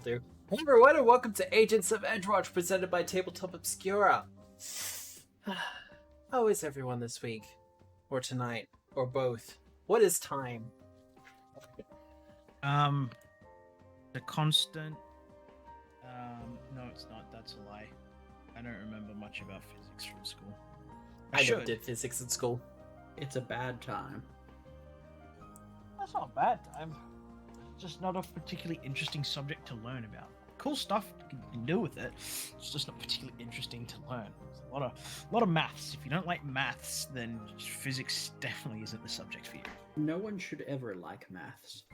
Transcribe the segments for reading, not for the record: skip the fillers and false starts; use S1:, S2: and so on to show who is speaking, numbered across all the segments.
S1: that'll do. Hey everyone, and welcome to Agents of Edgewatch, presented by Tabletop Obscura. How is everyone this week? Or tonight? Or both? What is time?
S2: The constant... no, it's not. That's a lie. I don't remember much about physics from school.
S1: I never did physics in school.
S3: It's a bad time.
S2: That's not a bad time. Just not a particularly interesting subject to learn about. Cool stuff you can do with it. It's just not particularly interesting to learn. There's a lot of maths. If you don't like maths, then physics definitely isn't the subject for you.
S3: No one should ever like maths.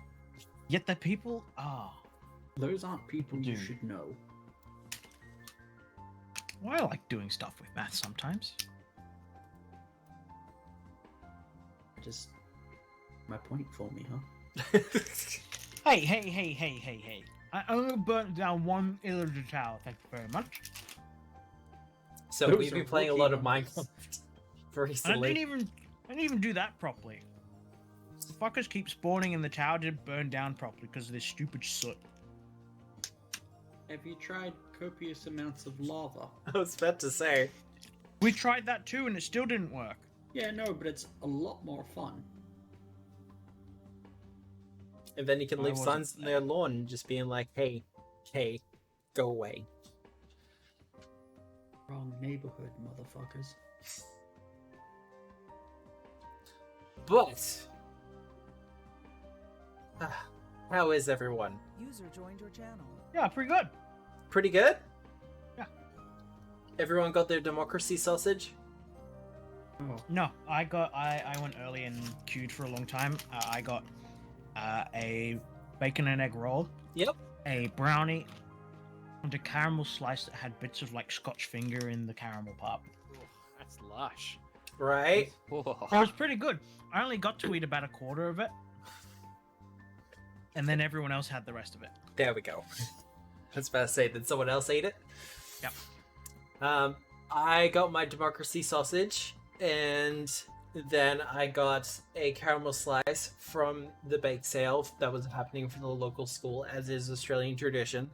S2: Yet the people are.
S3: Those aren't people you should know.
S2: Well, I like doing stuff with maths sometimes.
S3: Just my point for me, huh?
S2: Hey. I only burnt down one Illager tower, thank you very much.
S1: So we've been playing a lot of Minecraft recently.
S2: I didn't even do that properly. The fuckers keep spawning in the tower to burn down properly because of this stupid soot.
S3: Have you tried copious amounts of lava?
S1: I was about to say.
S2: We tried that too and it still didn't work.
S3: Yeah, no, but it's a lot more fun.
S1: And then you can leave signs in their lawn just being like, hey, go away.
S3: Wrong neighborhood, motherfuckers.
S1: But how is everyone?
S4: User joined your channel.
S2: Yeah, pretty good.
S1: Pretty good?
S2: Yeah.
S1: Everyone got their democracy sausage?
S3: Oh.
S2: No, I went early and queued for a long time. I got a bacon and egg roll.
S1: Yep.
S2: A brownie and a caramel slice that had bits of like Scotch finger in the caramel part.
S5: Oh, that's lush.
S1: Right?
S5: Oh.
S2: It was pretty good. I only got to eat about a quarter of it. And then everyone else had the rest of it.
S1: There we go. I was about to say, did someone else eat it?
S2: Yep.
S1: I got my democracy sausage, and then I got a caramel slice from the bake sale that was happening for the local school, as is Australian tradition.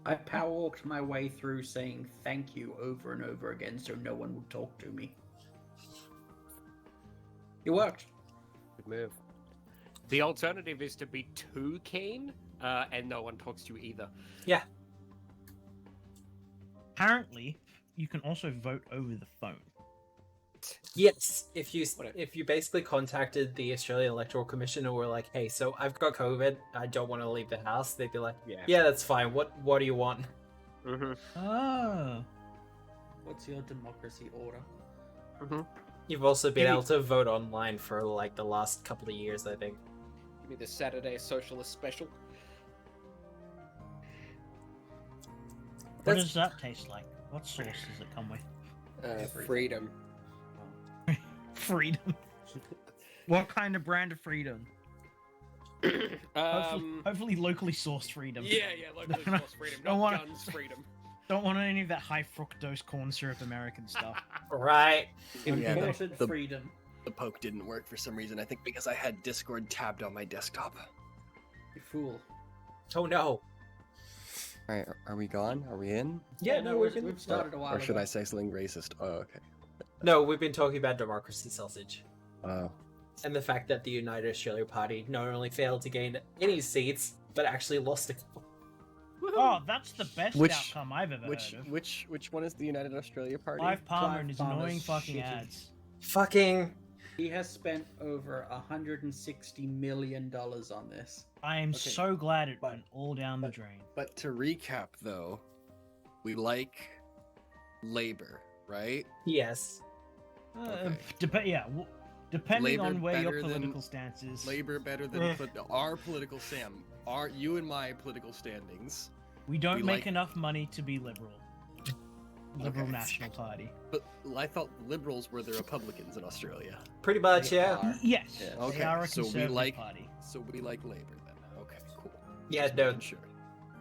S3: I power walked my way through saying thank you over and over again so no one would talk to me. It worked.
S5: Good move. The alternative is to be too keen, and no one talks to you either.
S1: Yeah.
S2: Apparently, you can also vote over the phone.
S1: Yes, if you basically contacted the Australian Electoral Commission and were like, hey, so I've got COVID, I don't want to leave the house, they'd be like, yeah, that's fine. What do you want?
S5: Mm-hmm.
S2: Oh.
S3: What's your democracy order?
S5: Mm-hmm.
S1: You've also been able to vote online for like the last couple of years, I think.
S5: Give me the Saturday Socialist Special.
S2: What does that taste like? What sauce does it come with?
S5: Freedom.
S2: Freedom. What kind of brand of freedom? Hopefully locally sourced freedom.
S5: Yeah, locally sourced freedom. Not guns freedom.
S2: Don't want any of that high fructose corn syrup American stuff.
S1: Right.
S3: Imported freedom.
S6: The poke didn't work for some reason. I think because I had Discord tabbed on my desktop.
S3: You fool.
S1: Oh no.
S6: Alright, are we gone? Are we in?
S1: Yeah, no,
S3: we've started a while
S6: Or should
S3: ago.
S6: I say something racist? Oh, okay.
S1: No, we've been talking about democracy sausage.
S6: Oh.
S1: And the fact that the United Australia Party not only failed to gain any seats, but actually lost a couple.
S2: Oh, that's the best outcome I've ever heard of.
S6: Which one is the United Australia Party?
S2: Clive Palmer and his
S3: Palmer's
S2: annoying fucking
S3: shitty.
S2: ads.
S1: Fucking...
S3: He has spent over $160 million on this.
S2: I am so glad it went all down the drain.
S6: But to recap, though, we like labor, right?
S1: Yes.
S6: Okay.
S2: Depending
S6: Labor
S2: on where your
S6: better than-
S2: political stance is.
S6: Labor better than our political you and my political standings.
S2: We don't
S6: we
S2: make
S6: like-
S2: enough money to be liberal. Liberal
S6: Okay.
S2: National Party.
S6: But I thought liberals were the Republicans in Australia.
S1: Pretty much,
S3: They
S1: yeah.
S3: are.
S2: Yes,
S3: Yes.
S6: Okay,
S2: they are a
S6: so we
S2: conservative
S6: like-
S2: party.
S6: So we like labor then. Okay, cool.
S1: Yeah,
S6: Just
S1: no.
S6: making sure.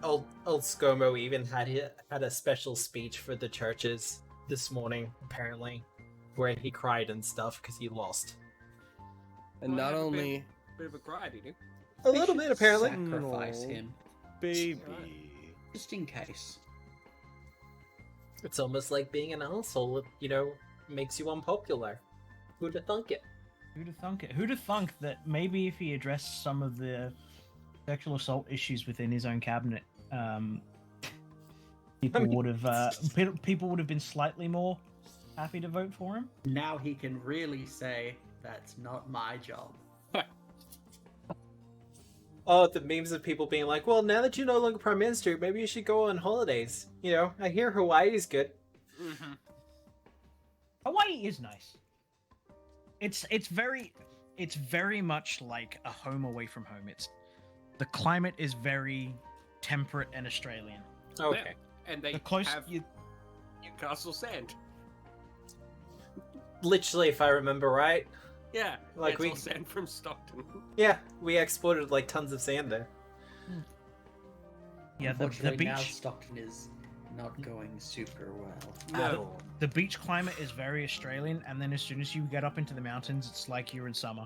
S1: Old ScoMo even had a special speech for the churches this morning, apparently, where he cried and stuff because he lost.
S6: And
S5: Well,
S6: not
S5: have a bit-
S6: only
S5: Bit of a cry, did you?
S1: A
S3: We
S1: little
S3: should
S1: bit, apparently.
S3: Sacrifice
S6: No.
S3: him,
S6: Baby.
S3: just in case.
S1: It's almost like being an asshole. It, makes you unpopular. Who'd have thunk it?
S2: Who'd have thunk it? Who'd have thunk that maybe if he addressed some of the sexual assault issues within his own cabinet, people would have been slightly more happy to vote for him.
S3: Now he can really say, that's not my job.
S1: Oh, the memes of people being like, well, now that you're no longer Prime Minister, maybe you should go on holidays. I hear Hawaii's good.
S5: Mm-hmm.
S2: Hawaii is nice. It's very much like a home away from home. The climate is very temperate and Australian.
S1: Okay.
S5: And they
S2: The close
S5: have Newcastle sand.
S1: Literally, if I remember right.
S5: Yeah,
S1: Like
S5: it's
S1: we-
S5: all sand from Stockton.
S1: Yeah, we exported like tons of sand there.
S2: Yeah, the
S3: Unfortunately, now
S2: beach
S3: Stockton is not going super well.
S1: At
S5: No.
S1: all.
S2: the beach climate is very Australian, and then as soon as you get up into the mountains, it's like you're in summer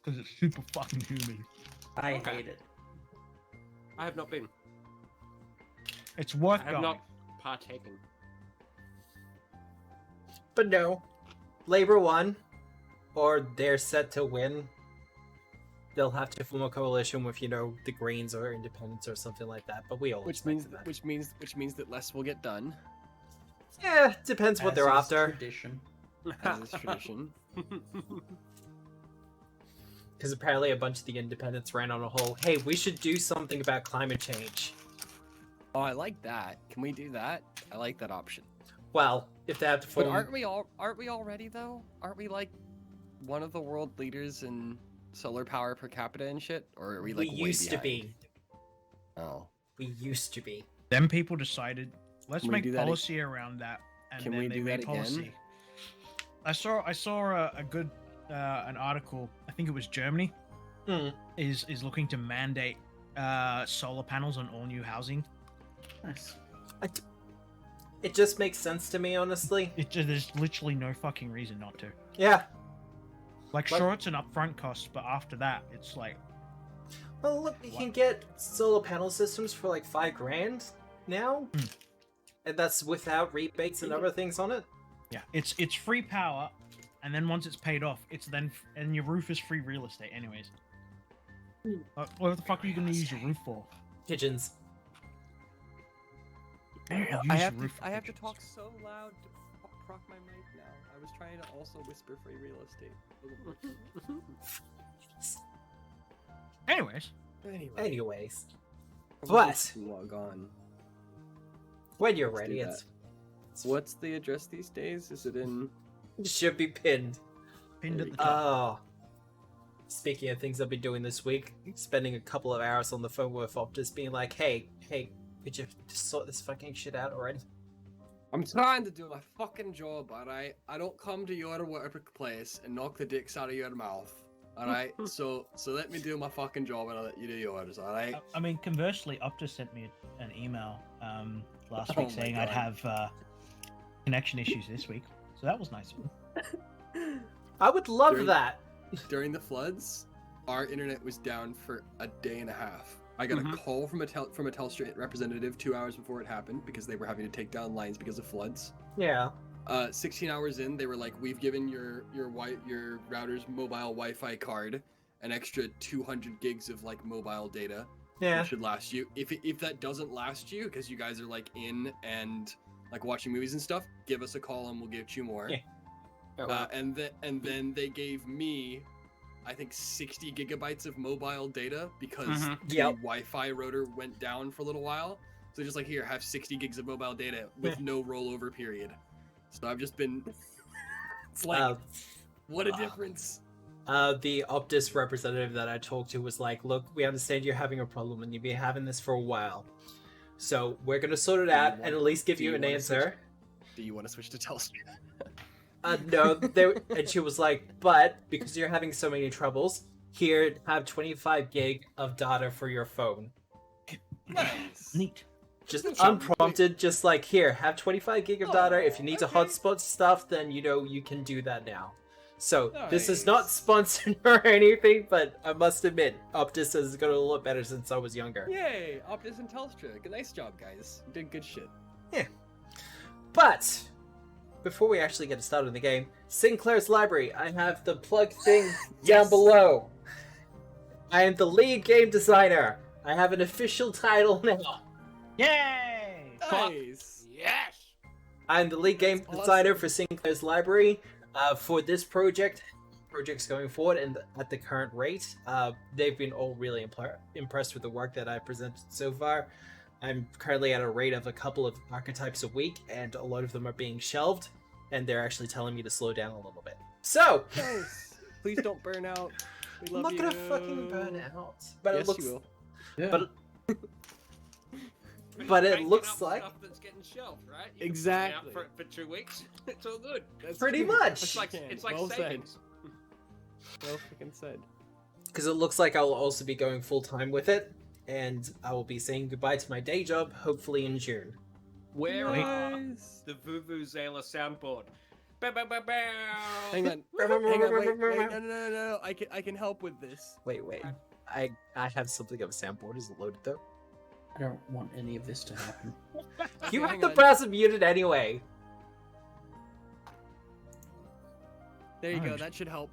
S2: because it's super fucking humid.
S3: I
S5: Okay.
S3: hate it.
S5: I have not been.
S2: It's worth
S5: I have
S2: going.
S5: not partaken.
S1: But no, Labour won, or they're set to win. They'll have to form a coalition with, the Greens or Independents or something like that. But we all
S6: Which
S1: expected
S6: means
S1: that.
S6: that less will get done,
S1: Yeah, depends what
S3: As
S1: they're
S3: is
S1: after.
S3: Tradition.
S6: as is tradition.
S1: Because apparently a bunch of the Independents ran on a whole, hey, we should do something about climate change.
S6: Oh, I like that. Can we do that? I like that option.
S1: Well, if they have to
S6: But
S1: form...
S6: aren't we already though? Aren't we like one of the world leaders in solar power per capita and shit? Or are we like
S1: we
S6: way
S1: used to
S6: behind?
S1: be.
S6: Oh.
S1: We used to be.
S2: Then people decided, let's
S6: Can we
S2: make
S6: do that
S2: policy around that, and
S6: Can
S2: then
S6: we
S2: they
S6: do
S2: made
S6: that
S2: policy.
S6: again?
S2: I saw a good an article. I think it was Germany
S1: Hmm.
S2: is looking to mandate solar panels on all new housing.
S3: Nice.
S1: It just makes sense to me, honestly.
S2: There's literally no fucking reason not to.
S1: Yeah.
S2: Like,
S1: But-
S2: sure, it's an upfront cost, but after that, it's like,
S1: Well, look, you can get solar panel systems for like $5,000 now.
S2: Hmm.
S1: And that's without rebates and other things on it.
S2: yeah, it's free power, and then once it's paid off, and your roof is free real estate, anyways. What the fuck are you gonna use your roof for?
S1: Pigeons.
S6: I have to talk so loud to proc my mic now. I was trying to also whisper free real estate.
S2: Anyways,
S1: Anyways,
S6: I'm
S1: But-
S6: just log on.
S1: when you're
S6: Let's do
S1: ready,
S6: that. What's the address these days? Is it in?
S1: it should be pinned.
S2: pinned at the top.
S1: Oh. Speaking of things I've been doing this week, spending a couple of hours on the phone with Optus being like, hey, could you just sort this fucking shit out already?
S6: I'm trying to do my fucking job, alright? I don't come to your workplace and knock the dicks out of your mouth. Alright? so let me do my fucking job and I'll let you do yours, alright?
S2: I mean, conversely, Optus sent me an email last
S6: Oh
S2: week
S6: my
S2: saying I'd
S6: God.
S2: have connection issues this week, so that was nice.
S1: I would love
S6: During-
S1: that.
S6: During the floods, our internet was down for a day and a half. I got a call from a Telstra representative 2 hours before it happened because they were having to take down lines because of floods.
S1: Yeah.
S6: 16 hours in, they were like, "We've given your router's mobile Wi-Fi card an extra 200 gigs of like mobile data.
S1: Yeah.
S6: It should last you. If that doesn't last you because you guys are like in and like watching movies and stuff, give us a call and we'll get you more."
S1: Yeah. Oh, wow.
S6: And then they gave me, I think, 60 gigabytes of mobile data because the
S1: Yep.
S6: Wi-Fi router went down for a little while. So just like, here, have 60 gigs of mobile data with no rollover period. So I've just been. It's like, what a difference.
S1: The Optus representative that I talked to was like, look, we understand you're having a problem and you've been having this for a while. So we're going to sort it out and at least give you an answer.
S6: Do you want to switch to Telstra?
S1: No, and she was like, but because you're having so many troubles, here, have 25 gig of data for your phone.
S6: Nice.
S2: Neat.
S1: Just unprompted, just like, here, have 25 gig of data. If you need to
S6: okay.
S1: hotspot stuff, then, you can do that now. So this is not
S6: Nice.
S1: sponsored or anything, but I must admit, Optus has got a lot better since I was younger.
S6: Yay, Optus and Telstra. Good, nice job, guys. You did good shit.
S1: But before we actually get started in the game, Sinclair's Library. I have the plug thing down below. I am the lead game designer. I have an official title now.
S2: Yay!
S6: Nice.
S5: Yes!
S1: I'm the lead game
S6: That's
S1: designer
S6: awesome.
S1: for Sinclair's Library. For this projects going forward, and at the current rate, they've been all really impressed with the work that I presented so far. I'm currently at a rate of a couple of archetypes a week, and a lot of them are being shelved, and they're actually telling me to slow down a little bit. So,
S6: Nice. Please don't burn out. We
S1: I'm
S6: love
S1: not gonna fucking burn out. But
S6: Yes,
S1: it looks,
S6: you will.
S3: Yeah.
S1: but
S5: But
S1: But
S5: you're
S1: it
S5: banking
S1: looks
S5: up the
S1: like-
S5: stuff that's getting shelved, right? You can
S6: Exactly.
S5: put it out for 2 weeks. It's all good.
S6: That's
S1: pretty
S6: good.
S1: much.
S5: It's like
S6: Well said.
S5: savings.
S6: Well freaking said.
S1: because it looks like I'll also be going full time with it, and I will be saying goodbye to my day job, hopefully in June.
S5: Where are
S6: Nice.
S5: the Vuvuzela soundboard? Bow, bow, bow, bow.
S6: Hang on. Hang on. Wait. No. I can help with this.
S1: Wait. I have something of a soundboard. Is it loaded though?
S3: I don't want any of this to happen.
S1: You
S6: Okay,
S1: have
S6: hang
S1: the
S6: on.
S1: browser muted anyway.
S6: There you go.
S2: Nice.
S6: That should help.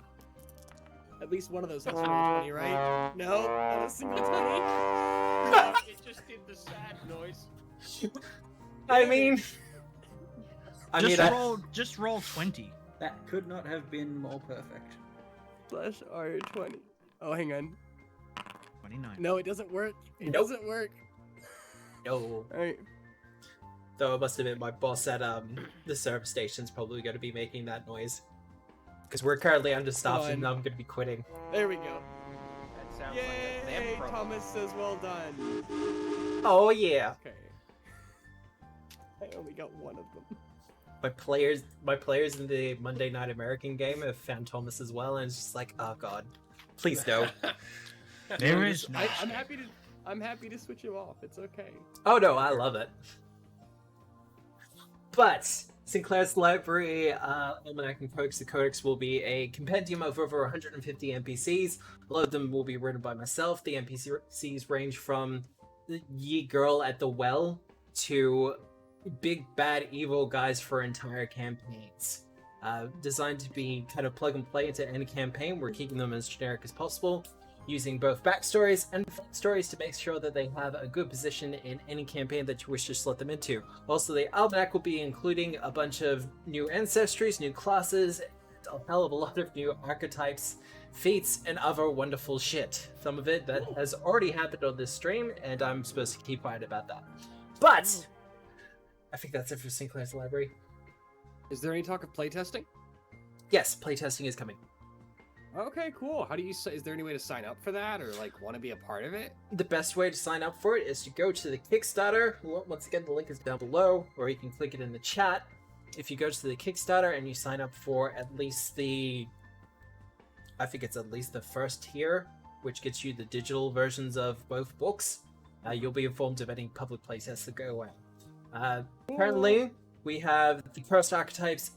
S6: At least one of those has to roll 20, right? No, not a single 20.
S5: It just did the sad noise.
S1: I mean,
S2: Just roll 20.
S3: That could not have been more perfect.
S6: Slash R20. Oh, hang on.
S2: 29.
S6: No, it doesn't work. It
S1: Nope.
S6: doesn't work.
S1: no.
S6: Alright.
S1: Though I must admit, my boss at the service station's probably going to be making that noise because we're currently understaffed,
S6: Fine.
S1: and I'm going to be quitting.
S6: There we go.
S5: That sounds like a them
S6: Yay!
S5: problem.
S6: Thomas says well done.
S1: Oh yeah,
S6: Okay. I only got one of them.
S1: my players in the Monday Night American game have found Thomas as well, and it's just like, oh god, please no.
S2: There is no.
S6: I'm happy to switch him off. It's okay.
S1: Oh no, I love it. But Sinclair's Library, Almanac and Codex. The Codex will be a compendium of over 150 NPCs. A lot of them will be written by myself. The NPCs range from the ye girl at the well to big bad evil guys for entire campaigns. Designed to be kind of plug and play into any campaign. We're keeping them as generic as possible, using both backstories and front stories to make sure that they have a good position in any campaign that you wish to slot them into. Also, the Almanac will be including a bunch of new ancestries, new classes, and a hell of a lot of new archetypes, feats, and other wonderful shit. Some of it that has already happened on this stream, and I'm supposed to keep quiet about that. But I think that's it for Sinclair's Library.
S6: Is there any talk of playtesting?
S1: Yes, playtesting is coming.
S6: Okay, cool. How do you? Is there any way to sign up for that, or like want to be a part of it?
S1: The best way to sign up for it is to go to the Kickstarter. Once again, the link is down below, or you can click it in the chat. If you go to the Kickstarter and you sign up for at least I think it's at least the first tier, which gets you the digital versions of both books, you'll be informed of any public playtests that go away. Currently, we have the Cursed Archetypes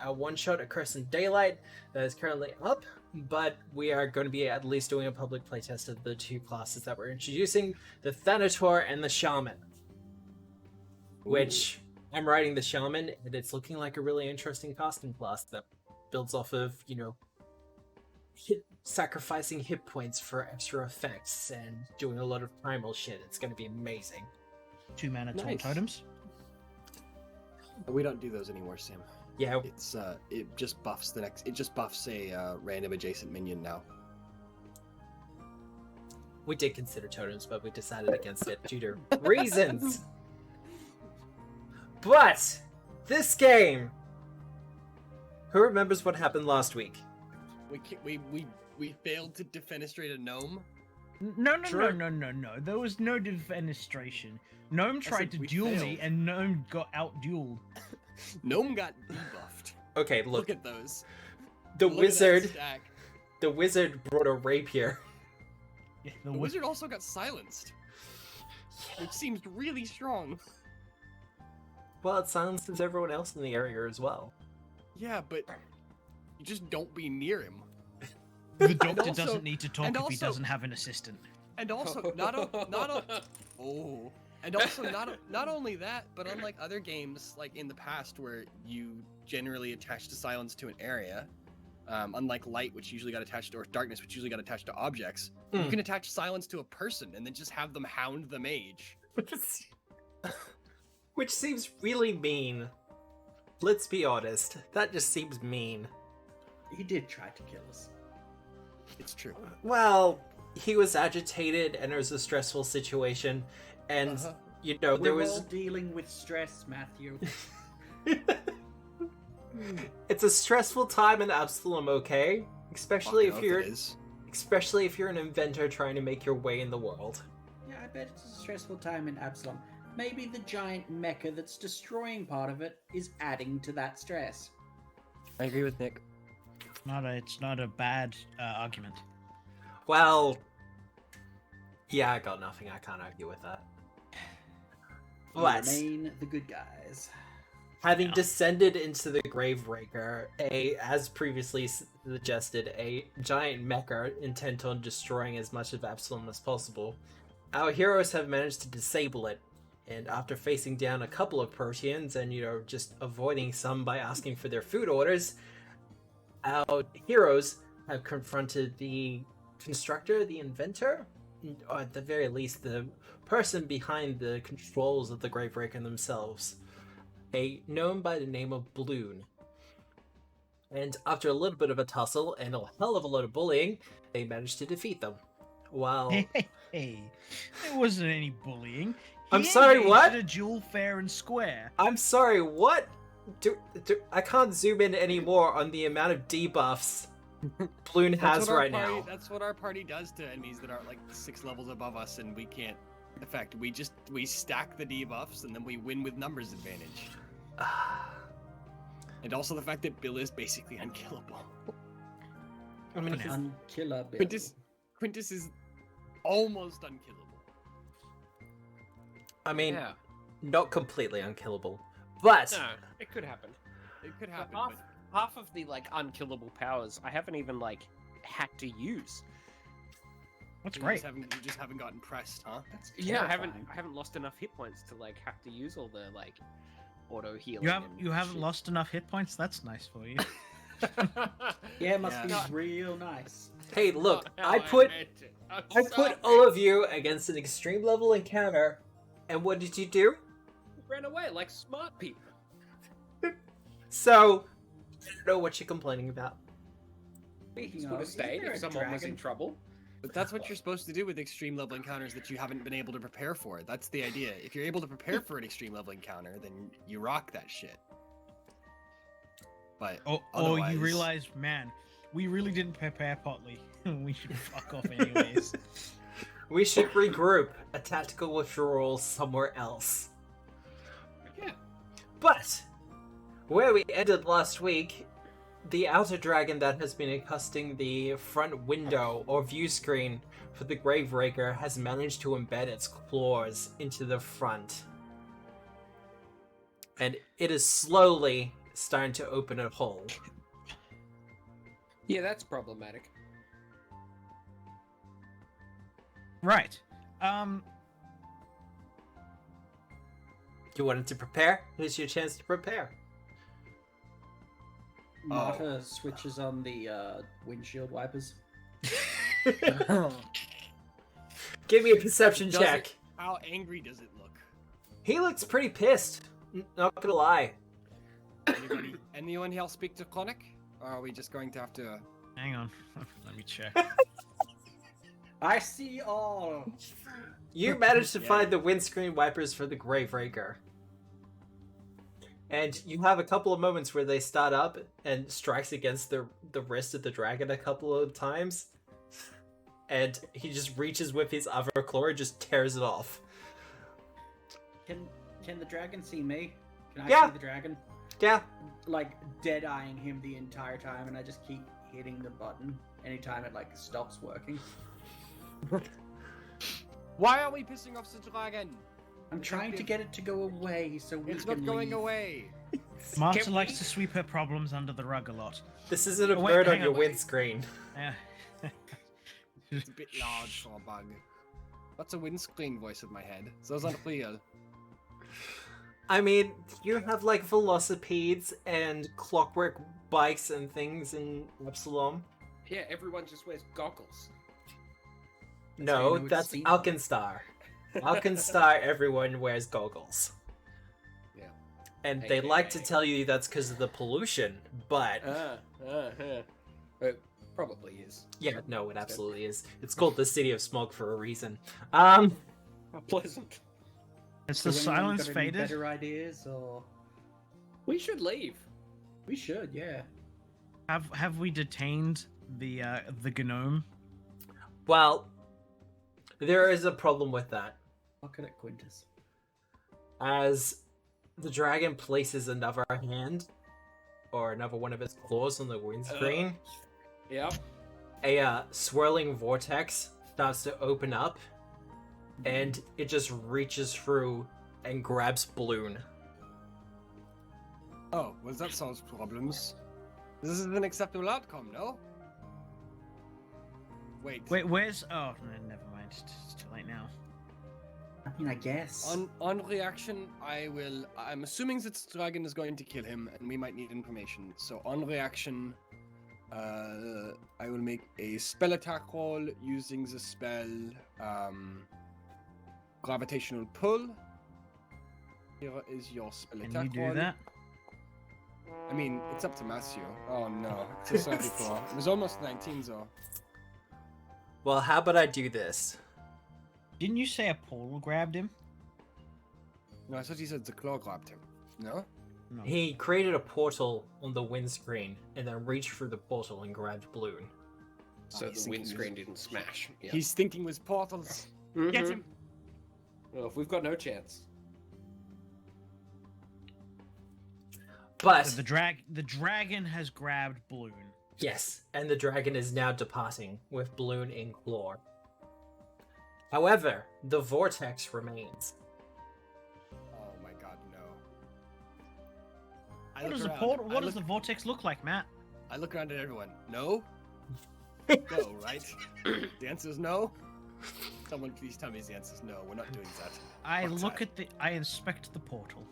S1: one-shot, A Curse in Daylight, that is currently up. But we are going to be at least doing a public playtest of the two classes that we're introducing, the Thanator and the Shaman. Which, I'm writing the Shaman, and it's looking like a really interesting casting class that builds off of, sacrificing hit points for extra effects and doing a lot of primal shit. It's going to be amazing.
S2: 2 mana
S6: Nice.
S2: totems.
S6: We don't do those anymore, Sam.
S1: Yeah,
S6: It's it just buffs the next. It just buffs a random adjacent minion now.
S1: we did consider totems, but we decided against it due to reasons. But this game, who remembers what happened last week?
S6: We failed to defenestrate a gnome.
S2: No.
S1: Sure.
S2: There was no defenestration. Gnome tried to
S6: we
S2: duel me,
S6: failed.
S2: and Gnome got out-dueled.
S6: Gnome got debuffed.
S1: Okay,
S6: Look at those.
S1: the
S6: Look at that
S1: wizard.
S6: stack.
S1: The wizard brought a rapier.
S2: Yeah,
S6: The wizard also got silenced, which seems really strong.
S1: Well, it silences everyone else in the area as well.
S6: Yeah, but you just don't be near him.
S2: The doctor
S6: also-
S2: doesn't need to talk
S6: and
S2: if he
S6: also-
S2: doesn't have an assistant.
S6: And also, not only that, but unlike other games like in the past where you generally attach the silence to an area, unlike light, which usually got attached, or darkness, which usually got attached to objects, you can attach silence to a person and then just have them hound the mage.
S1: Which seems really mean. Let's be honest. That just seems mean.
S3: He did try to kill us.
S6: It's true.
S1: Well, he was agitated and it was a stressful situation. And, you know, there
S3: We're
S1: was...
S3: all dealing with stress, Matthew.
S1: It's a stressful time in Absalom, okay? Especially if
S6: Fucking
S1: you're...
S6: oath it is.
S1: Especially if you're an inventor trying to make your way in the world.
S3: Yeah, I bet it's a stressful time in Absalom. Maybe the giant mecha that's destroying part of it is adding to that stress.
S5: I agree with Nick.
S2: It's not a bad argument.
S1: Well... Yeah, I got nothing. I can't argue with that.
S3: We
S1: But...
S3: remain the good guys.
S1: Having descended into the Graveraker, as previously suggested, a giant mecha intent on destroying as much of Absalom as possible, our heroes have managed to disable it, and after facing down a couple of Proteans and, you know, just avoiding some by asking for their food orders, our heroes have confronted the constructor, the inventor, or at the very least, the person behind the controls of the Graveraker themselves. Known by the name of Blune. And after a little bit of a tussle and a hell of a lot of bullying, they managed to defeat them. While...
S2: Hey, there wasn't any bullying.
S1: I'm
S2: He
S1: sorry,
S2: engaged
S1: what?
S2: in a duel fair and square.
S1: I'm sorry, what? I can't zoom in anymore on the amount of debuffs Blune has right now.
S6: That's what our party does to enemies that are like 6 levels above us, and we can't affect. We stack the debuffs, and then we win with numbers advantage. And also the fact that Bill is basically unkillable.
S1: I mean,
S3: Unkillable.
S6: Quintus is almost unkillable.
S1: I mean,
S5: Yeah.
S1: not completely unkillable, but
S5: No, it could happen.
S6: It could happen.
S5: Half,
S6: But
S5: half of the like unkillable powers I haven't even like had to use.
S2: That's
S6: you
S2: great.
S6: just haven't gotten pressed, huh?
S3: That's
S5: Yeah, I
S3: terrifying.
S5: haven't lost enough hit points to like have to use all the like auto healing.
S2: You haven't
S5: shit.
S2: lost enough hit points. That's nice for you.
S3: Yeah, it must
S6: Yeah.
S3: be real nice.
S1: hey, look,
S5: Not how
S1: I put
S5: meant it. I'm
S1: I put
S5: sorry.
S1: all of you against an extreme level encounter, and what did you do?
S5: Ran away like smart people.
S1: So, I don't know what you're complaining about.
S3: Speaking
S4: Would
S3: of,
S4: have stayed
S3: is there
S4: if
S3: a
S4: someone was in
S3: dragon?
S4: trouble.
S6: But that's what you're supposed to do with extreme level encounters that you haven't been able to prepare for. That's the idea. If you're able to prepare for an extreme level encounter, then you rock that shit. But
S2: Or
S6: otherwise...
S2: you realize, man, we really didn't prepare Potley. We should fuck off anyways.
S1: We should regroup, a tactical withdrawal somewhere else.
S5: Yeah.
S1: But, where we ended last week, the outer dragon that has been encrusting the front window or view screen for the Graveraker has managed to embed its claws into the front. And it is slowly starting to open a hole.
S5: Yeah, that's problematic.
S2: Right.
S1: You wanted to prepare? Here's your chance to prepare.
S3: Marta switches on the windshield wipers.
S1: Give me a perception
S6: Does
S1: check.
S6: it- How angry does it look?
S1: He looks pretty pissed. Not gonna lie.
S6: Anyone else speak to Clonic? Or are we just going to have to...
S2: Hang on. Let me check.
S3: I see all.
S1: You managed to
S6: Yeah.
S1: find the windscreen wipers for the Graveraker. And you have a couple of moments where they start up and strikes against the wrist of the dragon a couple of times. And he just reaches with his other claw and just tears it off.
S3: Can the dragon see me? Can I
S1: Yeah.
S3: see the dragon?
S1: Yeah.
S3: Like dead-eyeing him the entire time, and I just keep hitting the button anytime it like stops working.
S6: Why are we pissing off the dragon?
S3: I'm trying to get it to go away so we
S5: It's
S3: can
S5: not going
S3: leave.
S5: away.
S2: Martha
S5: Can
S2: likes
S5: we-
S2: to sweep her problems under the rug a lot.
S1: This isn't a
S2: Oh, wait,
S1: bird on
S2: hang
S1: your
S2: on.
S1: windscreen.
S2: Yeah.
S5: It's a bit large for a bug. That's a windscreen voice in my head. Those aren't real.
S1: I mean, you have like velocipedes and clockwork bikes and things in Epsilon.
S4: Yeah, everyone just wears goggles.
S3: how
S1: No,
S3: you know it's
S1: that's
S3: steam.
S1: Alkenstar. Alkenstar, everyone wears goggles.
S4: Yeah.
S1: And
S4: Hey,
S1: they
S4: hey,
S1: like to
S4: hey.
S1: tell you that's because of the pollution, but
S4: It probably is.
S1: yeah, no, it absolutely is. It's called the City of Smoke for a reason.
S4: How pleasant.
S2: Has
S3: So
S2: the
S3: anyone
S2: silence
S3: got any
S2: faded?
S3: better ideas, or
S4: We should leave.
S3: we should, yeah.
S2: Have we detained the gnome?
S1: Well, there is a problem with that.
S3: Look at it, Quintus.
S1: As the dragon places another hand, or another one of its claws on the windscreen,
S4: Yeah.
S1: a swirling vortex starts to open up, and it just reaches through and grabs Blune.
S5: Oh, well that solves problems. This is an acceptable outcome, no? Wait.
S2: Wait, where's? Oh, never mind. It's too late now.
S3: I mean, I guess.
S5: On reaction, I'm assuming that the dragon is going to kill him, and we might need information. So on reaction, I will make a spell attack roll using the spell Gravitational Pull. Here is your spell
S2: Can
S5: attack
S2: you do
S5: roll.
S2: that?
S5: I mean, it's up to Matthew. Oh no, it's a 34. It was almost 19 though.
S1: Well, how about I do this?
S2: Didn't you say a portal grabbed him?
S5: No, I thought you said the claw grabbed him. No?
S2: No.
S1: He created a portal on the windscreen and then reached through the portal and grabbed Blune.
S4: So
S5: he's
S4: the
S5: thinking
S4: windscreen didn't smash. Yeah.
S5: He's thinking with portals.
S4: Mhm.
S5: Get him!
S4: Well, if we've got no chance.
S1: But
S2: So the dragon has grabbed Blune.
S1: yes, and the dragon is now departing with Blune in claw. However, the vortex remains.
S5: Oh my god, no.
S2: What does the portal? What does the vortex look like, Matt?
S5: I look around at everyone. No? No, right? The answer is no? Someone please tell me the answer is no. We're not doing that.
S2: I
S5: What's
S2: look
S5: that?
S2: I inspect the portal.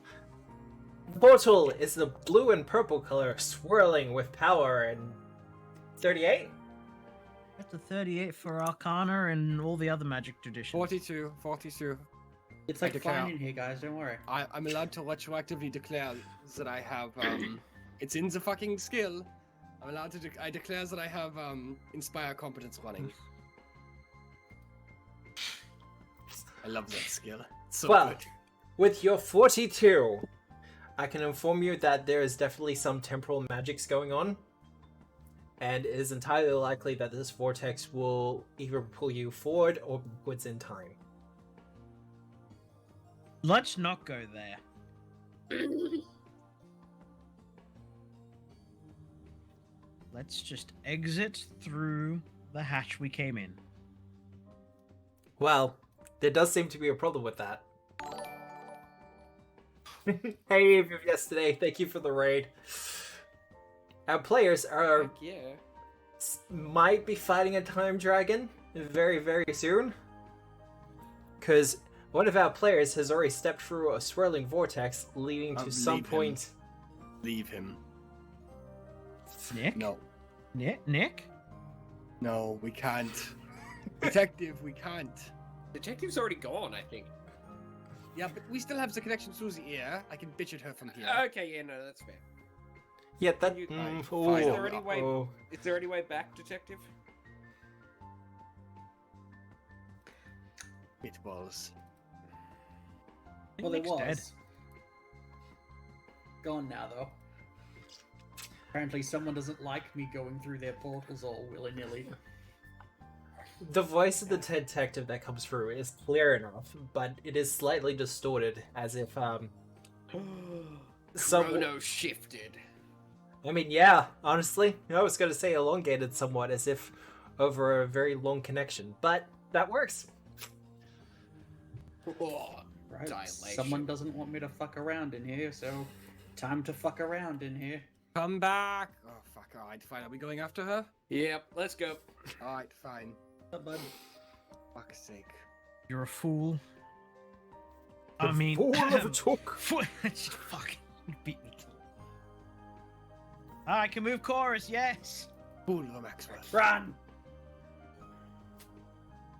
S1: The portal is the blue and purple color swirling with power and 38?
S2: That's a 38 for Arcana and all the other magic traditions.
S5: 42.
S3: It's
S5: I
S3: like
S5: declare-
S3: fine in here, guys. Don't worry.
S5: I'm allowed to retroactively declare that I have, it's in the fucking skill. I'm allowed to, I declare that I have, Inspire Competence running. I love that skill. It's so
S1: Well,
S5: good.
S1: with your 42, I can inform you that there is definitely some temporal magics going on. And it is entirely likely that this vortex will either pull you forward or backwards in time.
S2: Let's not go there. Let's just exit through the hatch we came in.
S1: Well, there does seem to be a problem with that. Hey, Eve of yesterday, thank you for the raid. Our players are
S4: Heck yeah.
S1: might be fighting a time dragon very, very soon. Because one of our players has already stepped through a swirling vortex, leading to some
S5: Leave him.
S1: point.
S5: Leave him.
S2: Nick?
S5: No.
S2: Nick?
S5: No, we can't. Detective, we can't.
S4: Detective's already gone, I think.
S5: Yeah, but we still have the connection through the ear. I can bitch at her from here.
S4: Okay, yeah, no, that's fair.
S1: Yeah, that.
S4: You-
S5: Fine.
S1: oh,
S4: Is there any way?
S1: oh.
S4: Is there any way back, Detective?
S5: Meatballs.
S2: I think
S3: Well, it
S2: Nick's
S3: was.
S2: dead.
S3: Gone now, though. Apparently, someone doesn't like me going through their portals all willy-nilly.
S1: The voice of the detective that comes through is clear enough, but it is slightly distorted, as if some.
S4: Chrono shifted.
S1: I mean, yeah, honestly, I was gonna say elongated somewhat, as if over a very long connection, but that works.
S4: Oh,
S3: Right.
S4: Dilation.
S3: Someone doesn't want me to fuck around in here, so time to fuck around in here.
S5: Come back! Oh, fuck. Alright, fine. Are we going after her?
S4: Yep, let's go.
S5: Alright, fine.
S3: Bud.
S5: Fuck's sake.
S2: You're a fool. I mean,
S1: Fool of a took.
S2: fuck, you beat me. I can move chorus, yes.
S5: Fool of a Maxwell.
S3: Run!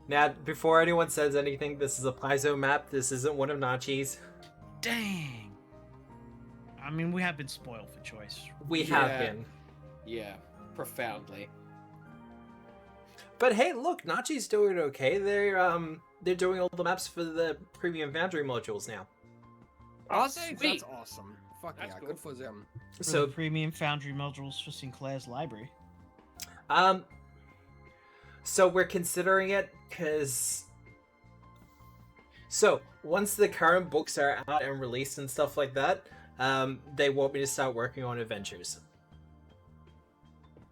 S1: Now, before anyone says anything, this is a Paizo map. This isn't one of Nachi's.
S2: Dang. I mean, we have been spoiled for choice.
S1: We
S4: Yeah.
S1: have been.
S4: Yeah, profoundly.
S1: But hey, look, Nachi's doing okay. They're doing all the maps for the premium Foundry modules now.
S5: Awesome.
S4: sweet.
S5: That's awesome. Fuck
S4: That's
S5: yeah,
S4: cool.
S5: good for them.
S2: For
S1: So,
S2: the premium Foundry modules for Sinclair's library.
S1: so we're considering it because. So once the current books are out and released and stuff like that, they want me to start working on adventures.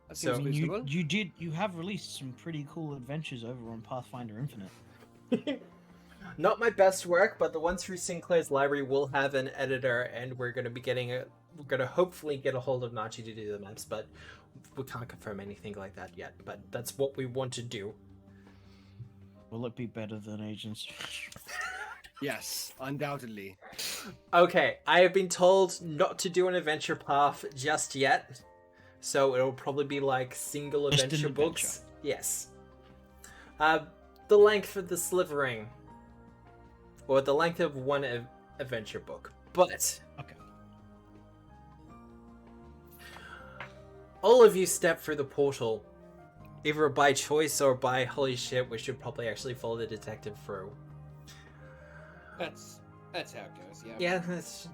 S5: That
S1: So-
S5: seems
S2: I mean,
S5: reasonable.
S2: you have released some pretty cool adventures over on Pathfinder Infinite.
S1: Not my best work, but the ones through Sinclair's library will have an editor, and we're going to be getting we're going to hopefully get a hold of Nachi to do the maps, but we can't confirm anything like that yet. But that's what we want to do.
S2: Will it be better than Agents?
S5: Yes, undoubtedly.
S1: Okay, I have been told not to do an adventure path just yet, so it'll probably be like single
S2: Just an
S1: adventure
S2: adventure.
S1: books. Yes. The length of the slivering, or the length of one adventure book, but
S2: Okay.
S1: all of you step through the portal, either by choice or by holy shit, we should probably actually follow the detective through.
S4: That's how it goes. Yeah.
S1: Yeah, that's...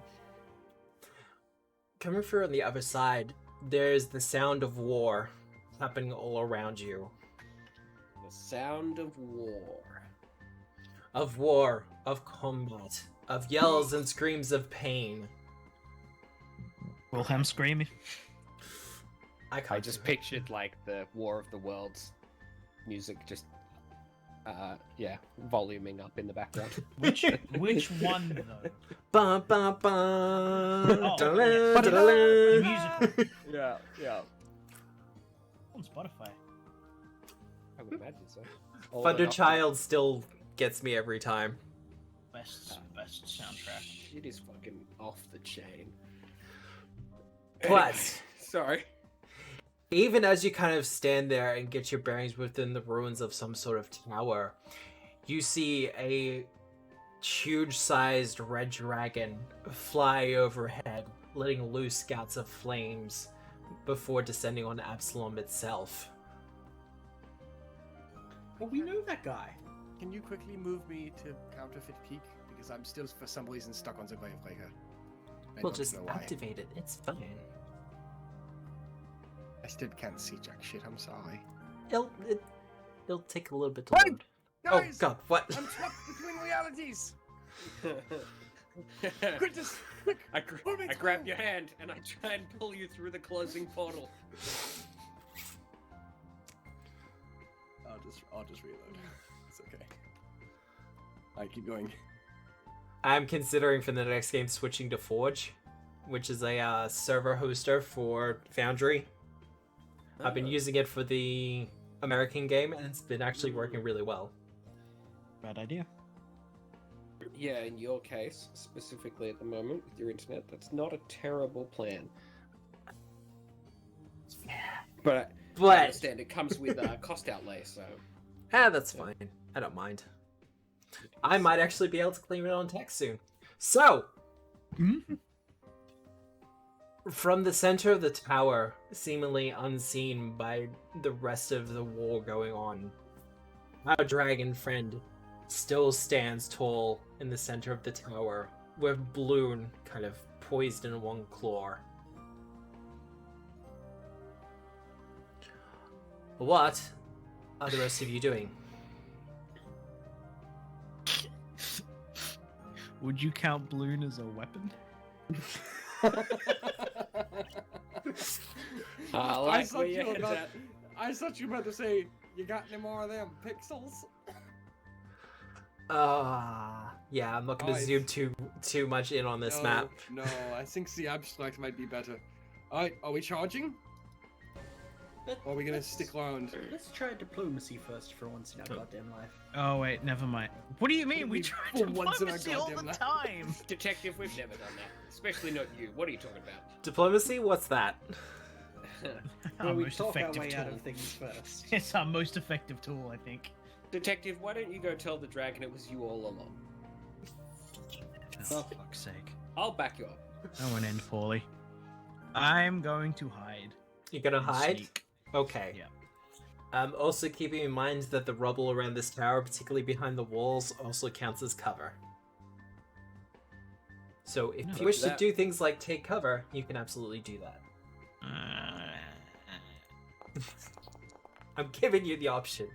S1: Coming through on the other side, there's the sound of war happening all around you.
S4: The sound of war.
S1: Of war, of combat, of yells and screams of pain.
S2: Wilhelm screaming.
S1: I
S4: I
S1: can't
S4: just
S1: do it.
S4: pictured like the War of the Worlds music just voluming up in the background.
S2: Which one though?
S1: Bum, bum, bum.
S2: Oh,
S1: Da-la,
S2: yes.
S1: da-la.
S2: Musical.
S5: Yeah.
S2: On Spotify.
S4: I would imagine so. All
S1: Thunder
S4: enough-
S1: Child still gets me every time.
S2: Best soundtrack.
S4: It is fucking off the chain.
S1: But-
S4: Anyway, sorry.
S1: Even as you kind of stand there and get your bearings within the ruins of some sort of tower, you see a huge-sized red dragon fly overhead, letting loose gouts of flames before descending on Absalom itself.
S3: Well, we know that guy.
S5: Can you quickly move me to Counterfeit Peak? Because I'm still, for some reason, stuck on the Graveraker. I
S1: We'll
S5: don't
S1: just
S5: know why.
S1: activate it. It's fine.
S5: I still can't see jack shit, I'm sorry.
S1: It'll take a little bit to
S5: What?
S1: load.
S5: Guys!
S1: Oh god, what?
S5: I'm trapped between realities! Goodness! Quick!
S4: I
S5: Pull me
S4: grab
S5: through.
S4: your hand and I try and pull you through the closing portal.
S5: I'll just reload. It's okay. Alright, keep going.
S1: I'm considering for the next game switching to Forge, which is a server hoster for Foundry. I've been using it for the American game, and it's been actually working really well.
S2: Bad idea.
S4: Yeah, in your case, specifically at the moment with your internet, that's not a terrible plan. But I
S1: But
S4: understand it comes with a cost outlay, so
S1: that's fine. I don't mind. I might actually be able to claim it on text soon. So, from the center of the tower, seemingly unseen by the rest of the war going on, our dragon friend still stands tall in the center of the tower, with Blune kind of poised in one claw. What are the rest of you doing?
S2: Would you count Blune as a weapon?
S4: I like where your head's at.
S5: I thought you were about to say, you got any more of them pixels?
S1: Yeah, I'm not going to
S5: Nice.
S1: zoom too much in on this map.
S5: No, I think the abstract might be better. Alright, are we charging? Or are we gonna stick around?
S3: Let's try diplomacy first for once in our goddamn life.
S2: Oh wait, never mind. What do you mean? We
S5: We
S2: try
S5: for once in our
S2: diplomacy all
S5: goddamn
S2: the
S5: life.
S2: time.
S4: Detective, we've never done that. Especially not you. What are you talking about?
S1: Diplomacy? What's that?
S2: Our
S3: Where we
S2: most
S3: talk our
S2: effective
S3: way
S2: tool.
S3: out of things first.
S2: It's our most effective tool, I think.
S4: Detective, why don't you go tell the dragon it was you all along?
S2: For fuck's sake.
S4: I'll back you up.
S2: That won't end poorly. I'm going to hide.
S1: You're going to
S2: and
S1: hide?
S2: sneak.
S1: Okay.
S2: Yeah.
S1: Also keeping in mind that the rubble around this tower, particularly behind the walls, also counts as cover. So if
S2: No.
S1: you wish to
S4: That-
S1: do things like take cover, you can absolutely do that. I'm giving you the option.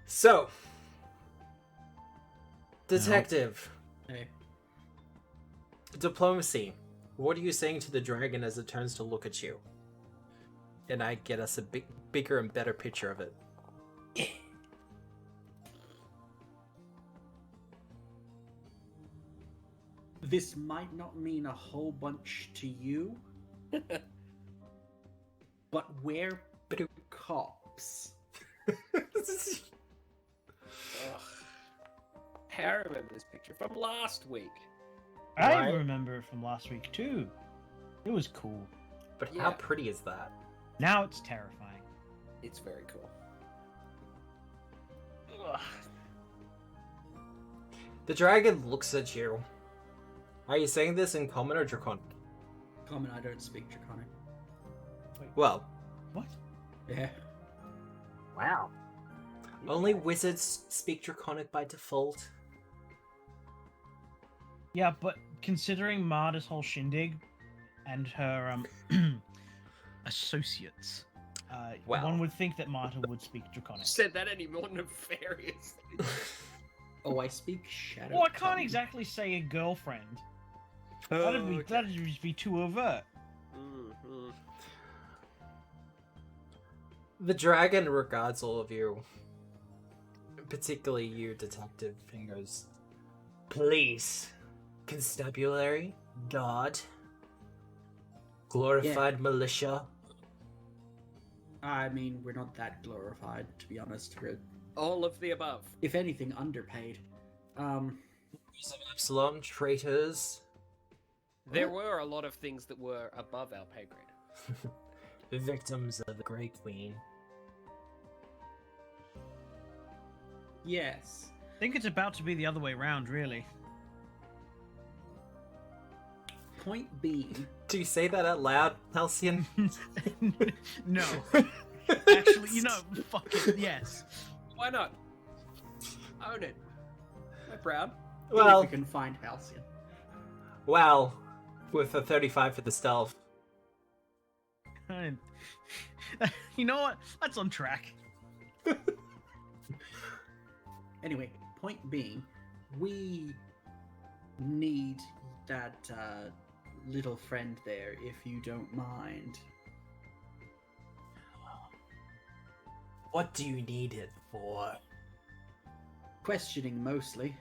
S1: So, detective,
S3: Hey.
S1: diplomacy. What are you saying to the dragon as it turns to look at you? And I get us a bigger and better picture of it.
S3: This might not mean a whole bunch to you, but we're cops.
S4: Ugh. Hey, I remember this picture from last week.
S2: I
S1: Right.
S2: remember it from last week too. It was cool.
S1: But how
S4: Yeah.
S1: pretty is that?
S2: Now it's terrifying.
S4: It's very cool.
S1: The dragon looks at you. Are you saying this in common or draconic?
S3: Common, I don't speak Draconic.
S1: Well,
S2: What?
S3: Yeah.
S1: wow. Only wizards speak draconic by default.
S2: Yeah, but considering Marta's whole shindig and her associates,
S1: Well.
S2: one would think that Marta would speak Draconic.
S4: Said that any more nefarious.
S3: Oh, I speak Shadow.
S2: Well, I can't
S3: Tongue.
S2: exactly say a girlfriend.
S4: Oh,
S2: That'd just be too overt.
S4: Mm-hmm.
S1: The dragon regards all of you, particularly you, detective, and goes, "Police, constabulary, guard, glorified militia."
S3: I mean, we're not that glorified, to be honest. We're,
S4: All of the above.
S3: if anything, underpaid.
S1: Warriors of Absalom, traitors,
S4: There were a lot of things that were above our pay grade.
S1: victims of the Great Queen.
S3: Yes.
S2: I think it's about to be the other way round, really.
S3: Point being,
S1: Do you say that out loud, Halcyon?
S2: No. Actually, you know, fucking yes.
S4: Why not? Own it. I'm proud.
S3: if
S1: Well,
S3: we can find Halcyon.
S1: with a 35 for the stealth.
S2: You know what? That's on track.
S3: Anyway, point being, we need that little friend there, if you don't mind.
S1: What do you need it for?
S3: Questioning mostly.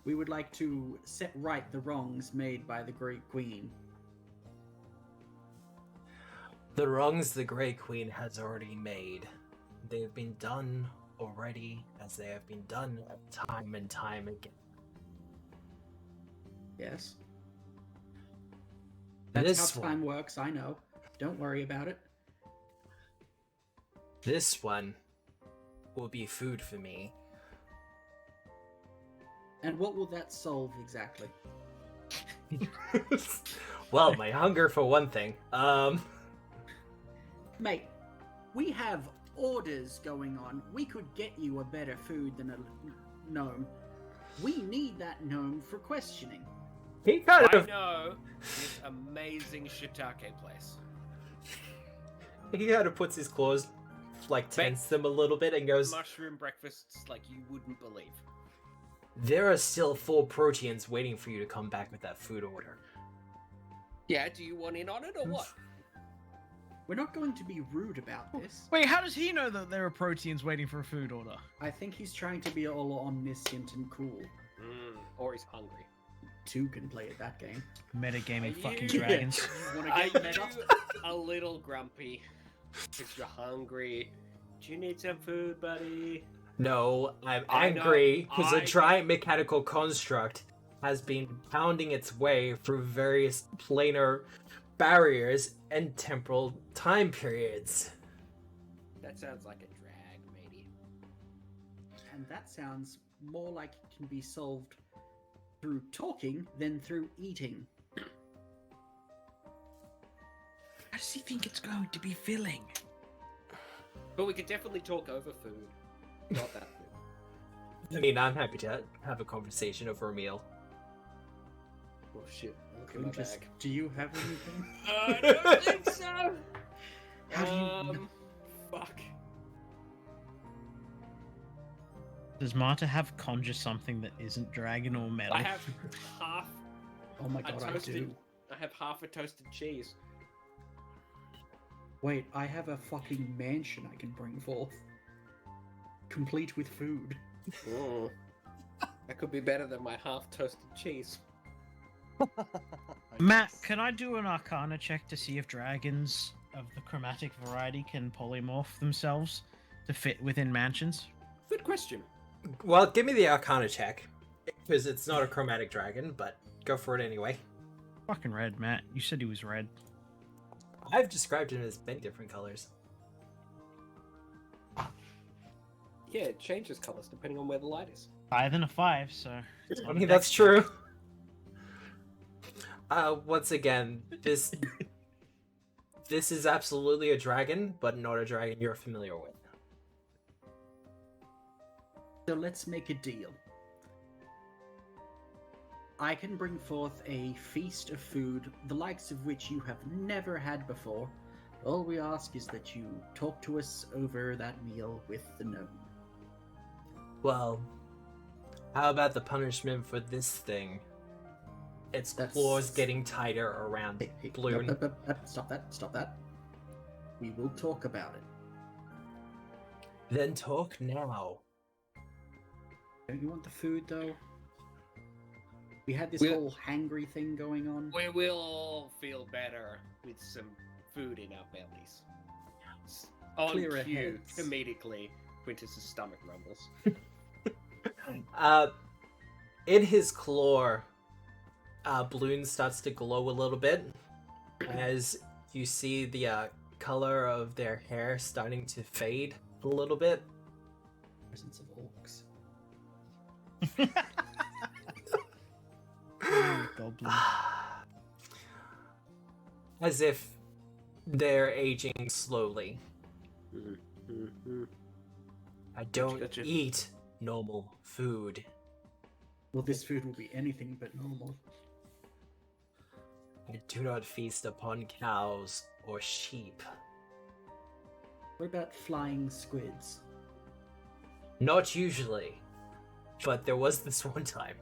S3: We would like to set right the wrongs made by the Great Queen.
S1: The wrongs the Grey Queen has already made. They have been done already, as they have been done time and time again.
S3: Yes. That's
S1: This
S3: how time works, I know. Don't worry about it.
S1: This one will be food for me.
S3: And what will that solve exactly?
S1: Well, my hunger for one thing.
S3: Mate, we have orders going on. We could get you a better food than a gnome. We need that gnome for questioning.
S1: He kind
S4: I
S1: of
S4: know this amazing shiitake place.
S1: puts his claws, like tense them a little bit, and goes,
S4: Mushroom breakfasts like you wouldn't believe.
S1: "There are still 4 proteins waiting for you to come back with that food order."
S4: Yeah, do you want in on it or what?
S3: We're not going to be rude about this.
S2: Wait, how does he know that there are proteins waiting for a food order?
S3: I think he's trying to be all omniscient and cool.
S4: Or he's hungry.
S3: Two can play at that game.
S2: Metagaming
S4: Are
S2: fucking
S4: you-
S2: dragons.
S3: Want
S4: Are
S3: to get meta?
S4: you a little grumpy? If you're hungry, do you need some food, buddy?
S1: No, I'm
S4: I know,
S1: angry because a
S4: I-
S1: giant mechanical construct has been pounding its way through various planar barriers and temporal time periods.
S4: That sounds like a drag, matey.
S3: And that sounds more like it can be solved through talking than through eating.
S2: How does he think it's going to be filling?
S4: But we could definitely talk over food. Not that food.
S1: I mean, I'm happy to have a conversation over a meal.
S4: Oh shit, look at my
S3: Just,
S4: bag.
S3: do you have anything?
S4: I don't think so!
S3: How do you...
S4: Fuck.
S2: Does Marta have conjure something that isn't dragon or metal?
S4: I have half
S3: Oh my
S4: a
S3: god, I
S4: toasted...
S3: do.
S4: I have half a toasted cheese.
S3: Wait, I have a fucking mansion I can bring forth. Complete with food.
S4: Mm. That could be better than my half toasted cheese.
S2: Matt, can I do an arcana check to see if dragons of the chromatic variety can polymorph themselves to fit within mansions?
S4: Good question.
S1: Well, give me the Arcana check, because it's not a chromatic dragon, but go for it anyway.
S2: Fucking red, Matt. You said he was red.
S1: I've described him as many different colors.
S4: Yeah, it changes colors depending on where the light is.
S2: Higher than a 5, so...
S1: I mean, that's true. Once again, this is absolutely a dragon, but not a dragon you're familiar with.
S3: So let's make a deal. I can bring forth a feast of food, the likes of which you have never had before. All we ask is that you talk to us over that meal with the gnome.
S1: Well, how about the punishment for this thing? Its
S3: That's-
S1: claws getting tighter around Blune.
S3: Stop that. We will talk about it.
S1: Then talk now.
S3: Don't you want the food, though? We had this
S4: We'll-
S3: whole hangry thing going on.
S4: We will all feel better with some food in our bellies. On
S3: Clearer
S4: cue,
S3: heads.
S4: comedically, Quintus's stomach rumbles.
S1: In his claw, Blune starts to glow a little bit as you see the color of their hair starting to fade a little bit.
S3: Presence of orcs.
S2: Goblin.
S1: As if they're aging slowly. I don't
S4: Gotcha.
S1: eat normal food.
S3: Well, this food will be anything but normal.
S1: I do not feast upon cows or sheep.
S3: What about flying squids?
S1: Not usually. But there was this one time.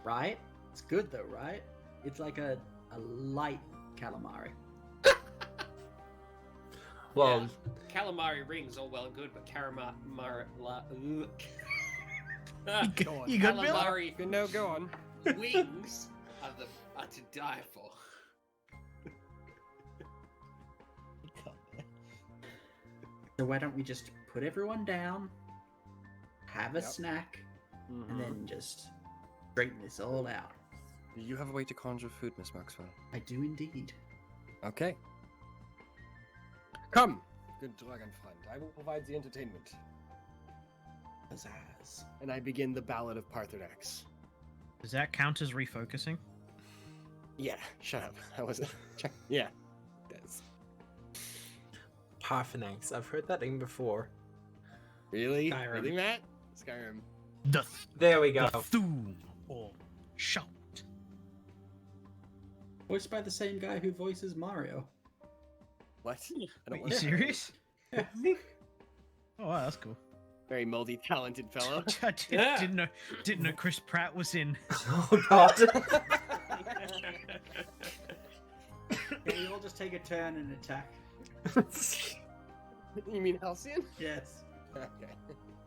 S3: Right? It's good though, right? It's like a light calamari.
S1: Well,
S4: Yeah. Calamari rings all well and good, but calamari
S2: Go on. You good, Bill?
S4: calamari
S5: No, go on.
S4: wings are to die for.
S3: So why don't we just put everyone down, have a
S5: Yep.
S3: snack,
S5: Mhm.
S3: and then just straighten this all out?
S5: Do you have a way to conjure food, Miss Maxwell?
S3: I do indeed.
S5: Okay. Come, good dragon friend. I will provide the entertainment.
S3: Pizzazz.
S5: And I begin the Ballad of Parthodax.
S2: Does that count as refocusing?
S5: Yeah, shut up. How was it? Yeah. That's...
S1: Parthenax. I've heard that name before.
S5: Really?
S3: Skyrim.
S5: Really, Matt? Skyrim.
S2: The
S1: There we go.
S2: Thum or shout.
S3: Voiced by the same guy who voices Mario.
S5: What? I don't
S2: You
S5: want
S2: serious? Oh wow, that's cool.
S5: Very multi-talented fellow.
S2: I didn't know Chris Pratt was in.
S1: Oh god.
S3: Can we all just take a turn and attack?
S5: You mean Halcyon?
S3: Yes.
S5: Okay.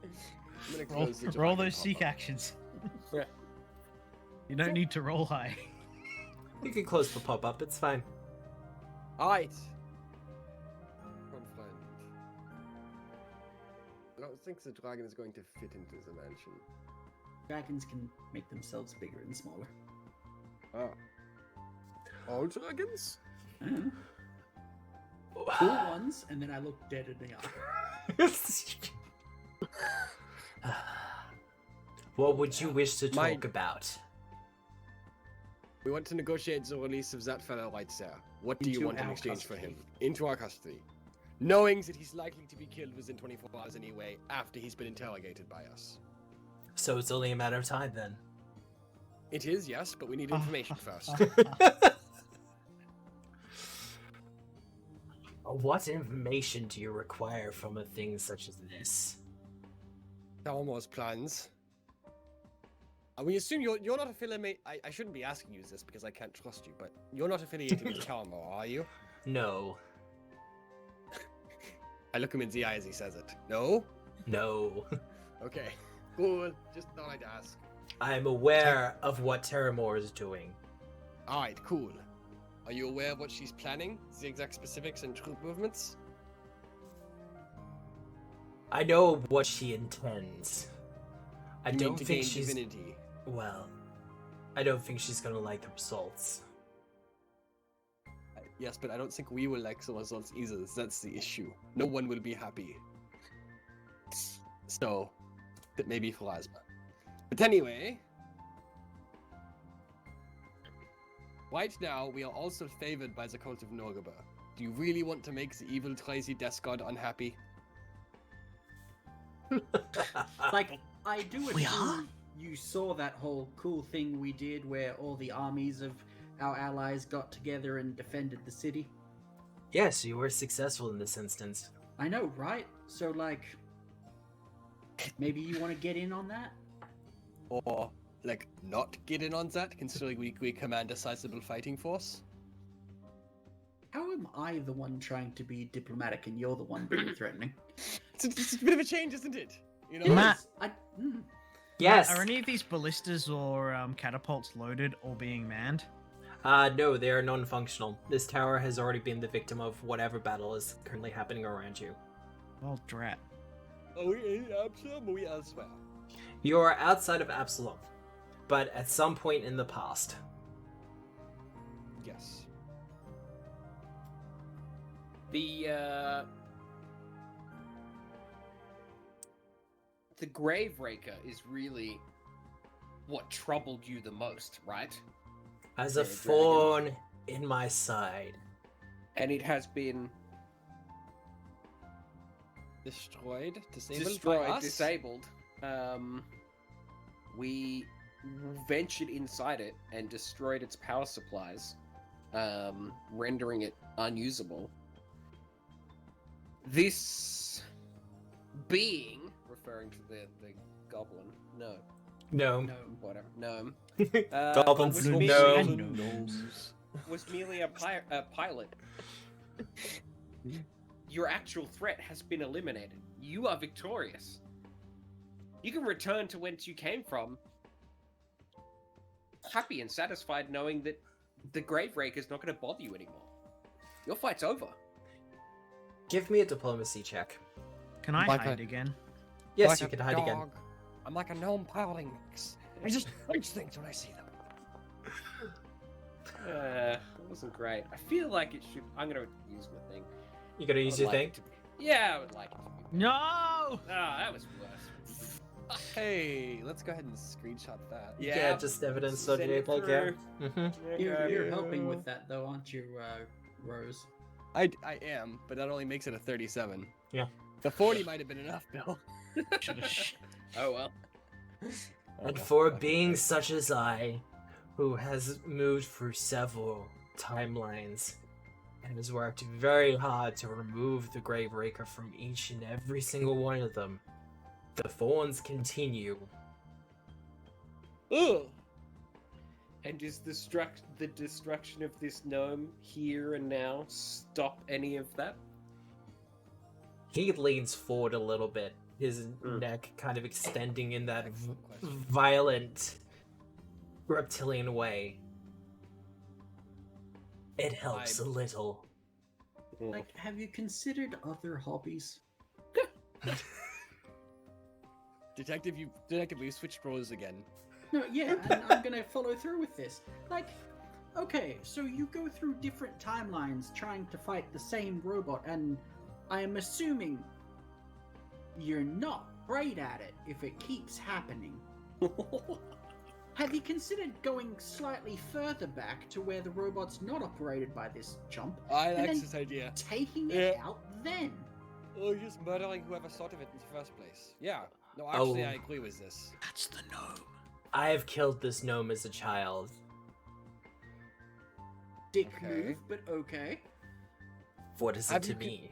S5: I'm gonna
S2: Roll,
S5: close the
S2: roll
S5: dragon
S2: those seek
S5: pop-up.
S2: actions.
S5: Yeah.
S2: You don't need to roll high.
S1: You can close the pop-up, it's fine.
S5: Alright. Confront. I don't think the dragon is going to fit into the mansion.
S3: Dragons can make themselves bigger and smaller.
S5: Ah. All dragons?
S3: I don't know. Cool ones, and then I look dead in the eye.
S1: What would you wish to
S5: My-
S1: talk about?
S5: We want to negotiate the release of that fellow right there. What do you
S3: Into
S5: want in
S3: our
S5: exchange for
S3: custody.
S5: him? Into our custody. Knowing that he's likely to be killed within 24 hours anyway, after he's been interrogated by us.
S1: So it's only a matter of time then.
S5: It is, yes, but we need information first.
S1: What information do you require from a thing such as this?
S5: Terimor's plans. We assume you're not affiliated. I shouldn't be asking you this because I can't trust you, but you're not affiliated with Terimor, are you?
S1: No.
S5: I look him in the eye as he says it. No?
S1: No.
S5: Okay. Cool. Just thought I'd ask.
S1: I'm aware of what Terimor is doing.
S5: Alright, cool. Are you aware of what she's planning? The exact specifics and troop movements?
S1: I know what she intends. I
S5: You mean
S1: don't
S5: to
S1: think
S5: gain
S1: she's...
S5: divinity.
S1: Well, I don't think she's gonna like the results.
S5: Yes, but I don't think we will like the results either. That's the issue. No one will be happy. So, that may be plasma. But anyway, right now we are also favored by the cult of Norgaba. Do you really want to make the evil crazy death god unhappy?
S3: Like, I do
S2: We are?
S3: assume you saw that whole cool thing we did where all the armies of our allies got together and defended the city.
S1: Yes, you were successful in this instance.
S3: I know, right? So, like, maybe you want to get in on that?
S5: Or, like, not get in on that, considering we command a sizable fighting force?
S3: How am I the one trying to be diplomatic and you're the one being threatening?
S5: It's a bit of a change, isn't it? You know?
S2: Matt-
S1: Yes!
S2: Are any of these ballistas or catapults loaded or being manned?
S1: No, they are non-functional. This tower has already been the victim of whatever battle is currently happening around you.
S2: Well, drat.
S5: Are we in Absalom or are we elsewhere?
S1: You are outside of Absalom, but at some point in the past.
S5: Yes.
S4: The Graveraker is really what troubled you the most, right?
S1: As a
S4: Yeah, dragon.
S1: thorn in my side.
S4: And it has been
S5: Destroyed? Disabled?
S4: destroyed,
S5: by us?
S4: disabled. We ventured inside it and destroyed its power supplies, rendering it unusable. This being, referring to the goblin, no,
S1: No.
S4: whatever, gnome,
S1: Goblins,
S4: was
S1: no.
S4: merely- was merely a pilot. Your actual threat has been eliminated. You are victorious. You can return to whence you came from, happy and satisfied knowing that the Graveraker is not going to bother you anymore. Your fight's over.
S1: Give me a diplomacy check.
S2: Can I
S5: Like
S2: hide
S5: a-
S2: again?
S1: Yes,
S5: Like
S1: you
S5: a
S1: can hide again.
S5: dog. I'm like a gnome piloting mix. I just things when I see them.
S4: That wasn't great. I feel like it should. I'm going to use my thing.
S1: You gotta
S4: I
S1: use
S4: would
S1: your
S4: like
S1: thing?
S4: it to be- Yeah, I would like it to be.
S2: No!
S4: Ah, that was worse.
S5: Hey, let's go ahead and screenshot that.
S1: Yeah, just evidence of
S4: Send
S1: the
S4: it
S1: gameplay, yeah.
S4: through.
S1: Mm-hmm.
S3: You're helping with that, though, aren't you, Rose?
S5: I am, but that only makes it a 37.
S1: Yeah.
S5: The 40 might have been enough, Bill.
S4: Oh well.
S1: And for a being such as I, who has moved through several timelines and has worked very hard to remove the Graveraker from each and every single one of them, the thorns continue.
S5: Ugh.
S4: And is the destruction of this gnome here and now stop any of that?
S1: He leans forward a little bit, his neck kind of extending in that violent reptilian way. It helps a little.
S3: Like, have you considered other hobbies?
S5: Detective, we've switched roles again.
S3: No, yeah, and I'm gonna follow through with this. Like, okay, so you go through different timelines trying to fight the same robot, and I am assuming you're not great at it if it keeps happening. Have you considered going slightly further back to where the robot's not operated by this chump?
S5: I like
S3: then
S5: this idea.
S3: Taking it out then?
S5: Or just murdering whoever thought of it in the first place. Yeah. No, actually,
S1: Oh.
S5: I agree with this.
S2: That's the gnome.
S1: I have killed this gnome as a child.
S3: Dick
S5: Okay.
S3: move, but okay.
S1: What is it
S5: Have
S1: to
S5: you
S1: me?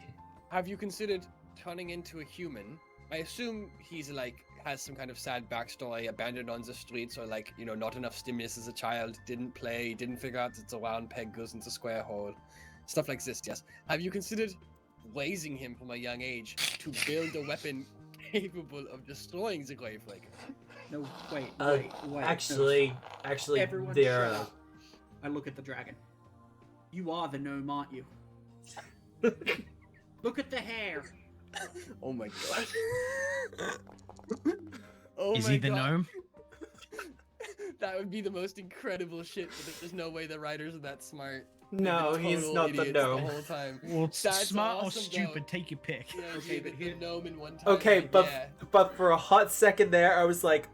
S5: Have you considered turning into a human? I assume he's like has some kind of sad backstory, abandoned on the streets, or like, you know, not enough stimulus as a child, didn't play, didn't figure out that a round peg goes into a square hole. Stuff like this, yes. Have you considered raising him from a young age to build a weapon capable of destroying the Graveraker?
S3: No, wait.
S1: Actually,
S3: Everyone
S1: there.
S3: shut up. I look at the dragon. You are the gnome, aren't you? Look at the hair.
S5: Oh my god. Oh
S2: Is
S5: my
S2: he the
S5: God.
S2: gnome?
S5: That would be the most incredible shit, but there's no way the writers are that smart. They've
S1: No,
S5: been
S1: he's
S5: total
S1: not the
S5: idiots
S1: gnome.
S5: The whole time.
S2: Well,
S5: That's
S2: smart or
S5: awesome,
S2: stupid,
S5: though.
S2: take your pick.
S5: Yeah,
S3: Okay,
S5: but
S3: but here-
S5: the gnome in one time.
S1: Okay,
S5: like,
S1: but
S5: yeah,
S1: but for a hot second there, I was like,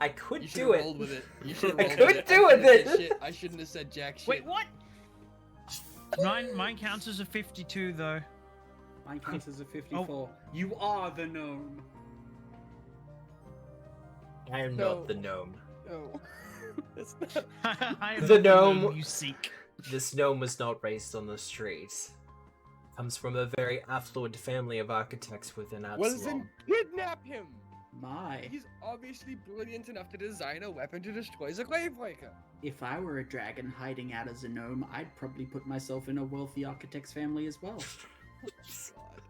S1: I could
S5: you should
S1: do
S5: have
S1: it.
S5: rolled with it. You should have
S1: I
S5: rolled
S1: could
S5: with it.
S1: do
S5: I shouldn't
S1: with
S5: have said
S1: it.
S5: shit. I shouldn't have said jack shit.
S2: Wait, what? Mine counts as a 52 though.
S3: Mine counts as a 54. You are the gnome.
S1: I am
S5: No.
S1: not the gnome.
S5: No. That's not...
S2: I am
S1: The
S2: not
S1: gnome-
S2: you seek.
S1: This gnome was not raised on the streets. Comes from a very affluent family of architects within
S5: Well, then
S1: Absalom.
S5: kidnap him!
S3: My.
S5: He's obviously brilliant enough to design a weapon to destroy the Graveraker.
S3: If I were a dragon hiding out as a gnome, I'd probably put myself in a wealthy architect's family as well.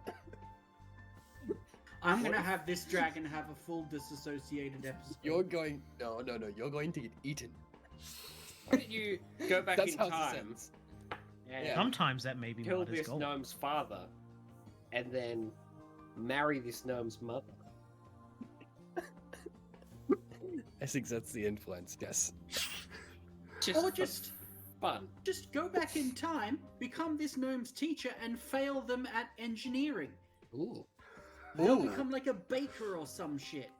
S5: God.
S3: I'm gonna have this dragon have a full disassociated episode.
S5: You're going... No, you're going to get eaten.
S4: Why don't you go back
S5: That's
S4: in
S5: how this
S4: time
S5: ends.
S4: and
S5: Yeah.
S2: Sometimes that may be
S4: kill
S2: Marta's
S4: this
S2: goal.
S4: gnome's father, and then marry this gnome's mother?
S5: I think that's the influence, yes.
S3: Or
S4: for
S3: just
S4: fun.
S3: go back in time, become this gnome's teacher, and fail them at engineering.
S4: Ooh.
S3: They'll become like a baker or some shit.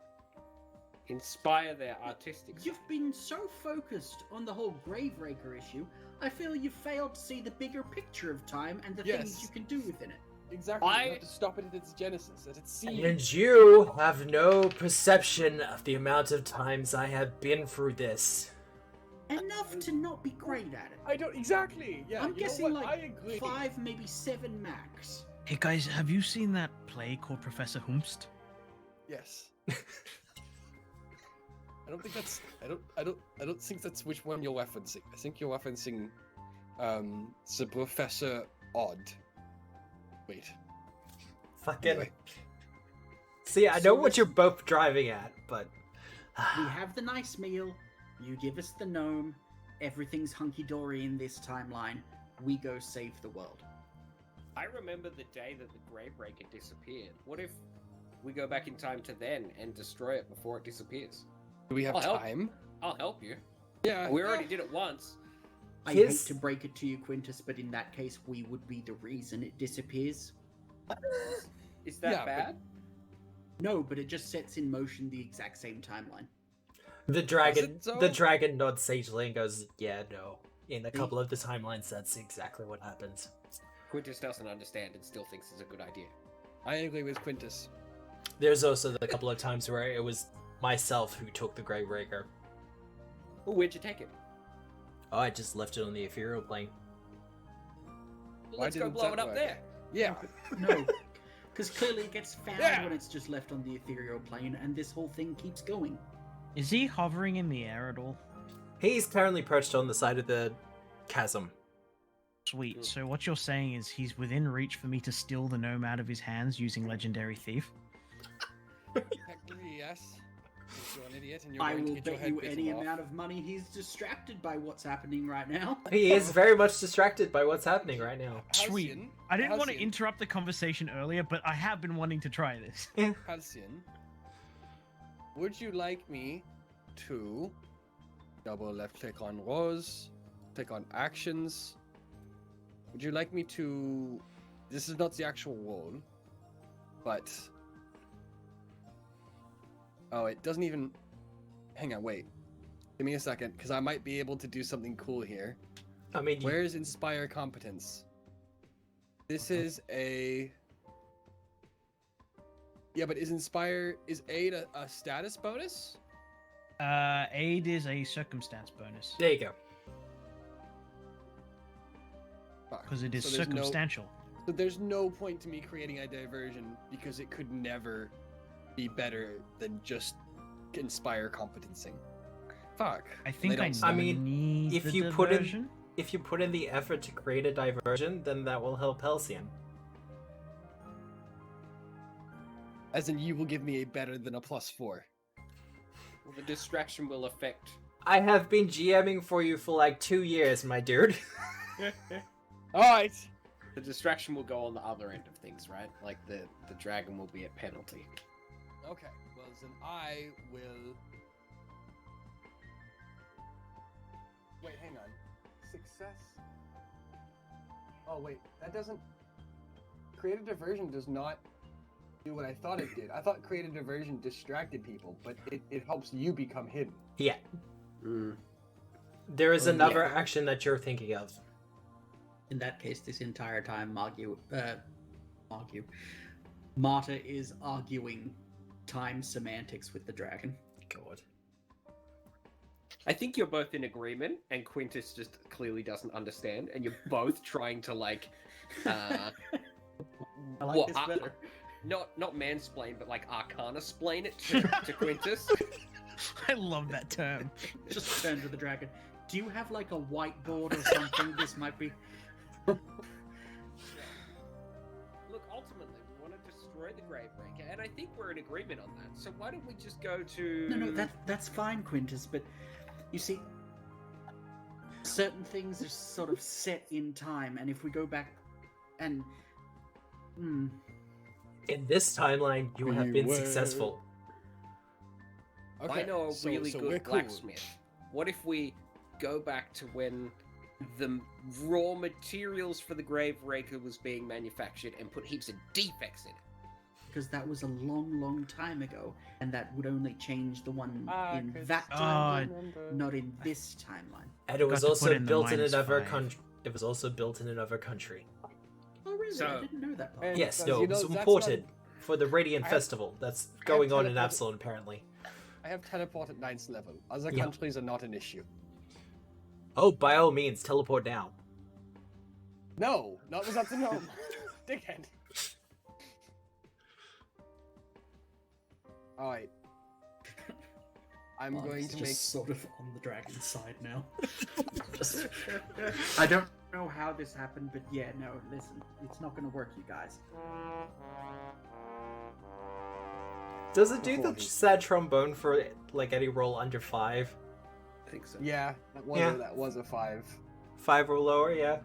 S4: Inspire their artistic side.
S3: You've been so focused on the whole Graveraker issue, I feel you failed to see the bigger picture of time and the things
S5: Yes.
S3: you can do within it.
S5: Exactly. You have to stop it at its genesis, at its seed.
S1: And you have no perception of the amount of times I have been through this.
S3: Enough to not be great at it.
S5: I don't exactly. Yeah,
S3: I'm
S5: you know
S3: guessing
S5: what? I
S3: like
S5: agree.
S3: 5, maybe 7 max.
S2: Hey guys, have you seen that play called Professor Humst?
S5: Yes. I don't think that's. I don't think that's which one you're referencing. I think you're referencing, the Professor Odd. Wait.
S1: Fucking.
S5: Anyway.
S1: See, I know what you're both driving at, but.
S3: We have the nice meal, you give us the gnome, everything's hunky-dory in this timeline, we go save the world.
S4: I remember the day that the Graveraker disappeared. What if we go back in time to then and destroy it before it disappears?
S5: Do we have
S4: I'll help.
S5: time?
S4: I'll help you.
S5: Yeah.
S4: We already did it once.
S3: I
S1: His-
S3: hate to break it to you, Quintus, but in that case, we would be the reason it disappears.
S4: Is that
S5: Yeah, but-
S4: bad?
S3: No, but it just sets in motion the exact same timeline.
S1: The dragon,
S5: it so?
S1: the dragon nods sagely and goes, "Yeah, no." In a couple of the timelines, that's exactly what happens.
S4: Quintus doesn't understand and still thinks it's a good idea.
S5: I agree with Quintus.
S1: There's also the couple of times where it was myself who took the Graveraker.
S4: Well, where'd you take it?
S1: Oh, I just left it on the ethereal plane.
S4: Well,
S5: Why
S4: let's go
S5: didn't
S4: blow
S5: that
S4: it up
S5: work?
S4: there.
S5: Yeah.
S3: No, because clearly it gets found
S5: Yeah.
S3: when it's just left on the ethereal plane, and this whole thing keeps going.
S2: Is he hovering in the air at all?
S1: He's currently perched on the side of the chasm.
S2: Sweet. So what you're saying is he's within reach for me to steal the gnome out of his hands using Legendary Thief?
S6: Technically, yes. If you're an idiot and you're
S3: I
S6: going to
S3: will
S6: get your
S3: bet
S6: head
S3: you
S6: bitten
S3: any
S6: off.
S3: amount of money he's distracted by what's happening right now.
S1: He is very much distracted by what's happening right now.
S2: Sweet.
S6: Halcyon,
S2: I didn't want to
S6: Halcyon,
S2: interrupt the conversation earlier, but I have been wanting to try this.
S6: Halcyon, would you like me to double left click on rows, click on actions? Would you like me to... This is not the actual role, but... Oh, it doesn't even... Hang on, wait. Give me a second, because I might be able to do something cool here.
S1: I mean,
S6: Where is Inspire Competence? This is a... Yeah, but is Inspire... Is Aid a status bonus?
S2: Aid is a circumstance bonus
S1: there you go.
S6: Fuck.
S2: because it is
S6: So there's no-
S2: circumstantial.
S6: So there's no point to me creating a diversion because it could never be better than just Inspire Competencing. Fuck.
S2: I think
S6: They
S2: I,
S6: don't-
S1: I mean,
S2: need
S1: if
S2: the
S1: you put in-
S2: diversion.
S1: If you put in the effort to create a diversion, then that will help Halcyon.
S6: As in, you will give me a better than a +4.
S4: Well, the distraction will affect.
S1: I have been GMing for you for like 2 years, my dude.
S6: Alright!
S4: The distraction will go on the other end of things, right? Like the dragon will be at penalty.
S6: Okay, well then I will... Wait, hang on. Success? Oh wait, that doesn't... Create a diversion does not do what I thought it did. I thought create a diversion distracted people, but it helps you become hidden.
S1: Yeah,
S4: Mm.
S1: there is
S3: Oh,
S1: another
S3: yeah.
S1: action that you're thinking of.
S3: In that case, this entire time, Marta is arguing time semantics with the dragon.
S1: God.
S4: I think you're both in agreement, and Quintus just clearly doesn't understand, and you're both trying to like,
S3: I like
S4: what,
S3: this better.
S4: not mansplain, but like arcana-splain it to Quintus.
S2: I love that term.
S3: Just turn to the dragon. Do you have like a whiteboard or something? This might be.
S4: Look, ultimately, we want to destroy the Graveraker, and I think we're in agreement on that. So why don't we just go to?
S3: No, that's fine, Quintus. But you see, certain things are sort of set in time, and if we go back, and
S1: In this timeline, you have been successful.
S4: I know a really
S6: so we're
S4: good
S6: cool.
S4: blacksmith. What if we go back to when the raw materials for the Graveraker was being manufactured and put heaps of defects in it?
S3: because that was a long, long time ago, and that would only change the one in
S6: could
S3: that
S2: Oh,
S3: timeline, not in this timeline.
S1: And it was
S2: Got to
S1: also
S2: put in the
S1: built in
S2: -5.
S1: another country. It was also built in another country.
S3: Oh, really? I
S4: So-
S3: didn't know that part.
S6: And-
S1: Yes,
S6: as
S1: no,
S6: you
S1: it was
S6: know, that's
S1: imported
S6: not
S1: for the Radiant
S6: I have-
S1: Festival that's going on in
S6: teleported-
S1: Absalom, apparently.
S6: I have teleport at 9th level. Other
S1: Yeah.
S6: countries are not an issue.
S1: Oh, by all means, teleport now.
S6: No, not without the gnome. Dickhead. Alright. I'm
S3: Marta's
S6: going to
S3: just
S6: make...
S3: sort of on the dragon's side now. Just- I don't know how this happened, but yeah, no, listen, it's not going to work, you guys.
S1: Does it do the
S6: Beforehand.
S1: sad trombone for like any roll under 5?
S4: I think so.
S6: Yeah, that was a 5.
S1: 5 or lower, yeah.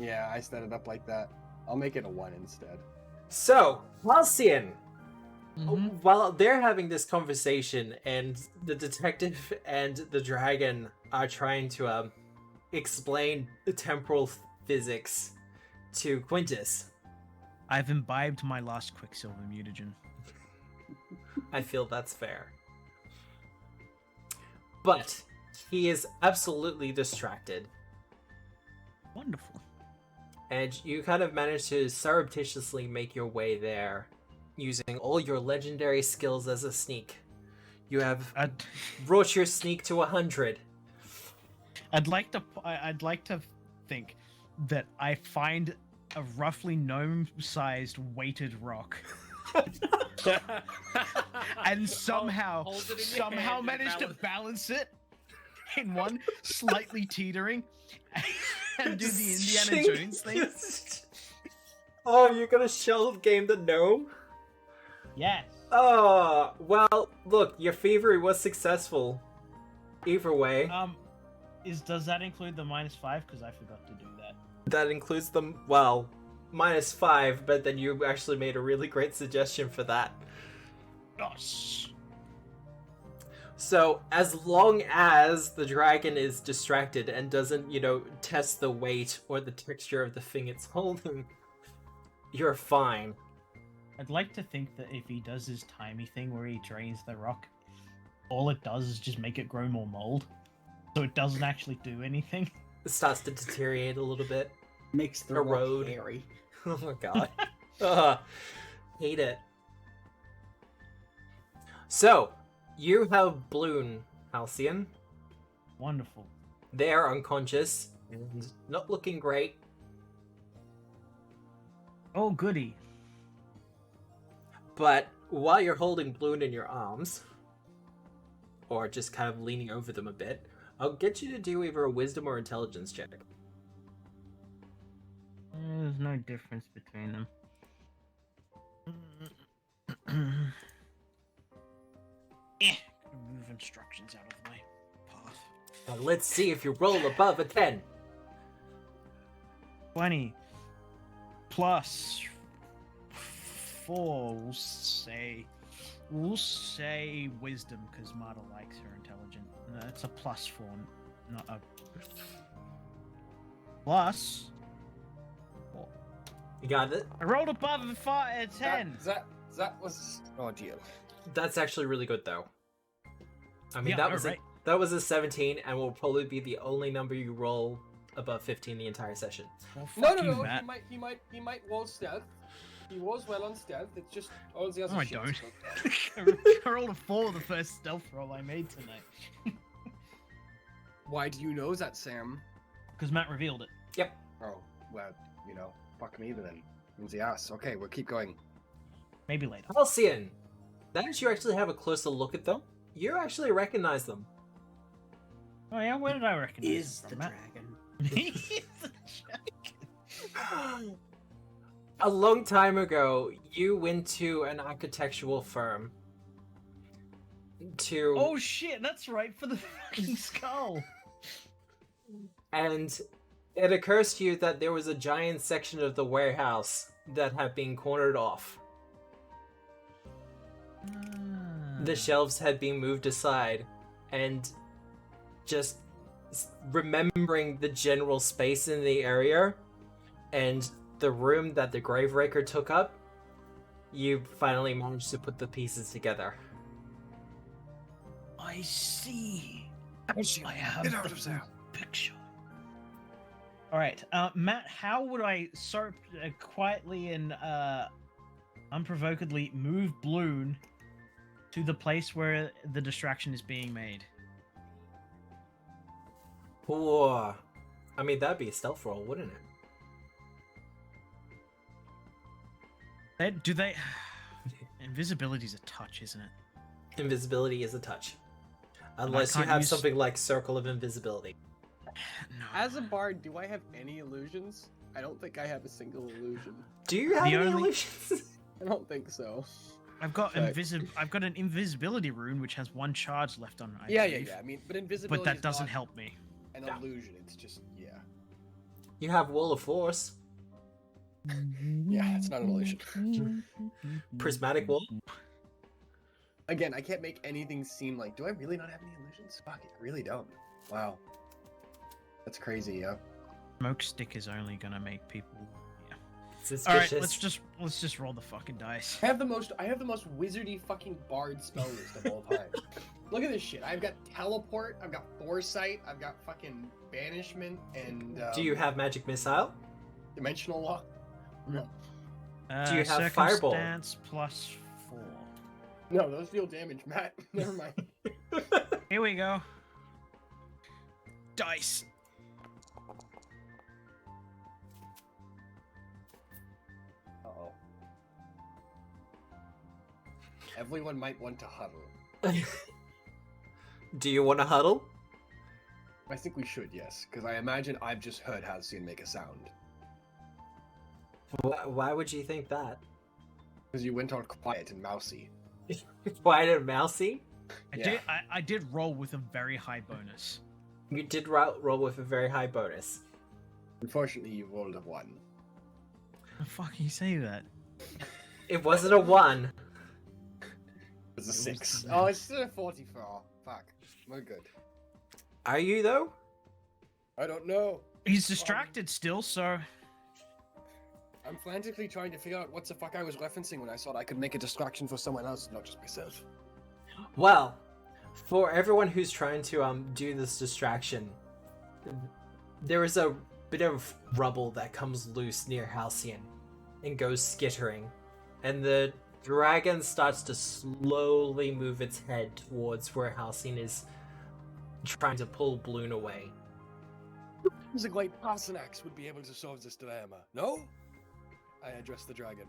S6: Yeah, I set it up like that. I'll make it a 1 instead.
S1: So, Halcyon,
S2: Mhm.
S1: while they're having this conversation and the detective and the dragon are trying to explain the temporal physics to Quintus,
S2: I've imbibed my last Quicksilver mutagen.
S1: I feel that's fair. But he is absolutely distracted,
S2: Wonderful.
S1: and you kind of manage to surreptitiously make your way there using all your legendary skills as a sneak. You have brought your sneak to 100.
S2: I'd like to think that I find a roughly gnome-sized weighted rock, and somehow
S3: Hold it in your hand and
S2: manage to balance it in one, slightly teetering, and do the Indiana Jones thing?
S1: Oh, you're gonna shell game the gnome?
S2: Yes.
S1: Oh, well, look, your thievery was successful. Either way,
S2: Does that include the -5? Because I forgot to do that.
S1: that includes the, well, -5, but then you actually made a really great suggestion for that.
S2: Yes.
S1: So, as long as the dragon is distracted and doesn't, test the weight or the texture of the thing it's holding, you're fine.
S2: I'd like to think that if he does his timey thing where he drains the rock, all it does is just make it grow more mold. So it doesn't actually do anything.
S1: It starts to deteriorate a little bit.
S3: Makes the
S1: Erode.
S3: rock hairy.
S1: Oh my god. Ugh. Hate it. So, you have Blune, Halcyon.
S2: Wonderful.
S1: They are unconscious and not looking great.
S2: Oh, goody.
S1: But while you're holding Blune in your arms, or just kind of leaning over them a bit, I'll get you to do either a wisdom or intelligence check.
S2: There's no difference between them. Move instructions out of my path.
S1: Now let's see if you roll above a 10.
S2: 20 plus 4. We'll say wisdom because Marta likes her intelligent. That's a +4, not a plus.
S1: You got it?
S2: I rolled above a 10.
S5: That was. Oh dear.
S1: That's actually really good, though. I mean,
S2: Yeah,
S1: that was
S2: alright.
S1: that was a 17, and will probably be the only number you roll above 15 the entire session.
S2: Well,
S5: No,
S2: fuck
S5: no,
S2: you,
S5: no.
S2: Matt.
S5: He might roll stealth. He was well on stealth. It's just all the other
S2: No, I
S5: shit.
S2: don't. I rolled a 4 the first stealth roll I made tonight.
S5: Why do you know that, Sam?
S2: Because Matt revealed it.
S5: Oh, well, fuck me then. Means the ass. Okay, we'll keep going.
S2: Maybe later.
S1: Halcyon, now that you actually have a closer look at them, you actually recognize them.
S2: Oh yeah, where did I recognize
S3: Is
S2: it
S3: the
S2: from, Matt?
S3: dragon.
S2: He's the dragon.
S1: A long time ago, you went to an architectural firm to,
S2: Oh shit, that's right, for the fucking skull.
S1: and it occurs to you that there was a giant section of the warehouse that had been cornered off. The shelves had been moved aside, and just remembering the general space in the area and the room that the Graveraker took up, you finally managed to put the pieces together.
S2: I see.
S5: I
S2: have
S5: Get out
S2: the
S5: of there.
S2: picture. Alright, Matt, how would I quietly and unprovokedly move Blune to the place where the distraction is being made?
S1: Whoa. I mean, that'd be a stealth roll, wouldn't it?
S2: Do they... Invisibility's a touch, isn't it?
S1: Invisibility is a touch. Unless you
S2: can't
S1: have
S2: use-
S1: something like Circle of Invisibility.
S2: No.
S5: As a bard, do I have any illusions? I don't think I have a single illusion.
S1: Do you have
S2: The
S1: any
S2: only-
S1: illusions?
S5: I don't think so.
S2: I've got
S5: Check.
S2: I've got an invisibility rune which has 1 charge left on it.
S5: Yeah.
S2: believe.
S5: I mean, but invisibility.
S2: But that
S5: is
S2: doesn't
S5: not
S2: help me.
S5: an
S1: No.
S5: illusion. It's just
S1: You have Wall of Force.
S5: yeah. It's not an illusion.
S1: Prismatic Wall.
S5: Again, I can't make anything seem like. Do I really not have any illusions? Fuck it, I really don't. Wow. That's crazy, yeah.
S2: Smoke stick is only gonna make people. Yeah.
S1: Suspicious.
S2: All right, let's just roll the fucking dice.
S5: I have the most wizardy fucking bard spell list of all time. Look at this shit. I've got teleport, I've got foresight, I've got fucking banishment, and
S1: Do you have Magic Missile?
S5: dimensional lock? No.
S1: Do you have Fireball?
S2: Circumstance plus 4.
S5: No, those deal damage, Matt. Never mind.
S2: Here we go. Dice.
S5: Uh-oh. Everyone might want to huddle.
S1: Do you want to huddle?
S5: I think we should, yes, because I imagine I've just heard Halcyon make a sound.
S1: Why would you think that?
S5: Because you went all quiet and mousy.
S1: Quiet and mousy?
S2: I did roll with a very high bonus.
S1: You did roll with a very high bonus.
S5: Unfortunately, you rolled a 1.
S2: The fuck you say that?
S1: It wasn't a 1.
S5: It was a 6.
S2: the-
S5: Oh, it's still a 44. Fuck. We're good.
S1: Are you, though?
S5: I don't know.
S2: He's distracted still, so
S5: I'm frantically trying to figure out what the fuck I was referencing when I thought I could make a distraction for someone else, not just myself.
S1: Well, for everyone who's trying to do this distraction, there is a bit of rubble that comes loose near Halcyon and goes skittering, and the dragon starts to slowly move its head towards where Halcyon is trying to pull Blune away.
S5: There's a great Parsonax would be able to solve this dilemma. No? I address the dragon.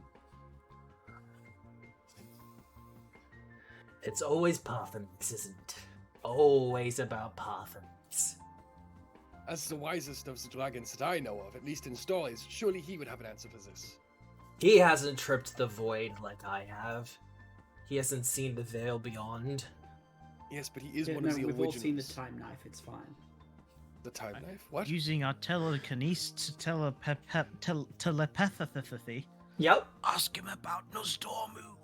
S1: It's always Pathfinders, isn't it? Always about Pathfinders.
S5: As the wisest of the dragons that I know of, at least in stories, surely he would have an answer for this.
S1: He hasn't tripped the void like I have. He hasn't seen the veil beyond.
S5: Yes, but he is
S3: Yeah,
S5: one
S3: no,
S5: of the
S3: we've all seen the
S5: originals.
S3: time knife. It's fine.
S5: The time knife? What?
S2: using our telekinesis telepathy.
S1: Yep.
S2: Ask him about Nostormu.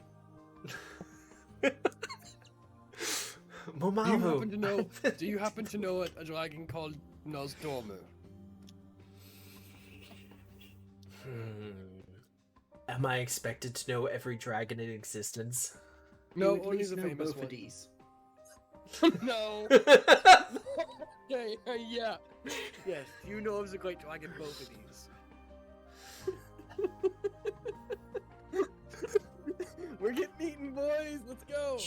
S1: Momamu.
S5: Do you happen to know a dragon called Nostormu?
S1: Am I expected to know every dragon in existence?
S5: No,
S3: You at
S5: only
S3: least
S5: the
S3: know
S5: famous
S3: both
S5: one.
S3: of these.
S5: No. Okay, yeah. Yes, you know of the great dragon, both of these. We're getting eaten, boys. Let's go.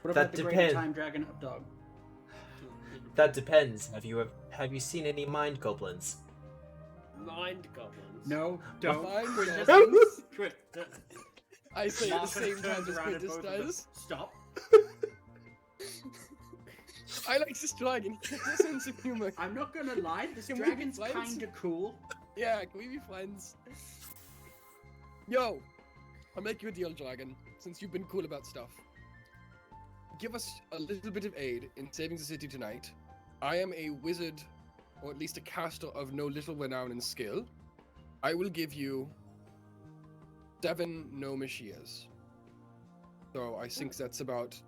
S3: What
S1: That
S3: about the
S1: depends.
S3: Great Time Dragon Up Dog?
S1: That depends. Have you seen any mind goblins?
S4: Mind goblins.
S3: No, don't.
S5: Mind
S3: Quintus,
S5: goblins?
S3: Quintus.
S5: I say at the
S3: Marcus
S5: same time
S3: turns
S5: as
S3: around at
S5: Quintus
S3: both of them.
S5: does.
S3: Stop.
S5: I like this dragon. He has a sense of humor.
S3: I'm not gonna lie, this
S5: Can we be
S3: dragon's
S5: friends?
S3: kinda cool.
S5: Yeah, can we be friends? Yo, I'll make you a deal, dragon, since you've been cool about stuff. Give us a little bit of aid in saving the city tonight. I am a wizard, or at least a caster of no little renown and skill. I will give you 7 gnomish years. So I think that's about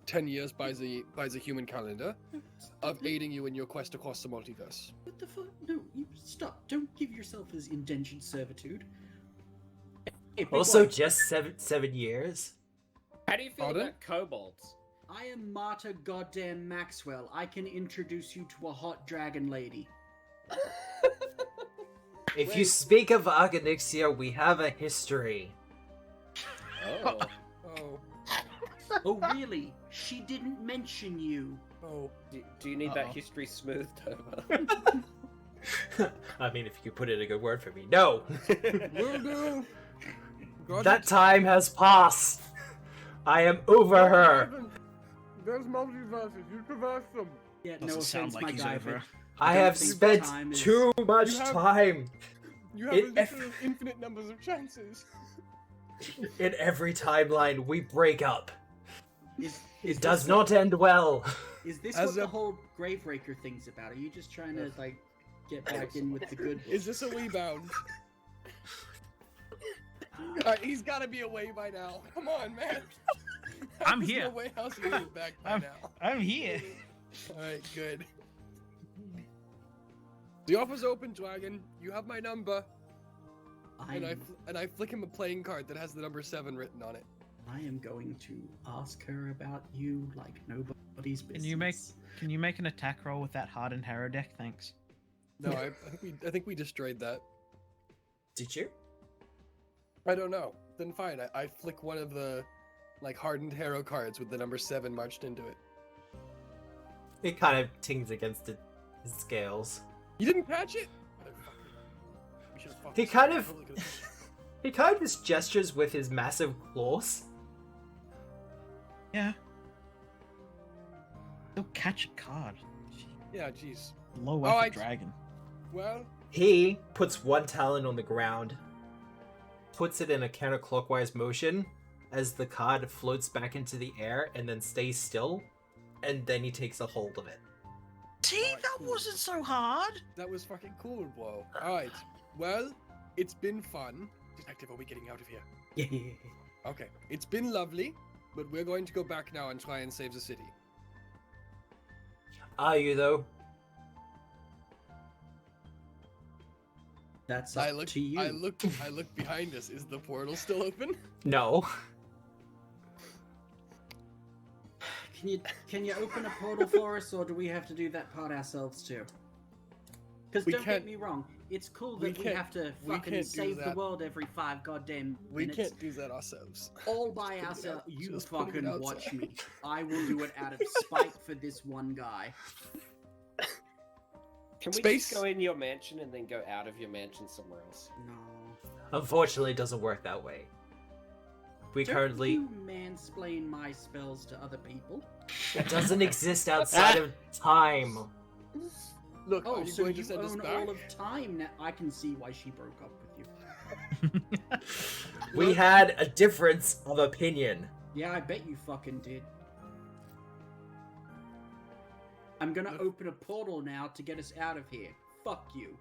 S5: 10 years by the human calendar of aiding you in your quest across the multiverse.
S3: What the fuck? No, you stop. Don't give yourself as indentured servitude. Hey, big
S1: Also,
S3: boy,
S1: just 7 years.
S4: How do you feel
S5: Pardon?
S4: about kobolds?
S3: I am Marta Goddamn Maxwell. I can introduce you to a hot dragon lady.
S1: If you speak of Argonixia, we have a history.
S4: Oh.
S5: Oh,
S3: Oh, really? She didn't mention you.
S5: oh.
S4: Do you need that
S5: Uh-oh.
S4: history smoothed over?
S1: I mean, if you could put in a good word for me. No!
S5: Will do. Got
S1: That
S5: it.
S1: time has passed! I am over her!
S5: There's multiverses. You traverse them.
S3: Yeah, no
S2: Doesn't sound
S3: offense,
S2: like
S3: my
S2: he's
S3: guy,
S2: over.
S3: but
S1: I
S3: don't
S1: have
S3: think
S1: spent
S3: time is-
S1: too much
S5: You have-
S1: time
S5: You have
S1: It-
S5: a literal infinite numbers of chances.
S1: in every timeline. We break up.
S3: Is
S1: It does not end well.
S3: Is this
S5: As
S3: what the
S5: a-
S3: whole Graveraker thing's about? Are you just trying to, like, get back in with the good
S5: Is this a rebound? He's got to be away by now. Come on, man.
S2: I'm
S5: There's
S2: here.
S5: No way else he is back by now.
S2: I'm here.
S5: All right, good. The offer's open, dragon. You have my number, and I flick him a playing card that has the number 7 written on it.
S3: I am going to ask her about you like nobody's business.
S2: Can you make an attack roll with that hardened harrow deck? Thanks.
S5: No, I think we destroyed that.
S1: Did you?
S5: I don't know. Then fine. I flick one of the hardened harrow cards with the number 7 marched into it.
S1: It kind of tings against his scales.
S5: You didn't catch it? Motherfucker. We should've fucked
S1: He
S5: this
S1: kind
S5: up.
S1: of-
S5: Totally could've-
S1: He kind of just gestures with his massive claws.
S2: Yeah. Go catch a card.
S5: Yeah, jeez.
S2: Low effort
S5: Alright.
S2: dragon.
S5: Well,
S1: He puts one talon on the ground, puts it in a counterclockwise motion as the card floats back into the air and then stays still, and then he takes a hold of it.
S2: See,
S5: Alright,
S2: that
S5: cool.
S2: wasn't so hard.
S5: that was fucking cool, bro. Alright. Well, it's been fun. Detective, are we getting out of here?
S1: Yeah.
S5: Okay. It's been lovely, but we're going to go back now and try and save the city.
S1: Are you, though?
S3: That's
S5: I
S3: up
S5: look
S3: to you.
S5: I look behind us. Is the portal still open?
S1: No.
S3: Can you open a portal for us, or do we have to do that part ourselves too? Because
S5: We
S3: don't
S5: can't-
S3: get me wrong, it's cool
S5: we
S3: that we
S5: can't-
S3: have to
S5: we
S3: fucking
S5: can't do
S3: save the
S5: that.
S3: world every 5 goddamn
S5: We
S3: minutes.
S5: can't do that ourselves.
S3: All by
S5: Just put it
S3: ourselves.
S5: out-
S3: You
S5: just put it
S3: fucking
S5: outside.
S3: watch me. I will do it out of spite for this one guy.
S4: Can we
S5: Space?
S4: just go in your mansion and then go out of your mansion somewhere else?
S3: No.
S1: Unfortunately, it doesn't work that way. We
S3: Don't
S1: currently...
S3: you mansplain my spells to other people?
S1: It doesn't exist outside of time.
S5: Look,
S3: Oh,
S5: are you
S3: so
S5: going
S3: you
S5: to send us
S3: own
S5: back?
S3: all of time now. I can see why she broke up with you.
S1: We had a difference of opinion.
S3: Yeah, I bet you fucking did. I'm gonna open a portal now to get us out of here. Fuck you.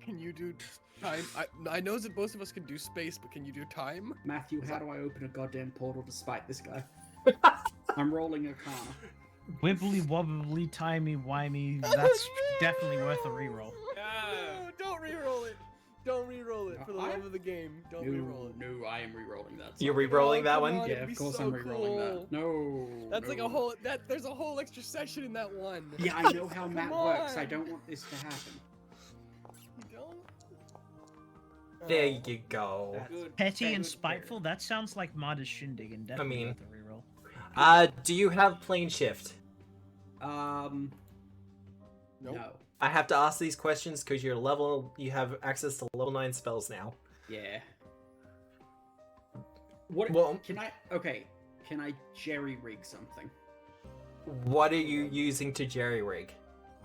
S5: Can you do time? I know that both of us can do space, but can you do time?
S3: Matthew, how do I open a goddamn portal to spite this guy? I'm rolling Arcana.
S2: Wibbly wobbly timey wimey. That's definitely worth a reroll.
S5: No, don't re-roll it. Don't re-roll it for the
S3: I-
S5: love of the game. Don't re-roll it.
S3: No, I am re-rolling that.
S1: You're
S3: Sorry.
S1: re-rolling that
S5: come
S1: one?
S5: on.
S3: Yeah,
S5: It'd be
S3: of course
S5: so
S3: I'm re-rolling
S5: cool.
S3: that. No.
S5: That's like
S3: no.
S5: a whole. There's a whole extra session in that one.
S3: Yeah, I know how
S5: Come
S3: Matt works. I
S5: on.
S3: don't want this to happen.
S5: You don't?
S1: There
S5: Oh.
S1: you go.
S4: Good.
S2: Petty and
S4: good
S2: spiteful.
S4: pair.
S2: That sounds like Marta's shindig, and definitely
S1: mean-
S2: worth a reroll.
S1: Do you have plane shift?
S5: Nope.
S3: No.
S1: I have to ask these questions because you have access to level 9 spells now.
S3: Yeah. What?
S1: Well-
S3: can I jerry rig something?
S1: What are you using to jerry rig?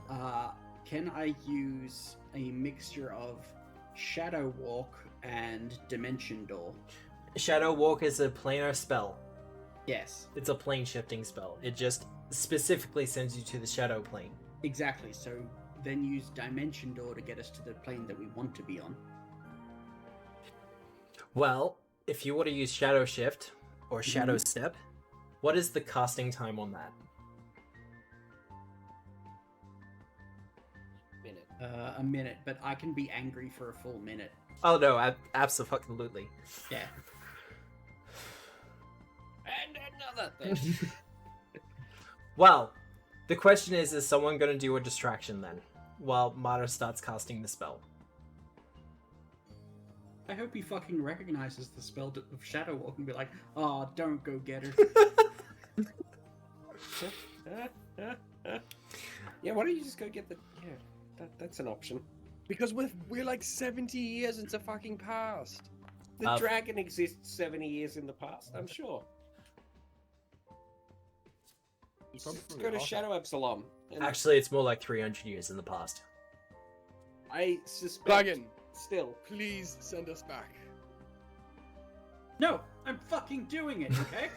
S3: Can I use a mixture of Shadow Walk and Dimension Door?
S1: Shadow Walk is a planar spell.
S3: Yes,
S1: It's a plane shifting spell. It just specifically sends you to the shadow plane.
S3: exactly. So then use Dimension Door to get us to the plane that we want to be on.
S1: Well, if you want to use Shadow Shift or Shadow Step, what is the casting time on that?
S4: Minute.
S3: A minute, but I can be angry for a full minute.
S1: Oh no, absolutely.
S3: Yeah.
S4: And another thing.
S1: Well, the question is someone going to do a distraction then, while Mata starts casting the spell?
S3: I hope he fucking recognizes the spell of Shadow Walk and be like, "Oh, don't go get her."
S4: Yeah, why don't you just go get the? Yeah, that's an option.
S5: Because we're like 70 years into fucking past.
S4: The dragon exists 70 years in the past, I'm sure. Just go to Shadow Absalom. And
S1: Actually, it's more like 300 years in the past.
S4: I suspect.
S5: Dragon,
S4: Still.
S5: please send us back.
S3: No, I'm fucking doing it. Okay.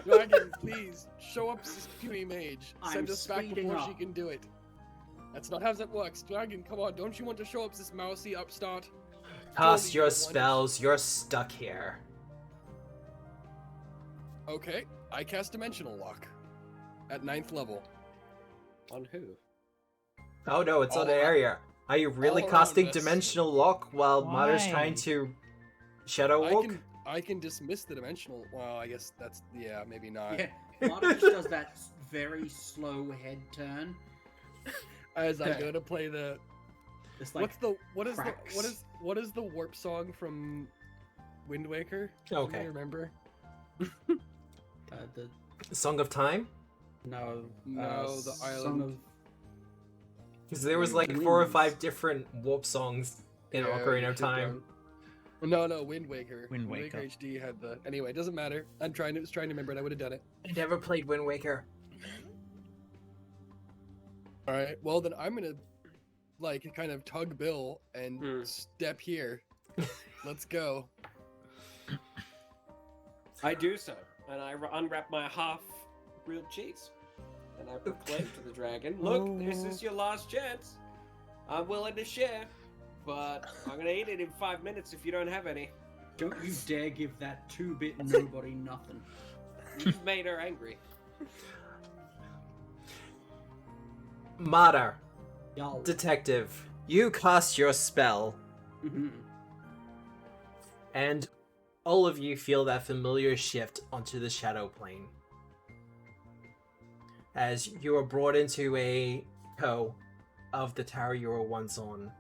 S5: Dragon, please show up this puny mage.
S3: I'm
S5: Send us back
S3: speeding
S5: before she
S3: up.
S5: can do it. That's not how that works. Dragon, come on, don't you want to show up this mousy upstart?
S1: Cast
S5: Surely
S1: your
S5: you want-
S1: spells, you're stuck here.
S5: Okay, I cast Dimensional Lock. At 9th level.
S4: On who?
S1: Oh no, it's on
S5: All
S1: the
S5: around-
S1: area. Are you really
S5: all
S1: casting
S5: around us.
S1: Dimensional Lock while Mata's
S2: Why?
S1: trying to Shadow Walk?
S5: I can dismiss the Dimensional... Well, I guess that's... Yeah, maybe not.
S3: Yeah. Marta just does that very slow head turn.
S5: As I go to play the...
S3: It's like
S5: What is
S3: cracks.
S5: the warp song from Wind Waker?
S1: Okay.
S5: I remember.
S3: the
S1: Song of Time?
S3: no
S5: The
S3: Song
S5: island.
S3: of
S1: Because there was like
S3: Winds.
S1: 4 or 5 different warp songs in
S5: Yeah,
S1: Ocarina
S5: you
S1: of
S5: should
S1: Time.
S5: go. No, Wind Waker.
S2: Wind
S5: Waker
S2: Waker.
S5: HD had the. Anyway, it doesn't matter. I was trying to remember it. I would have done it.
S1: I never played Wind Waker.
S5: All right. Well, then I'm gonna like kind of tug Bill and step here. Let's go.
S4: I do so, and I unwrap my half-grilled cheese, and I proclaim to the dragon, "Look, this is your last chance. I'm willing to share, but I'm gonna eat it in 5 minutes if you don't have any."
S3: Don't you dare give that 2-bit nobody nothing.
S4: You've made her angry.
S1: Mater,
S3: Y'all.
S1: detective, you cast your spell,
S3: Mhm.
S1: and all of you feel that familiar shift onto the shadow plane. As you are brought into a echo of the tower you were once on.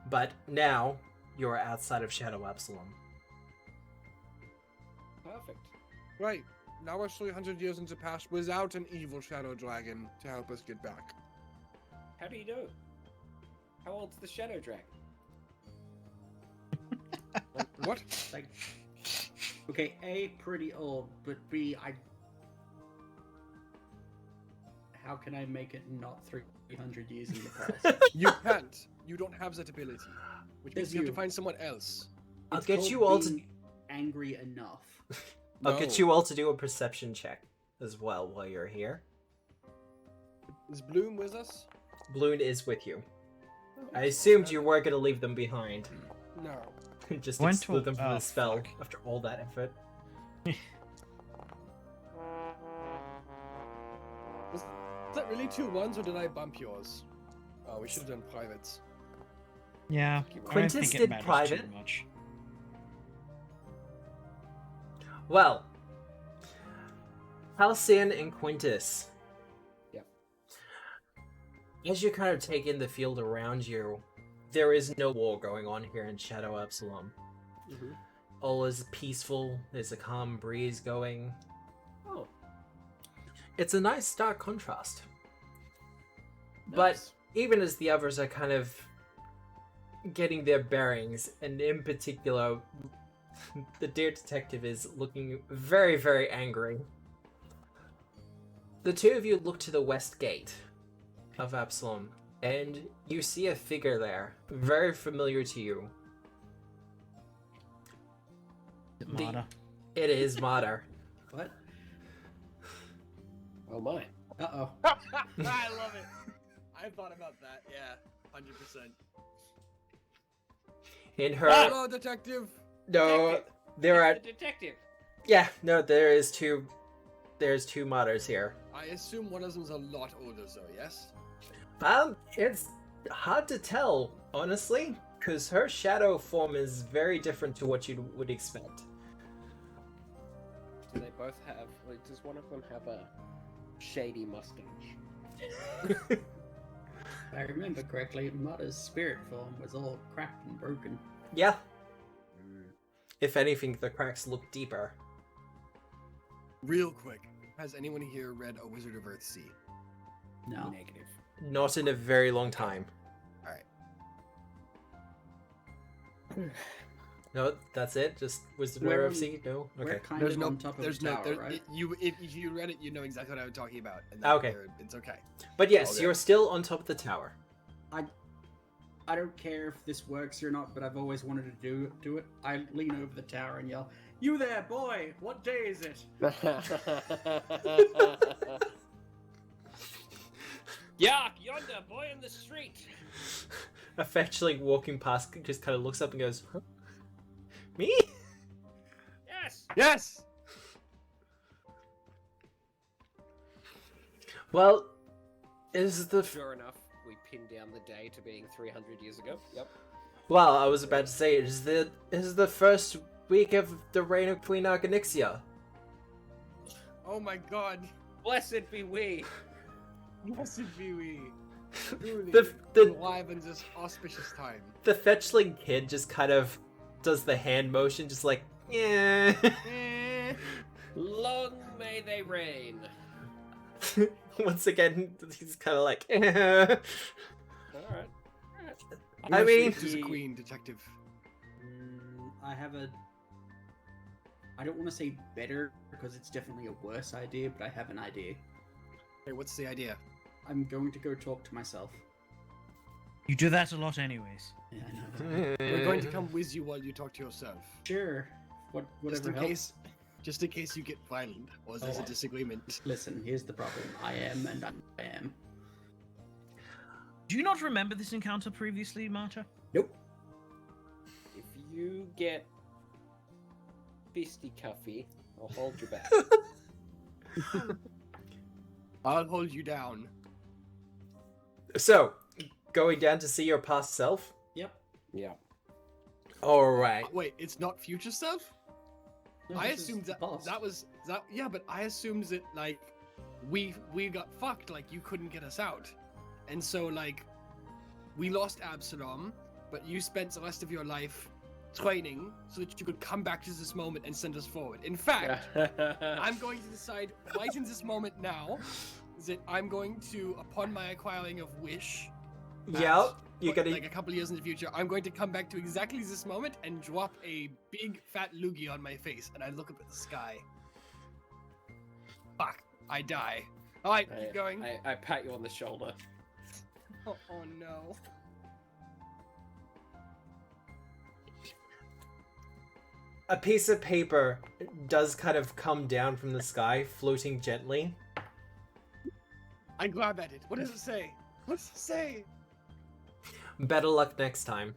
S1: But now, you are outside of Shadow Absalom.
S4: Perfect.
S5: Right. Now we're 300 years into the past without an evil shadow dragon to help us get back.
S4: How do you know? How old's the shadow dragon?
S5: What?
S3: Like, okay, A, pretty old, but B, how can I make it not 300 years in the past?
S5: You can't. You don't have that ability. Which means
S3: There's
S5: you have to
S3: you.
S5: find someone else.
S1: I'll
S3: It's
S1: get
S3: called
S1: you all to
S3: being angry enough.
S1: I'll get you all to do a perception check as well while you're here.
S5: Is Blune with us?
S1: Blune is with you. I assumed you were going to leave them behind.
S5: No.
S1: Just
S2: Went
S1: exclude
S2: to-
S1: them from
S2: oh,
S1: the spell
S2: fuck.
S1: after all that effort.
S5: Was that really 2 ones, or did I bump yours? Oh, we should have done privates.
S2: Yeah. I don't
S1: Quintus
S2: think it
S1: did
S2: matters
S1: private.
S2: Too much.
S1: Well, Halcyon and Quintus.
S4: Yep.
S1: As you kind of take in the field around you, there is no war going on here in Shadow Absalom.
S4: Mm-hmm.
S1: All is peaceful, there's a calm breeze going.
S4: Oh,
S1: It's a nice stark contrast.
S4: nice.
S1: But even as the others are kind of getting their bearings, and in particular, the dear detective is looking very, very angry. The two of you look to the west gate of Absalom, and you see a figure there, very familiar to you.
S2: Is it Marta?
S1: It is Mater.
S3: What?
S4: Oh my.
S3: Uh-oh.
S5: I love it. I thought about that. Yeah, 100%.
S1: In her...
S5: Hello, detective.
S1: No,
S4: Detective.
S1: there are...
S4: It's the detective.
S1: Yeah, no, there's two Maters here.
S5: I assume one of them's a lot older, though. Yes.
S1: It's hard to tell, honestly, because her shadow form is very different to what you would expect.
S4: Do they both have? Like, does one of them have a shady mustache?
S3: If I remember correctly, Mother's spirit form was all cracked and broken.
S1: Yeah. If anything, the cracks look deeper.
S5: Real quick, has anyone here read A Wizard of Earthsea?
S3: No.
S4: Negative.
S1: Not in a very long time. No, that's it? Just Wisdom
S3: We're
S1: Rare of
S3: on-
S1: Sea? No?
S3: We're
S1: Okay.
S3: kind
S5: There's
S3: of
S5: no,
S3: on top of
S5: there's
S3: the
S5: no,
S3: tower,
S5: there,
S3: right?
S5: if you read it, you know exactly what I'm talking about. And
S1: Okay.
S5: It's okay.
S1: But yes,
S5: Okay.
S1: you're still on top of the tower.
S3: I don't care if this works or not, but I've always wanted to do it. I lean over the tower and yell, "You there, boy! What day is it?"
S4: Yuck! Yonder, boy in the street.
S1: Affectionately walking past, just kind of looks up and goes, huh? Me?
S4: Yes.
S5: Yes.
S1: Well, is the...
S4: Sure enough, we pinned down the day to being 300 years ago. Yep.
S1: Well, I was about to say, it is the first week of the reign of Queen Argonixia.
S5: Oh my God.
S4: Blessed be we.
S5: Blessed be we. Truly
S1: The
S5: alive in this auspicious time.
S1: the fetchling kid just kind of does the hand motion, just like, yeah.
S4: Long may they reign.
S1: Once again, he's kind of like,
S4: All right.
S1: I mean-
S5: She's a queen detective.
S3: I have a... I don't want to say better, because it's definitely a worse idea, but I have an idea.
S5: Hey, what's the idea?
S3: I'm going to go talk to myself.
S2: You do that a lot, anyways.
S3: Yeah, I know.
S5: We're going to come with you while you talk to yourself.
S3: Sure. Whatever helps.
S5: Just in case you get violent or there's a disagreement.
S3: Listen, here's the problem. I am and I am.
S2: Do you not remember this encounter previously, Marta?
S3: Nope.
S4: If you get fisticuffy, I'll hold you back.
S5: I'll hold you down.
S1: So, going down to see your past self?
S3: Yep.
S4: Yeah.
S1: Alright.
S5: Wait, it's not future self?
S3: No,
S5: I
S3: this is
S5: assumed
S3: the past.
S5: that was that. Yeah, but I assumed that like we got fucked. Like you couldn't get us out, and so like we lost Absalom, but you spent the rest of your life training so that you could come back to this moment and send us forward. In fact, I'm going to decide right in this moment now that I'm going to, upon my acquiring of Wish,
S1: Yep. You're gonna...
S5: like a couple years in the future, I'm going to come back to exactly this moment and drop a big fat loogie on my face, and I look up at the sky. Fuck, I die. All right, keep going.
S4: I pat you on the shoulder.
S5: Oh no.
S1: A piece of paper does kind of come down from the sky, floating gently.
S5: I grab at it. What does it say? What does it say?
S1: Better luck next time.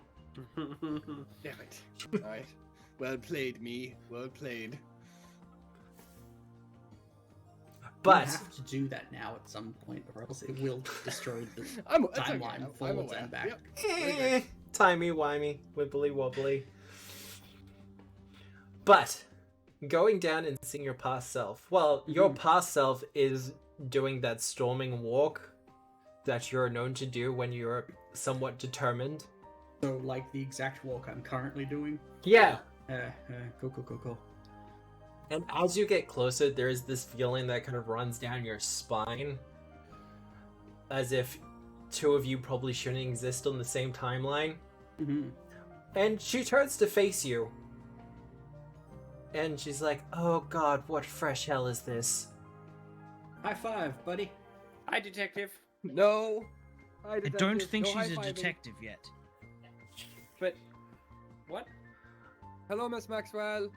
S5: Damn it. Alright. Well played, me. Well played.
S1: But
S3: You have to do that now at some point, or else it will destroy the
S5: It's
S3: timeline
S5: okay.
S3: forwards
S5: aware.
S3: and back.
S5: Yep.
S1: timey-wimey, wibbly-wobbly. But, going down and seeing your past self. Well, your past self is doing that storming walk that you're known to do when you're somewhat determined.
S3: So, like the exact walk I'm currently doing.
S1: Yeah.
S3: Cool.
S1: And as you get closer, there is this feeling that kind of runs down your spine. As if two of you probably shouldn't exist on the same timeline.
S3: Mm-hmm.
S1: And she turns to face you. And she's like, oh god, what fresh hell is this?
S3: High five, buddy.
S4: Hi, detective.
S5: No.
S2: I don't think she's a detective yet.
S4: But what?
S5: Hello, Miss Maxwell.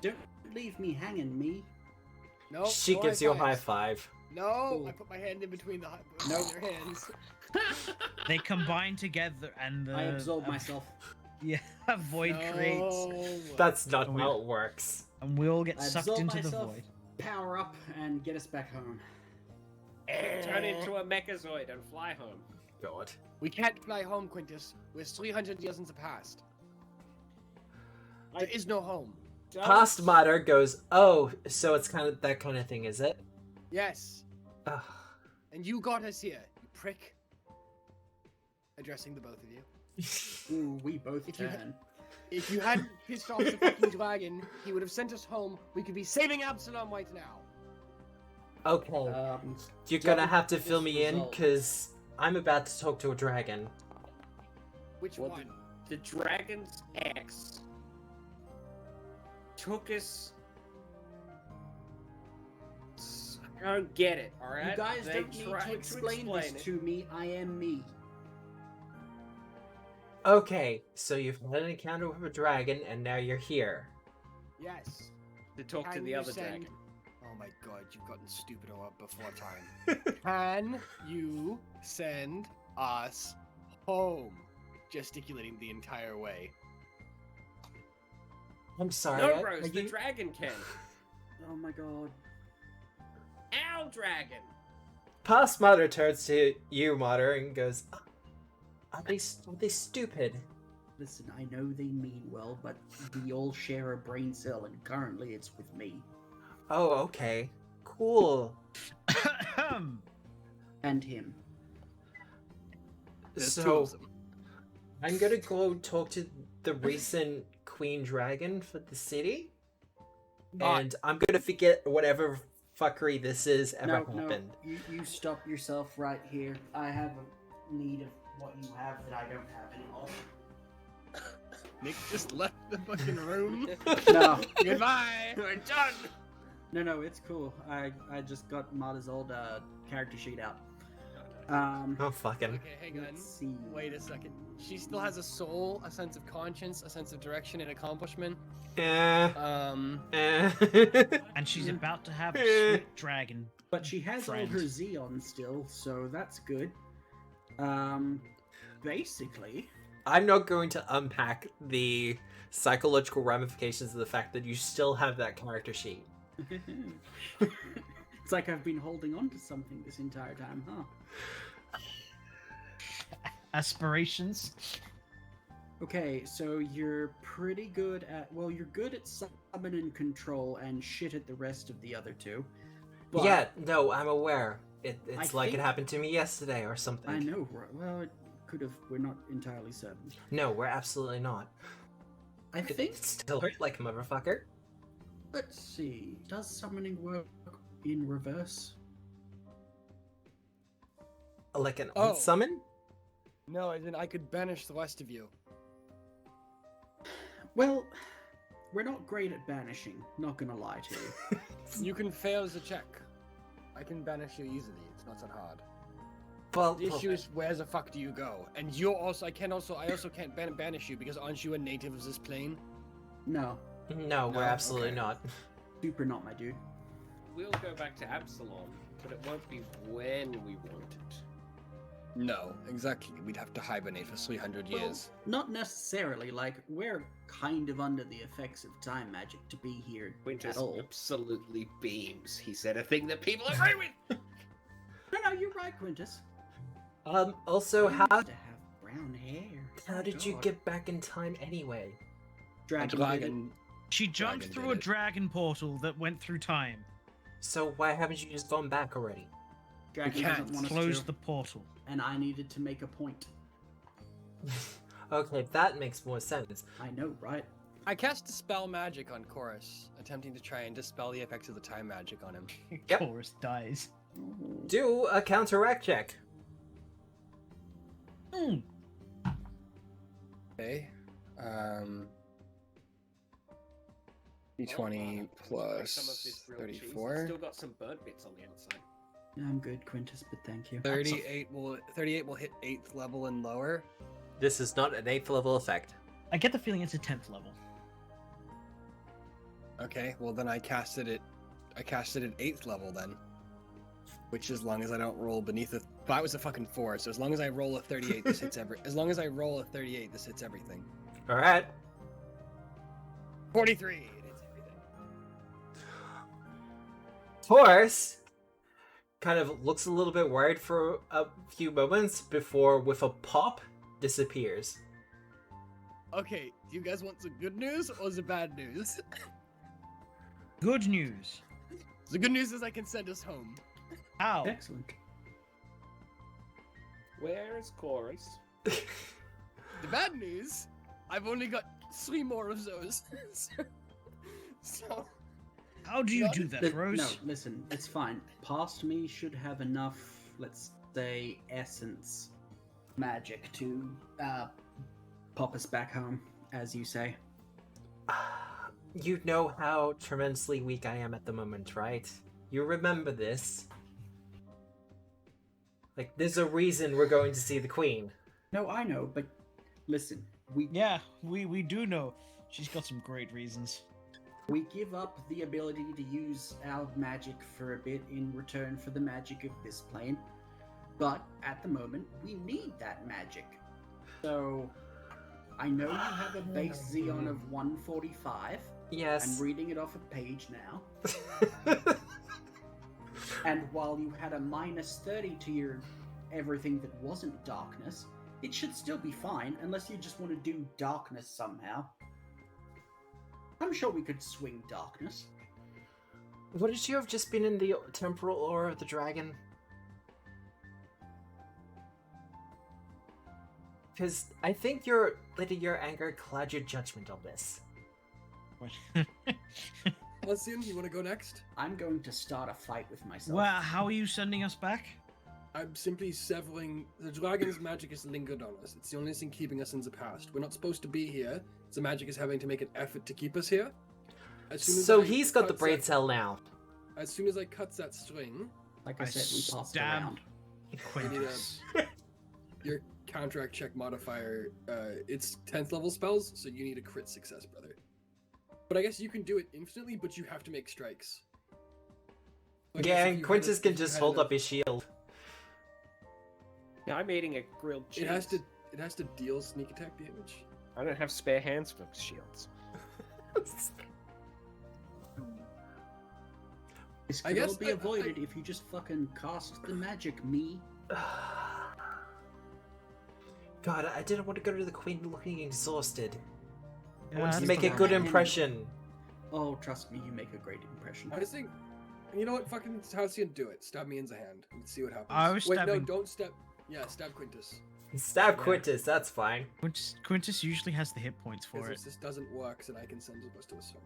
S3: Don't leave me hanging, me.
S5: No.
S1: She
S5: no
S1: gives you a high
S5: fives.
S1: five.
S5: No.
S3: Cool.
S5: I put my hand in between their hands.
S2: They combine together and
S3: I absorb
S2: a-
S3: myself.
S2: Yeah, a void creates,
S1: That's not
S2: Oh,
S1: how it works.
S2: and we all get
S3: I
S2: sucked
S3: absorb
S2: into the
S3: myself,
S2: void.
S3: power up, and get us back home.
S4: Turn into a mechazoid and fly home.
S1: God.
S5: We can't fly home, Quintus. We're 300 years in the past. There is no home.
S1: Past matter goes, oh, so it's kind of that kind of thing, is it?
S5: Yes.
S1: Ugh.
S5: And you got us here, you prick. Addressing the both of you.
S3: Ooh, we both
S5: If you ha-
S3: can.
S5: If you hadn't pissed off the fucking dragon, he would have sent us home. We could be saving Absalom right now.
S1: Okay. You're gonna have to fill me in,
S3: result.
S1: because I'm about to talk to a dragon.
S5: Which
S4: Well,
S5: one?
S4: The dragon's ex took us. I don't get it. All right.
S3: You guys
S4: They
S3: don't need
S4: tried
S3: to explain this
S4: it.
S3: to me. I am me.
S1: Okay, so you've had an encounter with a dragon, and now you're here.
S5: Yes.
S4: To talk to
S5: Can
S4: the
S5: you
S4: other
S5: send-
S4: dragon.
S5: Oh my god, you've gotten stupider before time. Can you send us home? Gesticulating the entire way.
S1: I'm sorry.
S4: No,
S1: I-
S4: Rose,
S1: are
S4: the
S1: you-
S4: dragon can.
S3: Oh my god.
S4: Our dragon.
S1: Past Mater turns to you, Mater, and goes, are they stupid?
S3: Listen, I know they mean well, but we all share a brain cell, and currently it's with me.
S1: Oh, okay. Cool.
S3: And him.
S5: There's two
S1: So,
S5: of them.
S1: I'm gonna go talk to the recent Queen Dragon for the city. And I'm gonna forget whatever fuckery this is ever happened.
S3: You stop yourself right here. I have a need of what you have that I don't have anymore.
S5: Nick just left the fucking room.
S3: No.
S5: Goodbye.
S4: We're done.
S3: No, it's cool. I just got Marta's old character sheet out.
S1: Oh, fucking.
S6: Okay, hang on.
S3: Let's see.
S6: Wait a second. She still has a soul, a sense of conscience, a sense of direction, and accomplishment.
S1: Eh. Eh.
S2: And she's about to have a sweet dragon.
S3: But she has all
S2: Friend.
S3: her Xeon still, so that's good. Basically,
S1: I'm not going to unpack the psychological ramifications of the fact that you still have that character sheet.
S3: it's like I've been holding on to something this entire time, huh?
S2: Aspirations.
S3: Okay, so you're pretty good at... Well, you're good at summon and control and shit at the rest of the other two. But
S1: Yeah, no, I'm aware. It's
S3: I
S1: like
S3: think-
S1: it happened to me yesterday or something.
S3: I know, well, it could have... We're not entirely certain.
S1: No, we're absolutely not.
S3: I think...
S1: It's still hurt like a motherfucker.
S3: Let's see. Does summoning work in reverse?
S1: Like an
S6: Oh.
S1: unsummon?
S6: No, as in I could banish the rest of you.
S3: Well, we're not great at banishing, not gonna lie to you.
S6: You can fail the check. I can banish you easily. It's not that hard.
S1: Well,
S6: The issue is where the fuck do you go? And you're also I also can't banish you because aren't you a native of this plane?
S3: No,
S1: no, we're
S6: No?
S1: absolutely
S6: Okay.
S1: not.
S3: super not, my dude.
S4: We'll go back to Absalom, but it won't be when we want it.
S6: No, exactly. We'd have to hibernate for 300 years.
S3: Well, not necessarily. Like, we're kind of under the effects of time magic to be here
S4: Quintus
S3: at all.
S4: absolutely beams. He said a thing that people agree with.
S3: No, you're right, Quintus.
S1: Also,
S3: I
S1: how
S3: used to have brown hair.
S1: how
S3: Oh,
S1: did you
S3: God.
S1: get back in time anyway?
S6: A
S3: Dragon? did it.
S6: dragon.
S2: She jumped
S6: Dragon
S2: through
S6: did
S2: a
S6: it.
S2: dragon portal that went through time.
S1: So why haven't you just gone back already?
S3: Dragon
S6: can't
S3: doesn't want us
S2: Close
S3: to,
S2: the portal.
S3: and I needed to make a point.
S1: Okay, that makes more sense.
S3: I know, right?
S6: I cast Dispel Magic on Chorus, attempting to try and dispel the effects of the time magic on him.
S1: Yep.
S2: Chorus dies.
S1: Do a counteract check.
S2: Mm.
S6: Okay. D20
S4: Some of
S6: plus
S4: this grilled cheese, it's
S6: 34.
S4: still got some burnt bits on the outside.
S3: I'm good, Quintus, but thank you.
S6: 38 will hit 8th level and lower.
S1: This is not an 8th level effect.
S2: I get the feeling it's a 10th level.
S6: Okay, well then I casted it at 8th level then. Which as long as I don't roll beneath it. That was a fucking 4, so as long as I roll a 38, this hits as long as I roll a 38, this hits everything.
S1: Alright.
S6: 43! It hits everything.
S1: Taurus kind of looks a little bit worried for a few moments before, with a pop, disappears.
S6: Okay, do you guys want some good news or the bad news?
S2: Good news.
S6: The good news is I can send us home.
S2: How?
S3: Excellent.
S4: Where is Chorus?
S6: The bad news, I've only got 3 more of those. so
S2: How do you do
S3: Li-
S2: that, Rose?
S3: No, listen, it's fine. Past me should have enough, let's say, essence magic to pop us back home, as you say.
S1: You know how tremendously weak I am at the moment, right? You remember this. Like, there's a reason we're going to see the Queen.
S3: No, I know, but listen, we
S2: Yeah, we do know. She's got some great reasons.
S3: we give up the ability to use our magic for a bit in return for the magic of this plane. But at the moment, we need that magic. So, I know you have a base Xeon of 145.
S1: Yes.
S3: I'm reading it off a page now. And while you had a minus 30 to your everything that wasn't darkness, it should still be fine, unless you just want to do darkness somehow. I'm sure we could swing darkness.
S1: Wouldn't you have just been in the temporal aura of the dragon? Because I think letting your anger cloud your judgment on this.
S6: Alessian, you want to go next?
S3: I'm going to start a fight with myself.
S2: Well, how are you sending us back?
S6: I'm simply severing. The dragon's magic has lingered on us. It's the only thing keeping us in the past. We're not supposed to be here. The magic is having to make an effort to keep us here. As soon as
S1: So
S6: I
S1: he's got the
S6: cut
S1: brain
S6: that-
S1: cell now.
S5: as soon as I cuts that string,
S3: Like I said, we passed
S2: stab
S3: around.
S2: Quintus.
S5: your counteract check modifier, it's 10th level spells, so you need a crit success, brother. But I guess you can do it instantly, but you have to make strikes. I guess
S1: Yeah,
S5: if
S1: and
S5: you
S1: Quintus
S5: had
S1: can
S5: if you
S1: just
S5: had
S1: hold
S5: enough-
S1: up his shield.
S4: Yeah, I'm eating a grilled cheese.
S5: It has to deal sneak attack damage.
S4: I don't have spare hands for shields.
S3: This
S5: I
S3: could all
S5: guess
S3: be avoided if you just fucking cast the magic, me.
S1: God, I didn't want to go to the Queen looking exhausted. I
S2: Yeah,
S1: wanted to
S2: that's
S1: make
S2: the
S1: a good
S2: one.
S1: impression.
S3: Oh, trust me, you make a great impression.
S5: I just think, you know what, fucking Halcyon, do it. Stab me in the hand. Let's see what happens.
S2: I was
S5: Wait,
S2: stabbing-
S5: no, don't stab. Yeah, stab Quintus.
S1: Stab
S5: Yeah.
S1: Quintus, that's fine.
S2: Quintus usually has the hit points for
S5: Because
S2: it.
S5: if this doesn't work, then I can send us to a storm.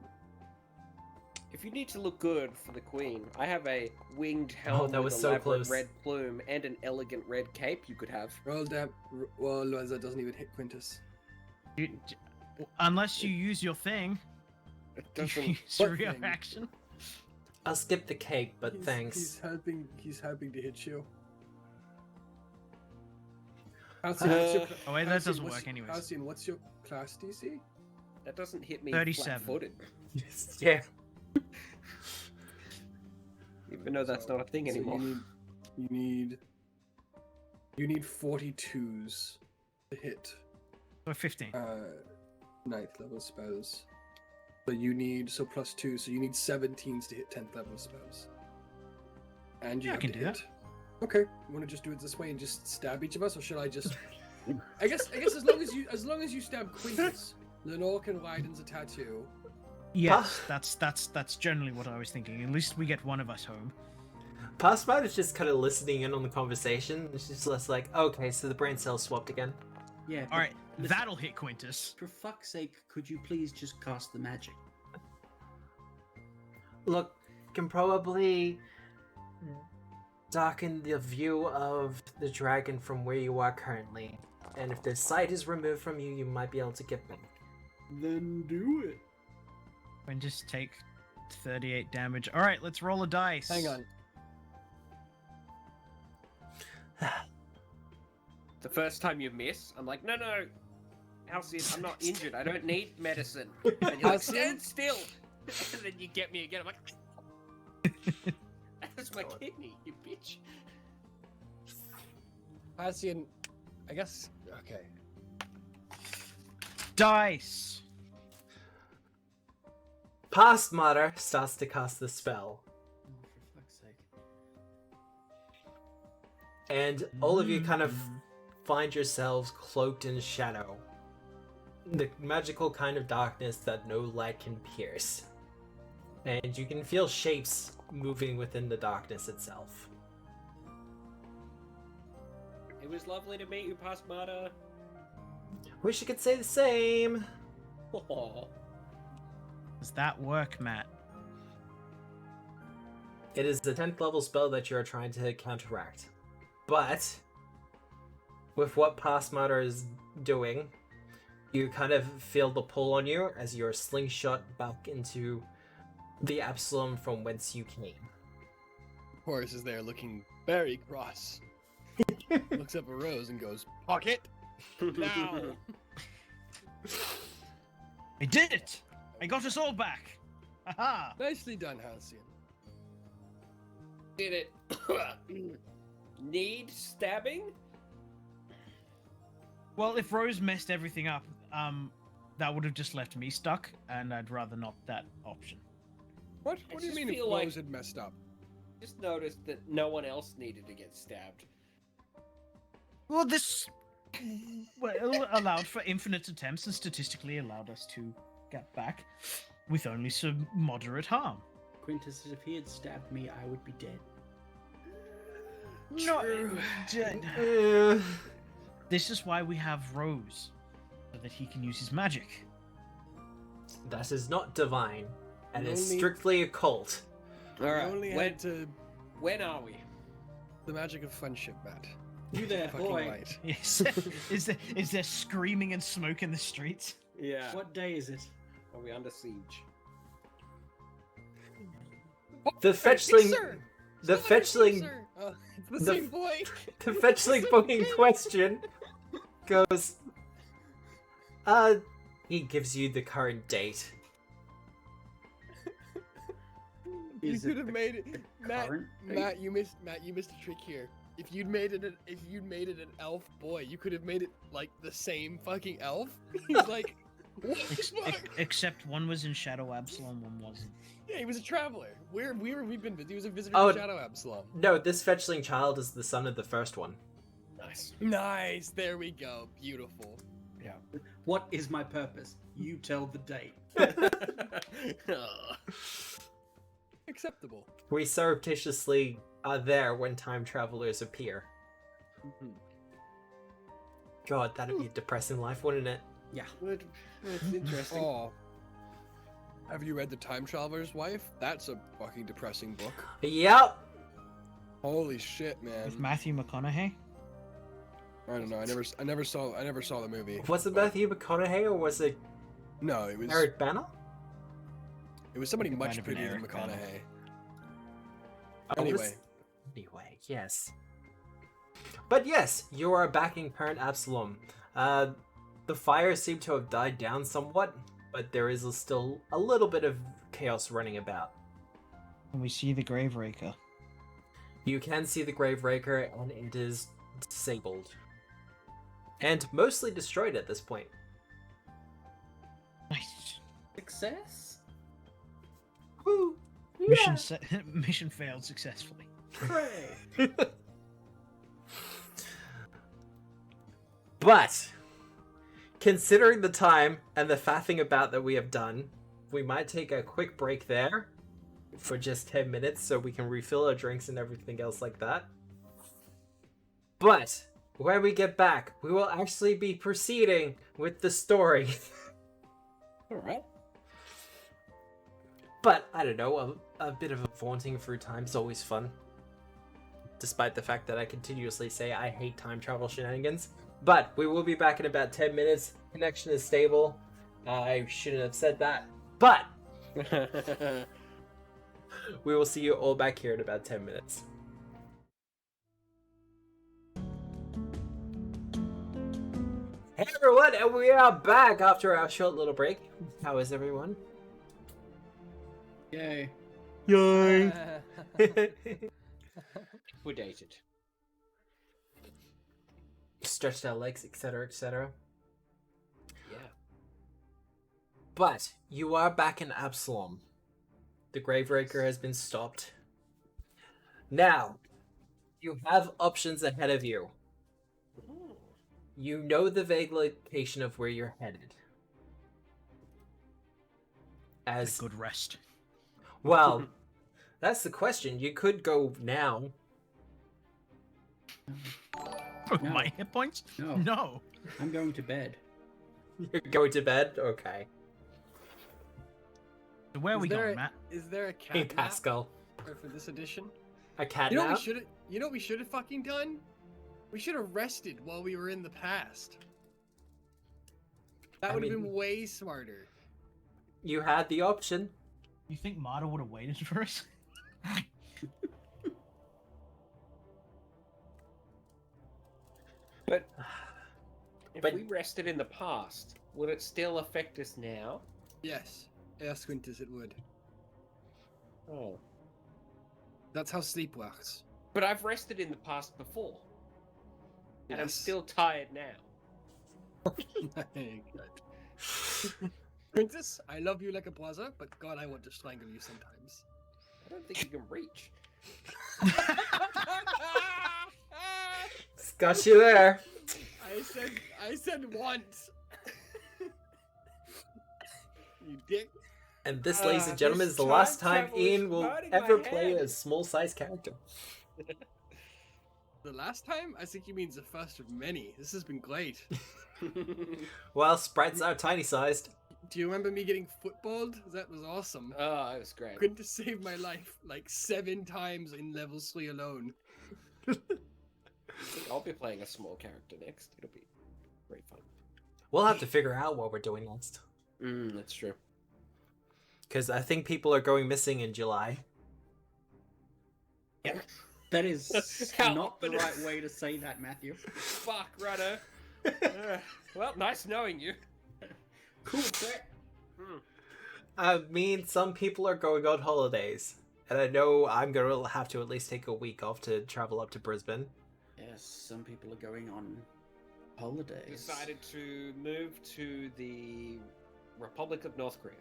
S4: If you need to look good for the queen, I have a winged helm
S1: that
S4: with
S1: was so
S4: elaborate
S1: close.
S4: red plume and an elegant red cape you could have.
S5: Roll damn. Well, that doesn't even hit Quintus.
S2: Unless you use your thing.
S4: It
S2: You
S4: doesn't.
S2: use
S5: What
S2: your
S5: thing?
S2: action.
S1: I'll skip the cake, but
S5: He's
S1: thanks.
S5: helping. He's helping to hit you. Halcyon, what's your,
S2: Oh wait, that
S5: Halcyon,
S2: doesn't
S5: what's
S2: work
S5: your-
S2: anyways.
S5: Halcyon, what's your class DC?
S4: That doesn't hit me
S2: 37.
S4: flat-footed,
S1: Yeah.
S4: even though that's not a thing
S5: So
S4: anymore.
S5: You need 42s to hit
S2: So 15.
S5: 9th level spells. So you need plus 2, so you need 17s to hit 10th level spells. And you
S2: Yeah, I
S5: have
S2: can
S5: to
S2: do
S5: hit. Okay, you want to just do it this way and just stab each of us, or should I just? I guess as long as you stab Quintus, Lenore can widens a tattoo.
S2: Yes, that's generally what I was thinking. At least we get one of us home.
S1: Passmode is just kind of listening in on the conversation. It's just less like, okay, so the brain cells swapped again.
S3: Yeah.
S2: All right,
S3: listen,
S2: that'll hit Quintus.
S3: For fuck's sake, could you please just cast the magic?
S1: Look, can probably darken the view of the dragon from where you are currently. And if the sight is removed from you, you might be able to get them.
S3: Then do it.
S2: And just take 38 damage. All right, let's roll a dice.
S5: Hang on.
S4: The first time you miss, I'm like, no, Halcyon, I'm not injured. I don't need medicine. And you're like, stand still. And then you get me again. I'm like, that's my kidney, you bitch.
S5: Halcyon, I guess. Okay.
S2: Dice.
S1: Past Matter starts to cast the spell.
S3: Oh, for fuck's sake.
S1: And all of you kind of find yourselves cloaked in shadow. The magical kind of darkness that no light can pierce. And you can feel shapes moving within the darkness itself.
S4: It was lovely to meet you, Pasmata.
S1: Wish I could say the same.
S4: Oh,
S2: Does that work, Matt?
S1: It is the 10th level spell that you're trying to counteract. But, with what Past Matter is doing, you kind of feel the pull on you as you're slingshot back into the Absalom from whence you came.
S5: Horace is there looking very cross. Looks up at Rose and goes, "Pocket now."
S2: I did it! I got us all back! Haha!
S5: Nicely done, Halcyon.
S4: did it. Need stabbing?
S2: Well, if Rose messed everything up, that would have just left me stuck, and I'd rather not that option.
S5: What
S4: I
S5: do you
S4: just
S5: mean if
S4: feel
S5: Rose
S4: like-
S5: had messed up?
S4: Just noticed that no one else needed to get stabbed.
S2: Well, this allowed for infinite attempts and statistically allowed us to get back with only some moderate harm.
S3: Quintus, if he had stabbed me, I would be dead.
S2: No,
S1: Eh,
S2: this is why we have Rose, so that he can use his magic.
S1: that is not divine, and is
S5: Only-
S1: strictly occult.
S4: All right.
S5: You only
S4: when,
S5: had to
S4: when are we?
S5: the magic of friendship, Matt.
S3: You there,
S5: Fucking
S3: boy.
S5: right.
S2: Yes. is there screaming and smoke in the streets?
S4: Yeah.
S3: What day is it?
S4: Are we under siege?
S1: The fetchling,
S6: Sir!
S1: the
S6: Still
S1: fetchling,
S6: sir. Oh, it's the
S1: the
S6: same boy.
S1: the fetchling book in question goes. He gives you the current date.
S6: You
S3: Is
S6: could
S3: it
S6: have
S3: the
S6: made it, Matt.
S3: current
S6: Matt, you missed a trick here. If you'd made it an elf boy, you could have made it like the same fucking elf. He's like, what the fuck?
S2: Except one was in Shadow Absalom, one wasn't.
S6: Yeah, he was a traveler. We've been. He was a visitor
S1: Oh,
S6: to Shadow Absalom.
S1: No, this fetchling child is the son of the first one.
S4: Nice.
S6: Nice. There we go. Beautiful.
S3: What is my purpose? You tell the date.
S6: Acceptable.
S1: We surreptitiously are there when time travelers appear. God, that'd be a depressing life, wouldn't it?
S3: Yeah.
S4: It's interesting.
S6: Oh. Have you read The Time Traveler's Wife? That's a fucking depressing book.
S1: Yep.
S6: Holy shit, man.
S2: With Matthew McConaughey?
S6: I don't know. I never saw the movie.
S1: Was it Matthew McConaughey or was it
S6: No, it was
S1: Eric Bana?
S6: it was somebody
S2: It might
S6: much
S2: have been
S6: prettier than
S2: Eric Bana.
S6: McConaughey.
S1: Oh,
S6: Anyway.
S1: was- Anyway, yes. But yes, you are back in current Absalom. The fires seem to have died down somewhat, but there is still a little bit of chaos running about.
S2: And we see the Graveraker.
S1: You can see the Graveraker, and it is disabled. And mostly destroyed at this point.
S2: Nice.
S3: Success?
S1: Woo!
S2: Mission failed successfully.
S3: Hooray!
S1: But, considering the time and the faffing about that we have done, we might take a quick break there for just 10 minutes so we can refill our drinks and everything else like that. But, when we get back, we will actually be proceeding with the story.
S4: Alright.
S1: But, I don't know, a bit of a vaunting through time is always fun. Despite the fact that I continuously say I hate time travel shenanigans. But, we will be back in about 10 minutes. Connection is stable. I shouldn't have said that. But, we will see you all back here in about 10 minutes. Hey everyone, and we are back after our short little break. How is everyone?
S3: Yay.
S1: Yay!
S4: We're dated.
S1: Stretched out legs, etc., etc.
S4: Yeah.
S1: But you are back in Absalom. The Graveraker has been stopped. Now, you have options ahead of you. You know the vague location of where you're headed. As
S2: Good rest.
S1: well, that's the question. You could go now.
S3: No.
S2: My hit points?
S3: No.
S2: No.
S3: I'm going to bed.
S1: You're going to bed? Okay.
S2: So where are we going, Matt?
S6: Is there a cat
S1: Hey,
S6: nap
S1: Pascal.
S6: for this edition?
S1: A cat
S6: You know
S1: nap?
S6: what we should have fucking done? We should have rested while we were in the past. That
S1: I
S6: would have
S1: mean-
S6: been way smarter.
S1: You had the option.
S2: You think Marta would have waited for us?
S4: But if
S1: But-
S4: we rested in the past, would it still affect us now?
S6: Yes, ask Quintus it would.
S4: Oh.
S6: That's how sleep works.
S4: But I've rested in the past before. And I'm
S6: Yes.
S4: still tired now.
S6: Quintus, I love you like a brother, but God, I want to strangle you sometimes.
S4: I don't think you can reach.
S1: Got you there.
S6: I said once. You dick.
S1: And this, ladies and
S4: Ah,
S1: gentlemen,
S4: this
S1: is the last
S4: time
S1: time
S4: travel is
S1: Ian will
S4: burning my
S1: ever play
S4: head.
S1: a small-sized character.
S6: The last time? I think he means the first of many. This has been great.
S1: Well, sprites are tiny-sized.
S6: Do you remember me getting footballed? That was awesome.
S4: Oh, it was great.
S6: Quintus saved my life like 7 times in level 3 alone.
S4: I think I'll be playing a small character next. It'll be great fun.
S1: We'll have to figure out what we're doing next.
S4: That's true.
S1: Because I think people are going missing in July.
S3: That is
S4: How
S3: not the
S4: often-
S3: right way to say that, Matthew.
S4: Fuck, righto. Well, nice knowing you.
S3: Cool, Brett.
S1: I mean, some people are going on holidays, and I know I'm gonna have to at least take a week off to travel up to Brisbane.
S3: Yes, some people are going on holidays.
S4: Decided to move to the Republic of North Korea.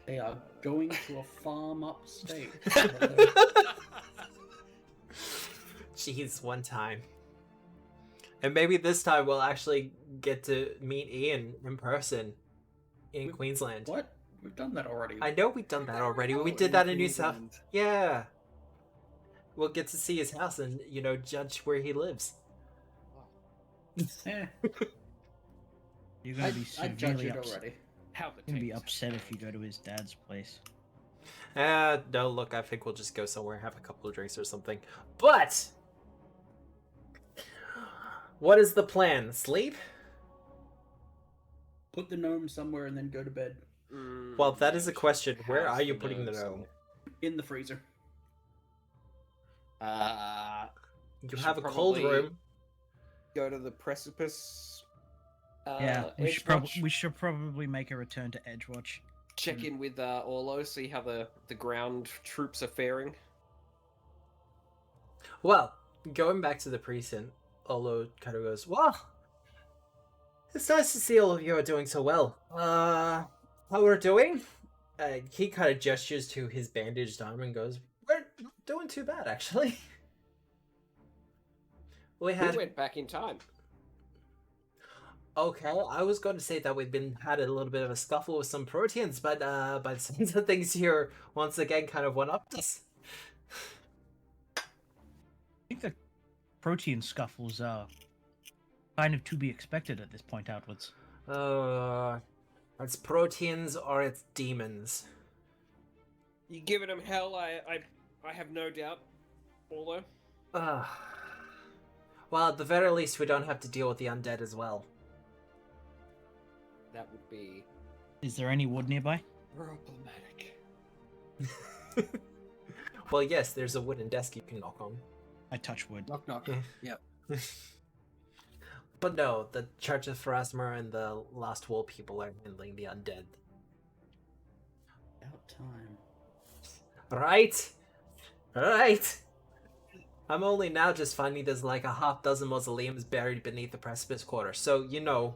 S3: They are going to a farm upstate.
S1: Jeez, one time. And maybe this time we'll actually get to meet Ian in person in Queensland.
S3: What? We've done that already.
S1: I know we've done that already. We
S5: Oh,
S1: did
S5: in
S1: that in New South.
S5: Queensland.
S1: Yeah. We'll get to see his house and, judge where he lives.
S3: Eh,
S2: You're gonna be
S3: I judge
S2: severely
S3: it
S2: upset.
S3: already.
S4: How the
S2: You're gonna be
S4: tables.
S2: upset if you go to his dad's place.
S1: No, look, I think we'll just go somewhere, have a couple of drinks or something. But! What is the plan? Sleep?
S3: Put the gnome somewhere and then go to bed.
S1: Well, that is a question. Where
S4: House
S1: are you
S4: the
S1: putting the
S4: gnome
S1: gnome?
S3: In the freezer.
S1: You
S4: should
S1: have a cold
S4: probably-
S1: room.
S4: Go to the precipice.
S2: Yeah,
S4: Edgewatch,
S2: we should probably make a return to Edgewatch.
S4: check in with Orlo, see how the ground troops are faring.
S1: Well, going back to the precinct, Olo kind of goes, well, it's nice to see all of you are doing so well. How we're doing? He kind of gestures to his bandaged arm and goes, we're not doing too bad, actually. We
S4: We
S1: had...
S4: went back in time.
S1: Okay, I was going to say that had a little bit of a scuffle with some proteins, but by the sounds of things here, once again, kind of went up us.
S2: I think the protein scuffles are kind of to be expected at this point outwards.
S1: It's proteins or it's demons.
S4: You giving them hell, I have no doubt, Orlo.
S1: Well, at the very least, we don't have to deal with the undead as well.
S4: That would be
S2: Is there any wood nearby?
S4: problematic.
S1: Well, yes, there's a wooden desk you can knock on.
S2: I touch wood.
S5: Knock knock.
S1: Yeah.
S5: Yeah.
S1: But no, the Church of Pharasma and the Last Wall people are handling the undead.
S3: About time.
S1: Right? Right? I'm only now just finding there's like a half dozen mausoleums buried beneath the precipice quarter, so,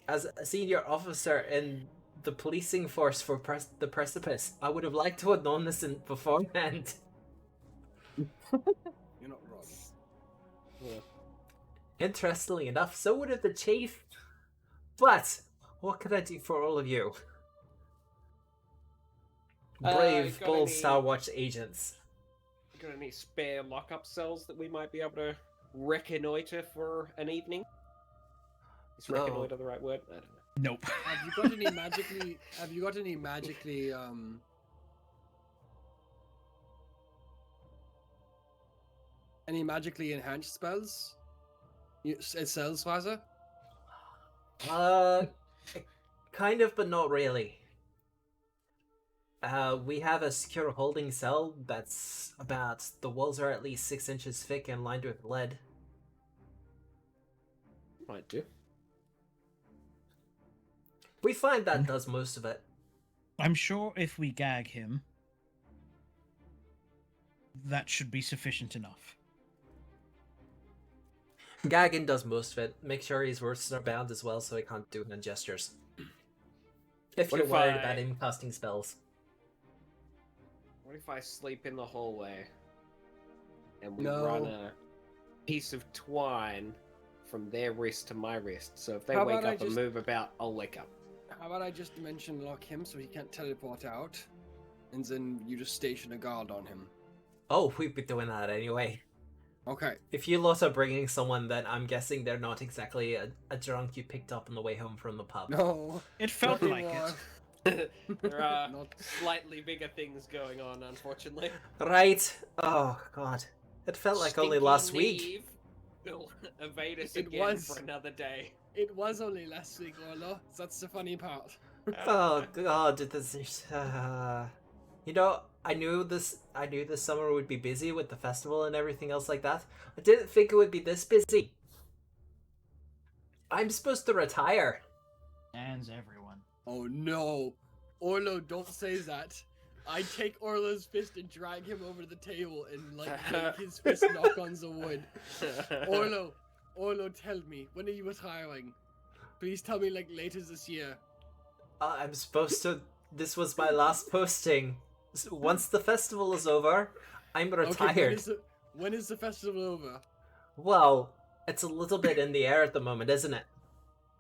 S1: as a senior officer in the policing force for the precipice, I would have liked to have known this beforehand.
S5: You're not wrong.
S1: Interestingly enough, so would have the chief. But what can I do for all of you? Brave,
S4: got
S1: bold
S4: any-
S1: Star Watch agents.
S4: Got any spare lockup cells that we might be able to reconnoiter for an evening? Is
S1: No.
S4: reconnoiter the right word? I don't know.
S2: Nope.
S5: Have you got any magically? Have you got any magically? Any magically enhanced spells? Cells, rather.
S1: Kind of, but not really. We have a secure holding cell that's the walls are at least 6 inches thick and lined with lead.
S4: Might do.
S1: We find that does most of it.
S2: I'm sure if we gag him, that should be sufficient enough.
S1: Gaggin does most of it. Make sure his words are bound as well so he can't do hand gestures. If
S4: What
S1: you're
S4: if
S1: worried
S4: I-
S1: about him casting spells.
S4: What if I sleep in the hallway and we
S5: No.
S4: run a piece of twine from their wrist to my wrist? So if they
S5: How
S4: wake
S5: about I
S4: up and
S5: just-
S4: move about, I'll wake up.
S5: How about I just dimension lock him so he can't teleport out, and then you just station a guard on him.
S1: Oh, we've been doing that anyway.
S5: Okay.
S1: If you lot are bringing someone, then I'm guessing they're not exactly a drunk you picked up on the way home from the pub.
S5: No.
S2: It felt
S5: nothing
S2: like
S5: more.
S2: it.
S4: There are
S5: Not-
S4: slightly bigger things going on, unfortunately.
S1: Right? Oh, God. It felt like only
S4: Stinky
S1: last week.
S4: Neve will evade us
S5: It
S4: again
S5: was.
S4: for another day.
S5: It was only last week, Orlo. That's the funny part.
S1: Oh, God. This is, I knew this summer would be busy with the festival and everything else like that. I didn't think it would be this busy. I'm supposed to retire.
S2: Stands everyone.
S5: Oh no. Orlo, don't say that. I take Orlo's fist and drag him over the table and like make his fist knock on the wood. Orlo, tell me, when are you retiring? Please tell me like later this year.
S1: I'm supposed to. This was my last posting. Once the festival is over, I'm retired.
S5: Okay, when is the festival over?
S1: Well, it's a little bit in the air at the moment, isn't it?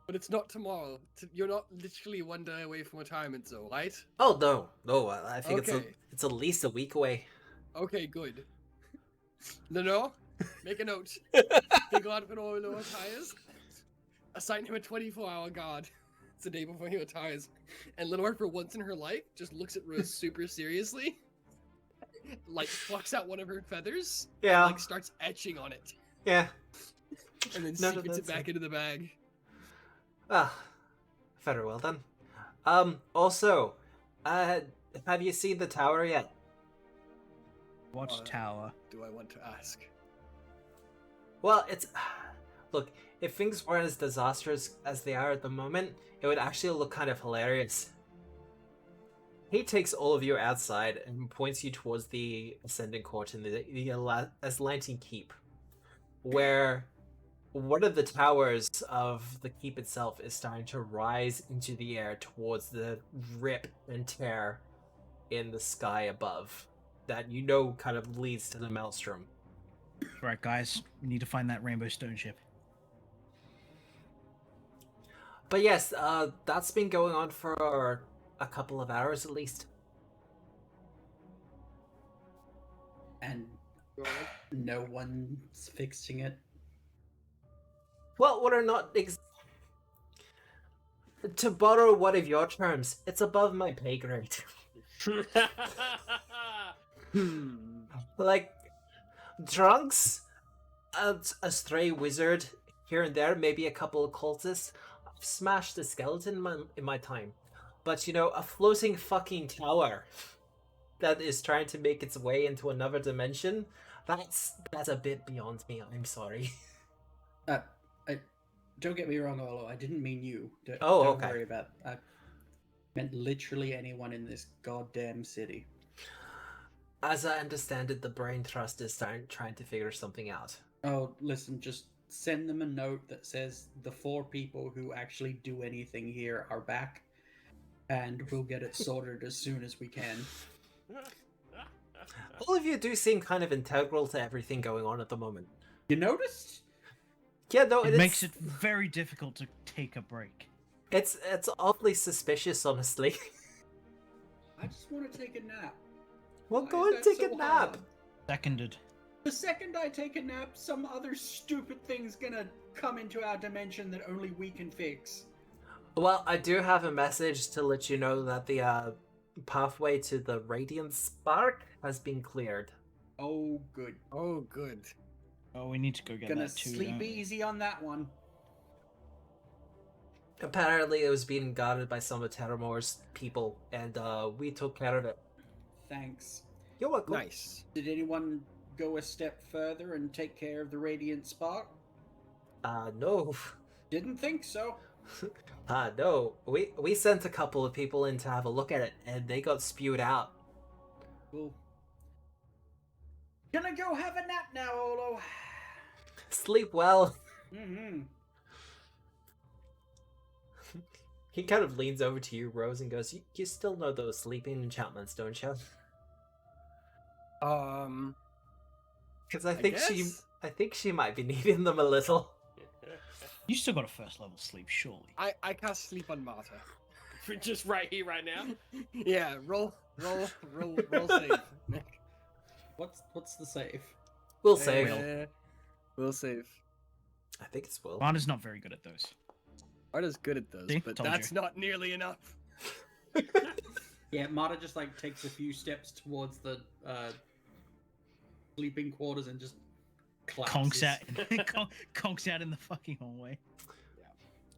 S5: But it's not tomorrow. You're not literally one day away from retirement, though, right?
S1: Oh no, I think
S5: Okay.
S1: it's at least a week away.
S5: Okay, good. Lenore, make a note. Big lad when Orlo retires. Assign him a 24-hour guard. It's the day before he retires. And Lenore, for once in her life, just looks at Rose super seriously. Like, plucks out one of her feathers.
S1: Yeah,
S5: Like, starts etching on it.
S1: yeah.
S5: And then
S1: None of
S5: secrets it
S1: that's
S5: back into the bag.
S1: Ah, very well done. Also, have you seen the tower yet?
S2: Watch tower.
S5: Do I want to ask?
S1: Well, look, if things weren't as disastrous as they are at the moment, it would actually look kind of hilarious. He takes all of you outside and points you towards the Ascendant Court in the Atlantean Keep, where one of the towers of the keep itself is starting to rise into the air towards the rip and tear in the sky above that kind of leads to the Maelstrom.
S2: Right, guys, we need to find that rainbow stone ship.
S1: But yes, that's been going on for a couple of hours at least.
S3: And no one's fixing it.
S1: Well, what are not to borrow one of your terms, it's above my pay grade. Like, drunks, a stray wizard here and there, maybe a couple of cultists. I've smashed a skeleton in my time. But, a floating fucking tower that is trying to make its way into another dimension, that's a bit beyond me, I'm sorry.
S3: Don't get me wrong, Olo. I didn't mean you. Don't
S1: okay.
S3: worry about. I meant literally anyone in this goddamn city.
S1: As I understand it, the brain trust is trying to figure something out.
S3: Oh, listen, just send them a note that says the 4 people who actually do anything here are back, and we'll get it sorted as soon as we can.
S1: All of you do seem kind of integral to everything going on at the moment.
S3: You noticed?
S1: Yeah, no,
S2: It makes it very difficult to take a break.
S1: It's awfully suspicious, honestly.
S3: I just want to take a nap.
S1: Well,
S3: Why
S1: go
S3: is
S1: and
S3: that
S1: take
S3: so
S1: a nap.
S3: hard?
S2: Seconded.
S3: The second I take a nap, some other stupid thing's gonna come into our dimension that only we can fix.
S1: Well, I do have a message to let you know that the pathway to the Radiant Spark has been cleared.
S3: Oh, good.
S5: Oh, good.
S2: Oh, we need to go get
S3: Gonna
S2: that too.
S3: sleep
S2: don't we?
S3: easy on that one.
S1: Apparently, it was being guarded by some of Terimor's people, and we took care of it.
S3: Thanks.
S1: You're welcome.
S5: Nice.
S3: Did anyone go a step further and take care of the Radiant Spark?
S1: No.
S3: Didn't think so.
S1: No. We sent a couple of people in to have a look at it, and they got spewed out.
S3: Cool. Gonna go have a nap now, Olo.
S1: Sleep well.
S3: Mm-hmm.
S1: He kind of leans over to you, Rose, and goes, You still know those sleeping enchantments, don't you? Because I think she might be needing them a little.
S2: You still got a first level sleep, surely.
S5: I cast sleep on Marta.
S4: Just right here, right now.
S5: Yeah, roll save. Nick.
S3: What's the save?
S1: We'll save.
S5: We'll save.
S1: I think it's Will.
S2: Marta's not very good at those.
S5: Marta's good at those,
S2: See?
S5: but
S2: Told
S5: that's
S2: you.
S5: not nearly enough.
S3: Yeah, Marta just takes a few steps towards the sleeping quarters and just collapses.
S2: Conks out in the fucking hallway.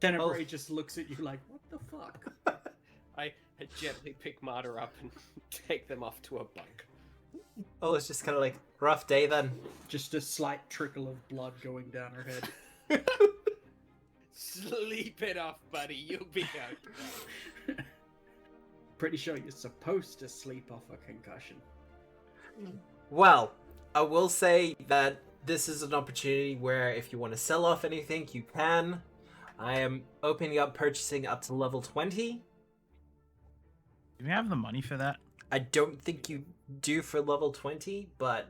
S3: Tenebrae just looks at you like, what the fuck?
S4: I gently pick Marta up and take them off to a bunk.
S1: Oh, it's just kind of like rough day then.
S3: Just a slight trickle of blood going down her head.
S4: Sleep it off, buddy. You'll be out.
S3: Pretty sure you're supposed to sleep off a concussion.
S1: Well, I will say that this is an opportunity where if you want to sell off anything, you can. I am opening up purchasing up to level 20.
S2: Do we have the money for that?
S1: I don't think you do for level 20, but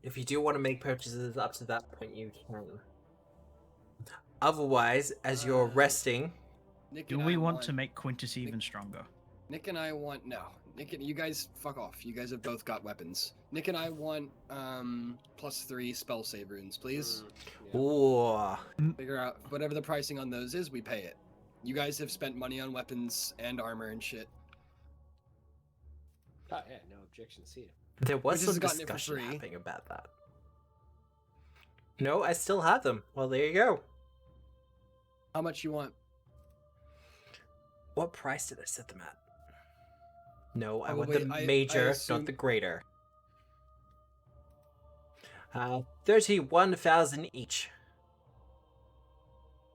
S1: if you do want to make purchases up to that point, you can. Otherwise, as you're resting...
S5: Nick
S2: Do
S5: and
S2: we
S5: I
S2: want to make Quintus even stronger?
S5: Nick and I want no. Nick and you guys fuck off. You guys have both got weapons. Nick and I want +3 spell save runes, please.
S4: Yeah.
S1: Ooh.
S5: Figure out whatever the pricing on those is, we pay it. You guys have spent money on weapons and armor and shit.
S4: Oh, yeah, no objections here.
S1: There was
S5: Which has
S1: some
S5: gotten it for
S1: discussion
S5: free.
S1: happening about that. No, I still have them. Well, there you go.
S5: How much you want?
S1: What price did I set them at? No, I want
S5: Probably-
S1: the
S5: I
S1: major,
S5: assume-
S1: not the greater. 31,000 each.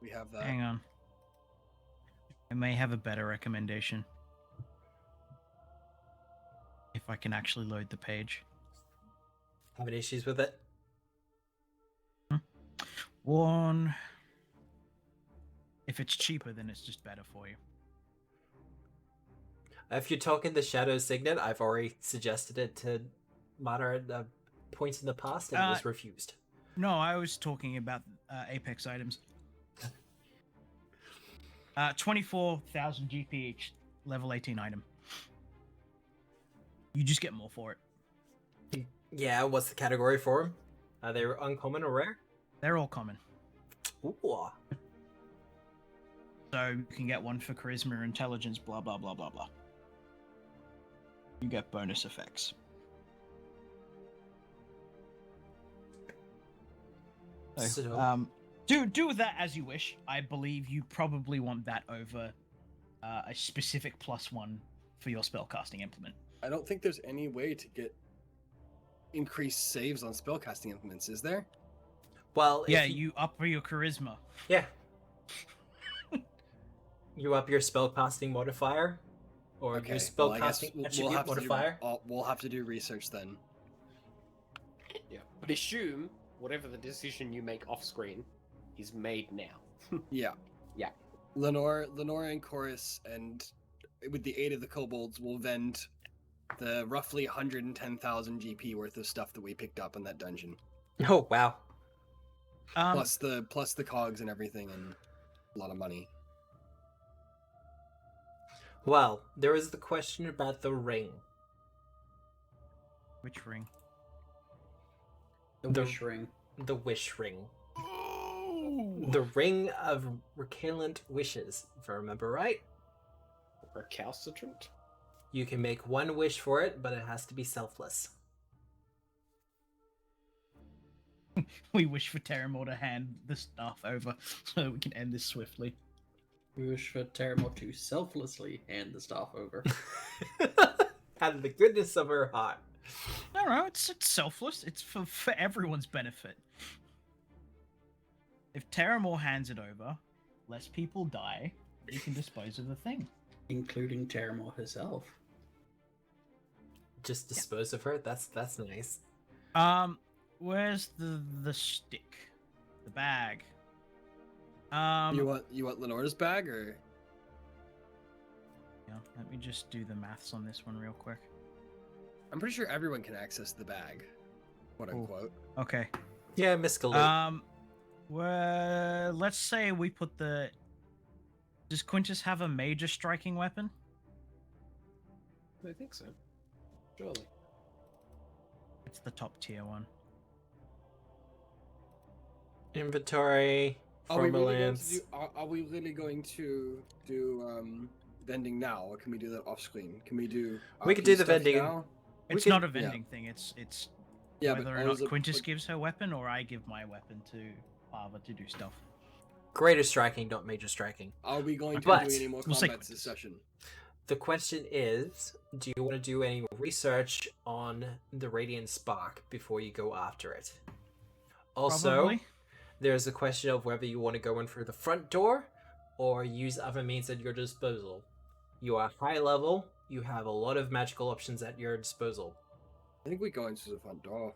S5: We have that.
S2: Hang on. I may have a better recommendation. If I can actually load the page.
S1: Having issues with it?
S2: One. If it's cheaper, then it's just better for you.
S1: If you're talking the Shadow Signet, I've already suggested it to Mata at points in the past and it was refused.
S2: No, I was talking about Apex items. 24,000 GP each, level 18 item. You just get more for it.
S1: Yeah, what's the category for them? Are they uncommon or rare?
S2: They're all common.
S1: Ooh.
S2: So you can get one for charisma, intelligence, blah, blah, blah, blah, blah. You get bonus effects.
S1: So-
S2: Do with that as you wish. I believe you probably want that over a specific +1 for your spellcasting implement.
S5: I don't think there's any way to get increased saves on spellcasting implements, is there?
S1: Well,
S2: Yeah,
S1: if
S2: you up your charisma.
S1: Yeah. You up your spellcasting modifier? Or your
S5: well, I guess
S1: spellcasting attribute
S5: to do-
S1: modifier?
S5: we'll have to do research then.
S4: Yeah. But assume whatever the decision you make off screen is made now.
S5: Yeah.
S4: Yeah.
S5: Lenore and Chorus, and with the aid of the kobolds, will vend the roughly 110,000 GP worth of stuff that we picked up in that dungeon,
S1: Oh, wow.
S5: plus the cogs and everything, and a lot of money.
S1: Well, there was the question about the ring.
S2: Which ring?
S3: The
S1: The-
S3: wish ring.
S1: The wish ring. The ring of recalcitrant wishes, if I remember right.
S4: Recalcitrant?
S1: You can make one wish for it, but it has to be selfless.
S2: We wish for Terimor to hand the staff over so that we can end this swiftly.
S3: We wish for Terimor to selflessly hand the staff over.
S1: Out of the goodness of her heart.
S2: No, it's selfless. It's for everyone's benefit. If Terimor hands it over, less people die. You can dispose of the thing.
S3: Including Terimor herself.
S1: Just dispose of her? That's nice.
S2: Where's the stick? The bag?
S5: You want Lenore's bag, or
S2: Yeah, let me just do the maths on this one real quick.
S5: I'm pretty sure everyone can access the bag, quote
S2: Cool.
S5: unquote.
S2: Okay.
S1: Yeah, Miss Galoot.
S2: Well, let's say we put the... Does Quintus have a major striking weapon?
S4: I think so. Surely.
S2: It's the top tier one.
S1: Inventory.
S5: Are we really going to
S1: Formulance.
S5: do? Are we really going to do vending now, or can we do that off screen? Can we do?
S1: We could do the
S5: stuff
S1: vending.
S5: now?
S1: We
S2: It's
S1: could-
S2: not a vending thing. It's
S5: Yeah,
S2: whether
S5: but
S2: or
S5: I
S2: not
S5: was-
S2: Quintus
S5: but-
S2: gives her weapon or I give my weapon to Pava to do stuff.
S1: Greater striking, not major striking.
S5: Are we going to
S1: But-
S5: be doing any more
S2: We'll say
S5: combat this session?
S1: The question is, do you want to do any research on the Radiant Spark before you go after it? Also,
S2: Probably.
S1: there's a question of whether you want to go in through the front door or use other means at your disposal. You are high level, you have a lot of magical options at your disposal.
S5: I think we go into the front door.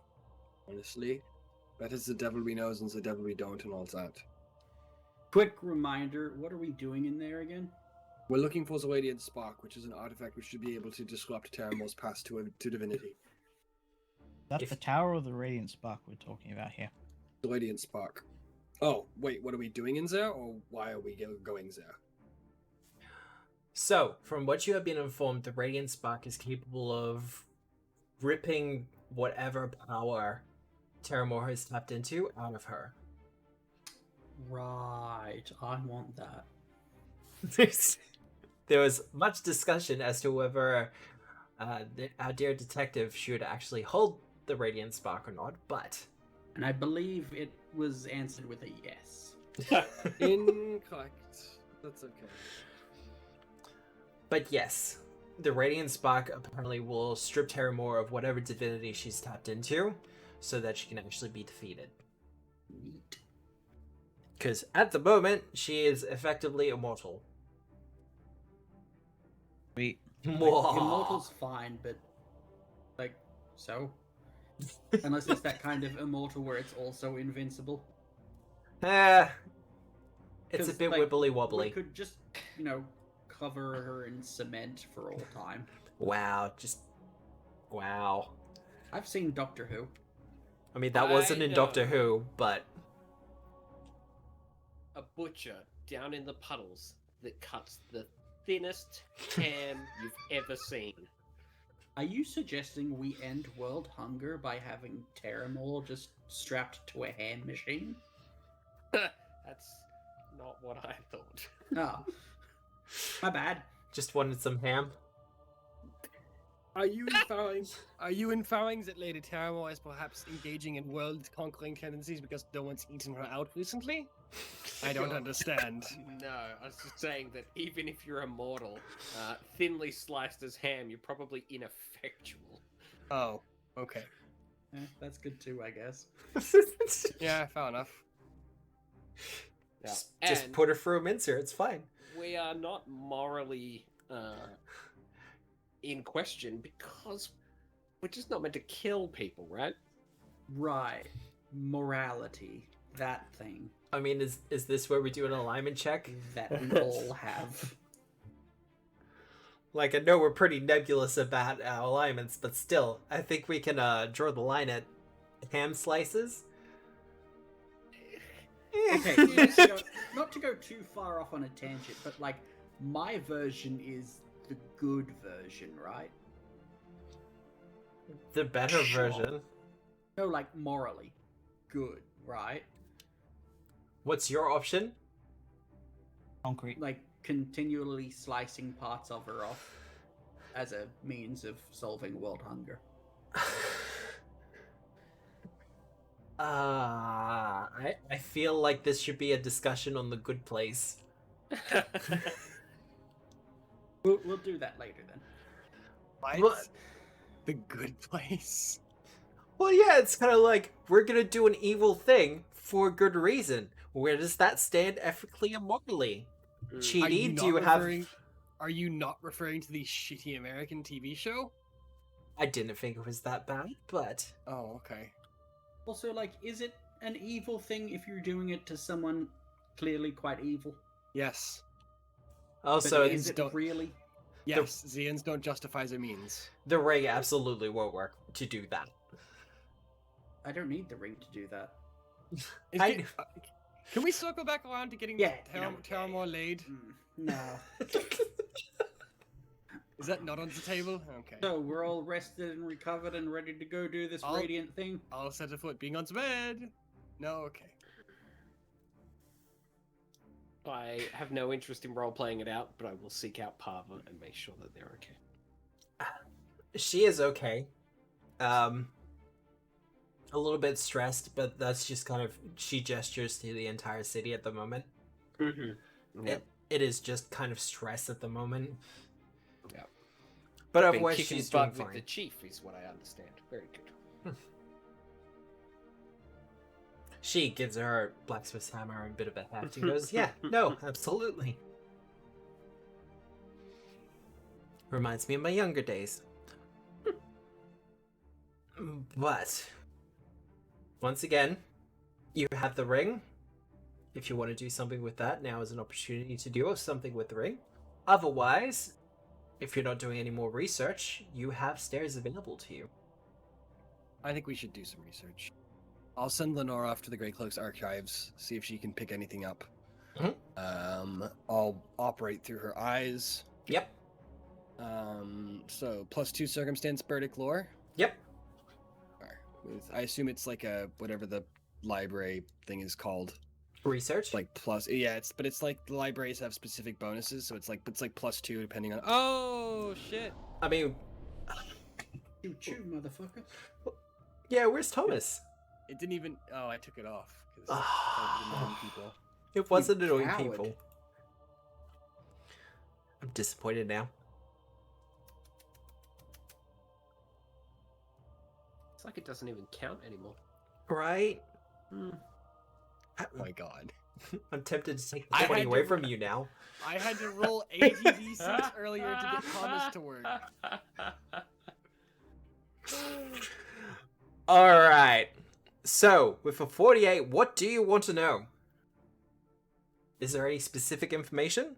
S5: Honestly, better the devil we know than the devil we don't, and all that.
S3: Quick reminder, what are we doing in there again?
S5: We're looking for the Radiant Spark, which is an artifact which should be able to disrupt Terimor's path to divinity.
S2: That's
S1: If-
S2: the Tower of the Radiant Spark we're talking about here.
S5: The Radiant Spark. Oh, wait, what are we doing in there, or why are we going there?
S1: So, from what you have been informed, the Radiant Spark is capable of ripping whatever power Terimor has tapped into out of her.
S3: Right, I want that.
S1: There was much discussion as to whether our dear detective should actually hold the Radiant Spark or not, but
S3: And I believe it was answered with a yes.
S5: Incorrect. That's okay.
S1: But yes, the Radiant Spark apparently will strip Terimor of whatever divinity she's tapped into, so that she can actually be defeated.
S3: Neat.
S1: Because at the moment, she is effectively immortal.
S2: Sweet.
S3: Like,
S1: Mwah.
S3: immortal's fine, but like so? Unless it's that kind of immortal where it's also invincible.
S1: It's a
S3: 'Cause,
S1: bit
S3: like,
S1: wibbly
S3: We
S1: wobbly.
S3: could just, cover her in cement for all time.
S1: Wow, just wow.
S3: I've seen Doctor Who.
S1: I mean, that wasn't in Doctor
S4: know.
S1: Who, but
S4: A butcher down in the puddles that cuts the thinnest ham you've ever seen.
S3: Are you suggesting we end world hunger by having Terimor just strapped to a hand machine?
S4: That's not what I thought.
S3: Oh. My bad.
S1: just wanted some ham.
S5: Are you inferring that Lady Terimor is perhaps engaging in world-conquering tendencies because no one's eaten her out recently? I don't understand.
S4: No, I was just saying that even if you're immortal, thinly sliced as ham, you're probably ineffectual.
S5: Oh, okay.
S3: That's good too, I guess.
S5: Yeah, fair enough.
S4: Yeah.
S1: Just
S4: And
S1: put her through a mincer, it's fine.
S4: we are not morally in question because we're just not meant to kill people, right?
S3: Right. Morality. That thing
S1: I mean, is this where we do an alignment check?
S3: that we all have.
S1: Like, I know we're pretty nebulous about our alignments, but still, I think we can draw the line at ham slices.
S3: Okay, not to go too far off on a tangent, but like, my version is the good version, right?
S1: The better
S3: Sure.
S1: version.
S3: No, like, morally good, right?
S1: What's your option?
S2: Concrete.
S3: Like, continually slicing parts of her off as a means of solving world hunger.
S1: I feel like this should be a discussion on the good place.
S3: We'll do that later then.
S5: What?
S1: What?
S5: The good place.
S1: Well, yeah, it's kind of like we're gonna do an evil thing for good reason. Where does that stand ethically and morally?
S5: Are
S1: Cheaty,
S5: not
S1: do you have?
S5: referring- Are you not referring to the shitty American TV show?
S1: I didn't think it was that bad, but
S5: Oh, okay.
S3: Also, like, is it an evil thing if you're doing it to someone clearly quite evil?
S5: Yes.
S1: also
S3: But is it
S5: don't-
S3: really?
S5: Yes, the ends don't justify the means.
S1: the ring absolutely won't work to do that.
S3: I don't need the ring to do that.
S5: Can we circle back around to getting
S3: Yeah,
S5: Terimor laid?
S3: No.
S5: Is that not on the table? Okay.
S3: So we're all rested and recovered and ready to go do this
S5: I'll-
S3: radiant thing.
S5: I'll set a foot being on the bed. No, okay.
S4: I have no interest in role playing it out, but I will seek out Parva and make sure that they're okay.
S1: She is okay. A little bit stressed, but that's just kind of she gestures to the entire city at the moment.
S4: Mm-hmm.
S1: It is just kind of stress at the moment.
S4: Yeah.
S1: But
S4: Been
S1: otherwise,
S4: kicking
S1: she's doing
S4: butt with
S1: fine.
S4: the chief, is what I understand. Very good.
S1: She gives her blacksmith's hammer a bit of a heft and goes, "Yeah, no, absolutely." Reminds me of my younger days. But once again, you have the ring. If you want to do something with that, now is an opportunity to do something with the ring. Otherwise, if you're not doing any more research, you have stairs available to you.
S5: I think we should do some research. I'll send Lenore off to the Grey Cloak's archives, see if she can pick anything up. I'll operate through her eyes.
S1: Yep.
S5: So +2 circumstance Burdick lore.
S1: Yep.
S5: I assume it's like a whatever the library thing is called.
S1: Research?
S5: Like plus, yeah. It's like the libraries have specific bonuses, so it's like +2 depending on. Oh shit!
S1: I mean,
S3: You chew, motherfucker.
S1: yeah, where's Thomas?
S5: It didn't even. Oh, I took it off because
S1: Ah.
S5: people.
S1: It wasn't annoying
S3: coward.
S1: people. I'm disappointed now.
S4: It's like it doesn't even count anymore.
S1: Right?
S4: Hmm.
S5: Oh my god!
S1: I'm tempted to take
S5: I
S1: the 20
S5: had
S1: away
S5: to-
S1: from you now.
S5: I had to roll 80d6 earlier to get Thomas to work.
S1: Alright. So, with a 48, what do you want to know? Is there any specific information?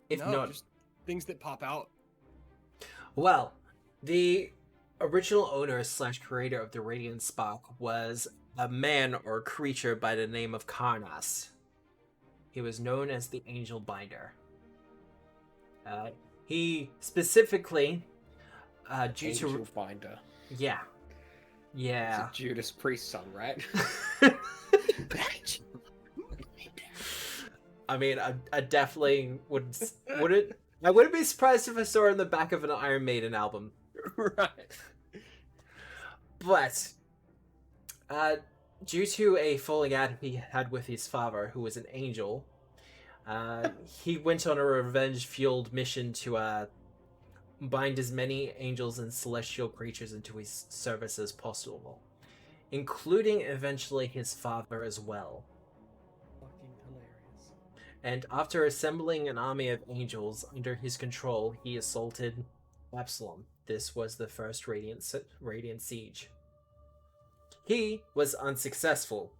S1: If
S5: No,
S1: not,
S5: just things that pop out.
S1: well, the original owner / creator of the Radiant Spark was a man or creature by the name of Karnas. He was known as the Angel Binder. He specifically, due
S4: Angel
S1: to
S4: Finder.
S1: yeah,
S4: It's a Judas Priest song, right?
S1: I mean, I definitely wouldn't. I wouldn't be surprised if I saw it in the back of an Iron Maiden album.
S4: Right.
S1: But, due to a falling out he had with his father, who was an angel, he went on a revenge-fueled mission to bind as many angels and celestial creatures into his service as possible, including eventually his father as well.
S3: Fucking hilarious.
S1: And after assembling an army of angels under his control, he assaulted Absalom. This was the first Radiant Siege. He was unsuccessful,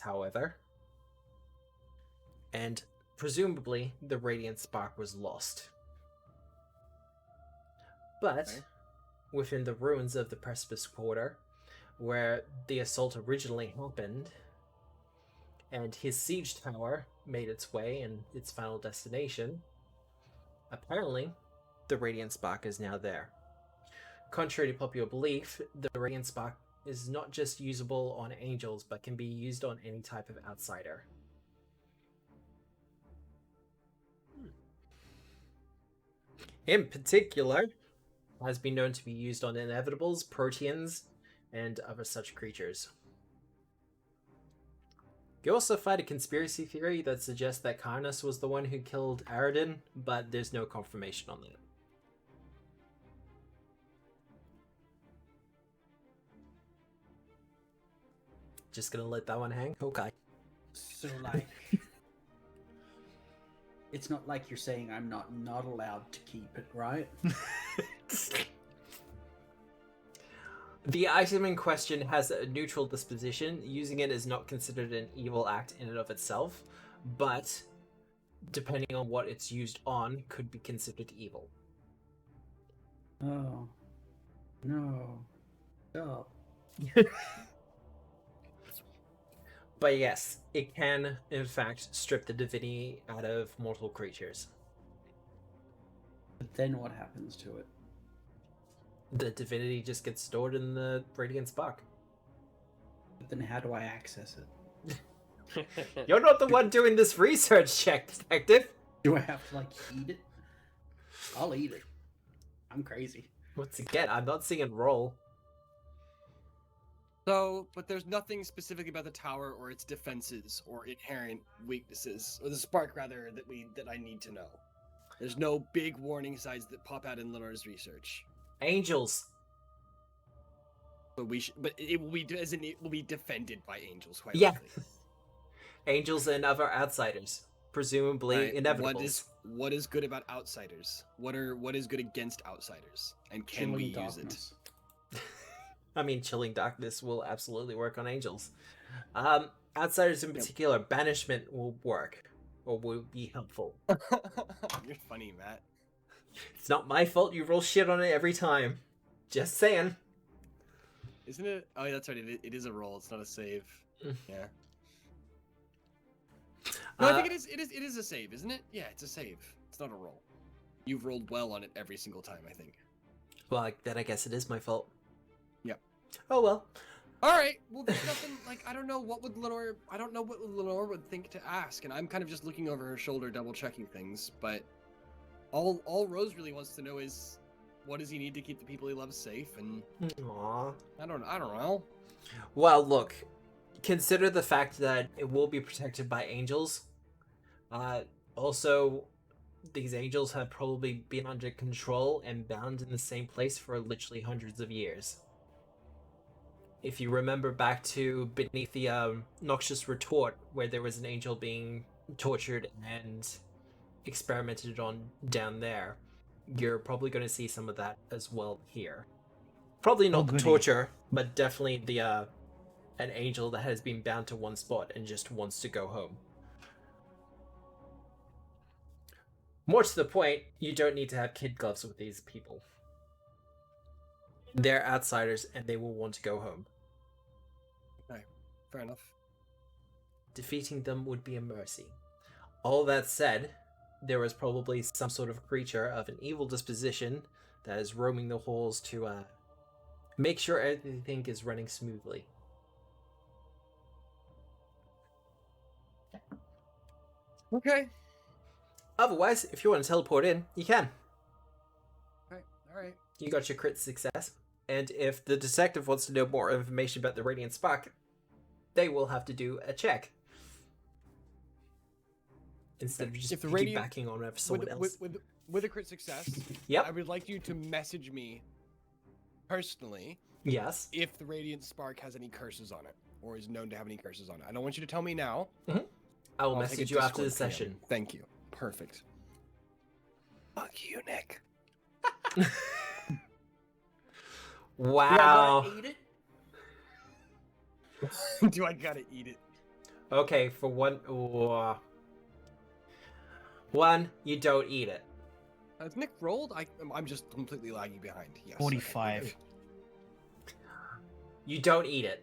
S1: however, and presumably the Radiant Spark was lost. But
S5: Okay.
S1: within the ruins of the Precipice Quarter, where the assault originally happened, and his siege tower made its way and its final destination, apparently the Radiant Spark is now there. Contrary to popular belief, the Radiant Spark is not just usable on angels, but can be used on any type of outsider. In particular, has been known to be used on inevitables, proteans, and other such creatures. You also find a conspiracy theory that suggests that Karnas was the one who killed Aradin, but there's no confirmation on that. Just gonna let that one hang? Okay.
S3: So like, it's not like you're saying I'm not allowed to keep it, right?
S1: The item in question has a neutral disposition. Using it is not considered an evil act in and of itself, but depending on what it's used on, could be considered evil.
S3: Oh no! Stop.
S1: But yes, it can, in fact, strip the divinity out of mortal creatures.
S3: But then what happens to it?
S1: The divinity just gets stored in the Radiant Spark.
S3: But then how do I access it?
S1: You're not the one doing this research check, detective!
S3: Do I have to like eat it? I'll eat it. I'm crazy.
S1: Once again, I'm not seeing it roll.
S6: So, but there's nothing specific about the tower or its defenses or inherent weaknesses, or the spark rather, that I need to know. There's no big warning signs that pop out in Lenore's research.
S1: Angels.
S6: But it will be it will be defended by angels, quite
S1: Yeah.
S6: likely.
S1: Angels and other outsiders. Presumably
S6: Right,
S1: inevitables.
S6: What is good about outsiders? What is good against outsiders? And can we use it?
S1: I mean, chilling darkness will absolutely work on angels. Outsiders in particular, banishment will work, or will be helpful.
S6: You're funny, Matt.
S1: It's not my fault you roll shit on it every time. Just saying.
S6: Isn't it? Oh, yeah, that's right. It is a roll. It's not a save. Yeah. No, I think it is. It is a save, isn't it? Yeah, it's a save. It's not a roll. You've rolled well on it every single time, I think.
S1: Well, then I guess it is my fault.
S6: Yep.
S1: Oh well.
S6: All right. Well, there's nothing like I don't know what Lenore would think to ask, and I'm kind of just looking over her shoulder, double checking things. But all Rose really wants to know is, what does he need to keep the people he loves safe? And
S1: Aww.
S6: I don't know.
S1: Well, look. Consider the fact that it will be protected by angels. Also, these angels have probably been under control and bound in the same place for literally hundreds of years. If you remember back to beneath the noxious retort, where there was an angel being tortured and experimented on down there, you're probably going to see some of that as well here. Probably not the torture, but definitely the an angel that has been bound to one spot and just wants to go home. More to the point, you don't need to have kid gloves with these people. They're outsiders and they will want to go home.
S6: Okay, fair enough.
S1: Defeating them would be a mercy. All that said, there is probably some sort of creature of an evil disposition that is roaming the halls to make sure everything is running smoothly.
S6: Okay.
S1: Otherwise, if you want to teleport in, you can.
S6: All right.
S1: You got your crit success. And if the detective wants to know more information about the Radiant Spark, they will have to do a check. Instead of just piggybacking on someone else.
S6: With a crit success,
S1: Yep.
S6: I would like you to message me personally
S1: Yes.
S6: if the Radiant Spark has any curses on it, or is known to have any curses on it. I don't want you to tell me now.
S1: I will
S6: I'll take
S1: message
S6: a
S1: you after the
S6: Discord PM.
S1: session.
S6: Thank you. Perfect. Fuck you, Nick.
S1: Wow.
S3: Eat it?
S6: Do I gotta eat it?
S1: Okay, for one... One, you don't eat it.
S6: Has Nick rolled? I'm just completely lagging behind. Yes.
S2: 45.
S6: Okay.
S1: You don't eat it.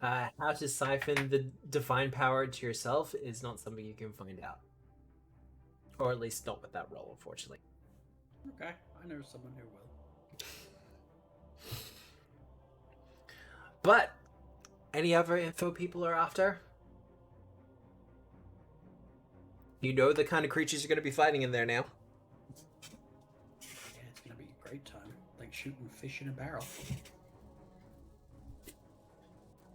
S1: How to siphon the divine power to yourself is not something you can find out. Or at least not with that roll, unfortunately.
S3: Okay, I know someone who will.
S1: But, any other info people are after? You know the kind of creatures you're going to be fighting in there now.
S3: Yeah, it's gonna be a great time. Like shooting fish in a barrel.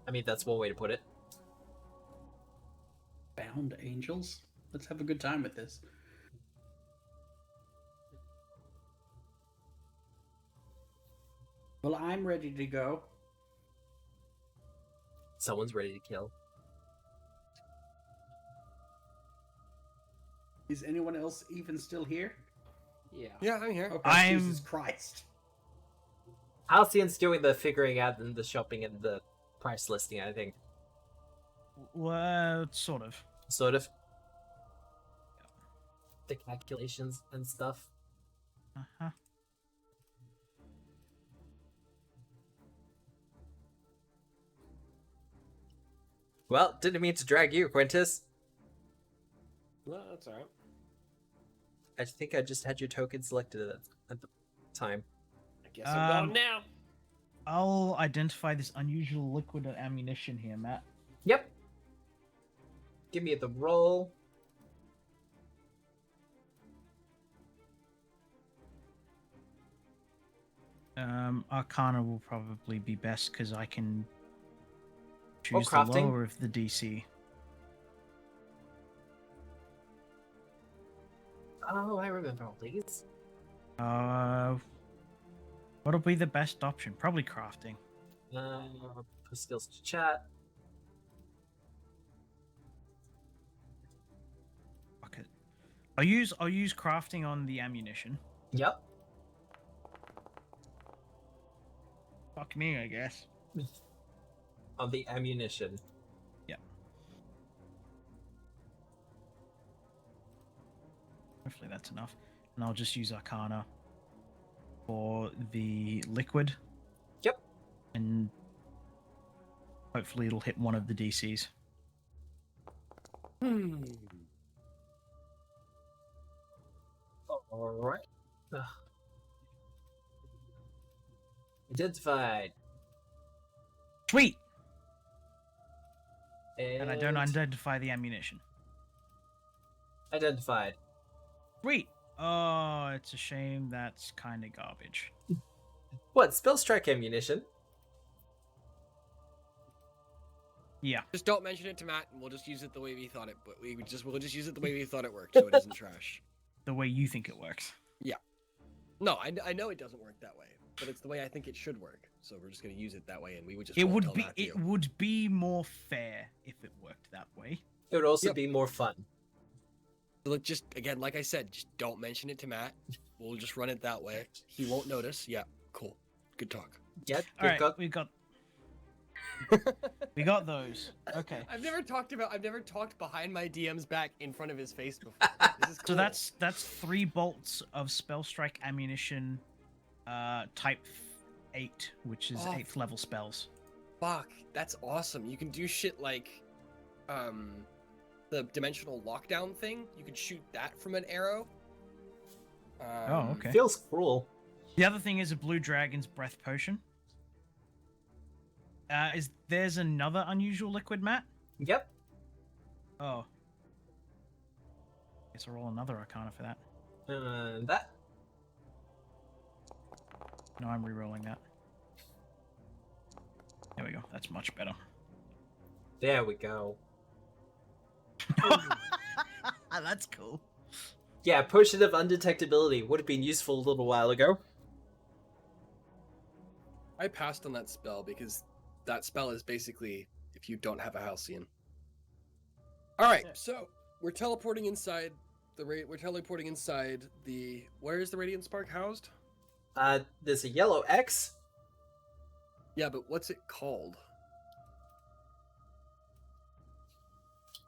S1: I mean, that's one way to put it.
S3: Bound angels? Let's have a good time with this. Well, I'm ready to go.
S1: Someone's ready to kill.
S3: Is anyone else even still here?
S4: Yeah.
S6: I'm here.
S3: Okay, Jesus Christ.
S1: Halcyon's doing the figuring out and the shopping and the price listing, I think.
S2: Well, sort of.
S1: Sort of. The calculations and stuff.
S2: Uh-huh.
S1: Well, didn't mean to drag you, Quintus.
S4: No, that's alright.
S1: I think I just had your token selected at the time.
S4: I guess I'm going
S2: Um,
S4: now.
S2: I'll identify this unusual liquid ammunition here, Matt.
S1: Yep. Give me the roll.
S2: Arcana will probably be best because I can choose the
S1: crafting.
S2: lower of the DC.
S1: Oh, I remember all these.
S2: What'll be the best option? Probably crafting.
S1: Put skills to chat.
S2: Fuck it. I'll use crafting on the ammunition.
S1: Yep.
S2: Fuck me, I guess.
S1: On the ammunition.
S2: Hopefully that's enough. And I'll just use Arcana for the liquid.
S1: Yep.
S2: And hopefully it'll hit one of the DCs.
S1: Alright. Identified.
S2: Sweet! And I don't
S1: And
S2: identify the ammunition.
S1: identified.
S2: Sweet! Oh, it's a shame that's kind of garbage.
S1: What? Spell strike ammunition?
S2: Yeah.
S6: Just don't mention it to Matt, and we'll just use it the way we thought it. But we'll just use it the way we thought it worked, so it isn't trash.
S2: The way you think it works.
S6: No, I know it doesn't work that way, but it's the way I think it should work. So we're just gonna use it that way, and we would just.
S2: It
S6: won't
S2: would
S6: tell
S2: be
S6: Matthew.
S2: it would be more fair if it worked that way.
S1: It would also
S6: Yep.
S1: be more fun.
S6: So look, just again, like I said, just don't mention it to Matt. We'll just run it that way. He won't notice. Yeah, cool. Good talk.
S1: Yep.
S2: All right, we got those. Okay.
S6: I've never talked behind my DM's back in front of his face before. This is cool.
S2: So that's 3 bolts of spell strike ammunition, type 8, which is
S6: Oh.
S2: 8th level spells.
S6: Fuck, that's awesome. You can do shit like, the dimensional lockdown thing. You can shoot that from an arrow.
S2: Oh, okay.
S1: Feels cruel.
S2: The other thing is a blue dragon's breath potion. There's another unusual liquid, Matt?
S1: Yep.
S2: Oh. Guess I'll roll another Arcana for that.
S1: That.
S2: No, I'm re-rolling that. There we go. That's much better.
S1: There we go.
S2: That's cool.
S1: Yeah, potion of undetectability would have been useful a little while ago.
S6: I passed on that spell because that spell is basically if you don't have a Halcyon. All right, so we're teleporting inside we're teleporting inside the. Where is the Radiant Spark housed?
S1: There's a yellow X.
S6: Yeah, but what's it called?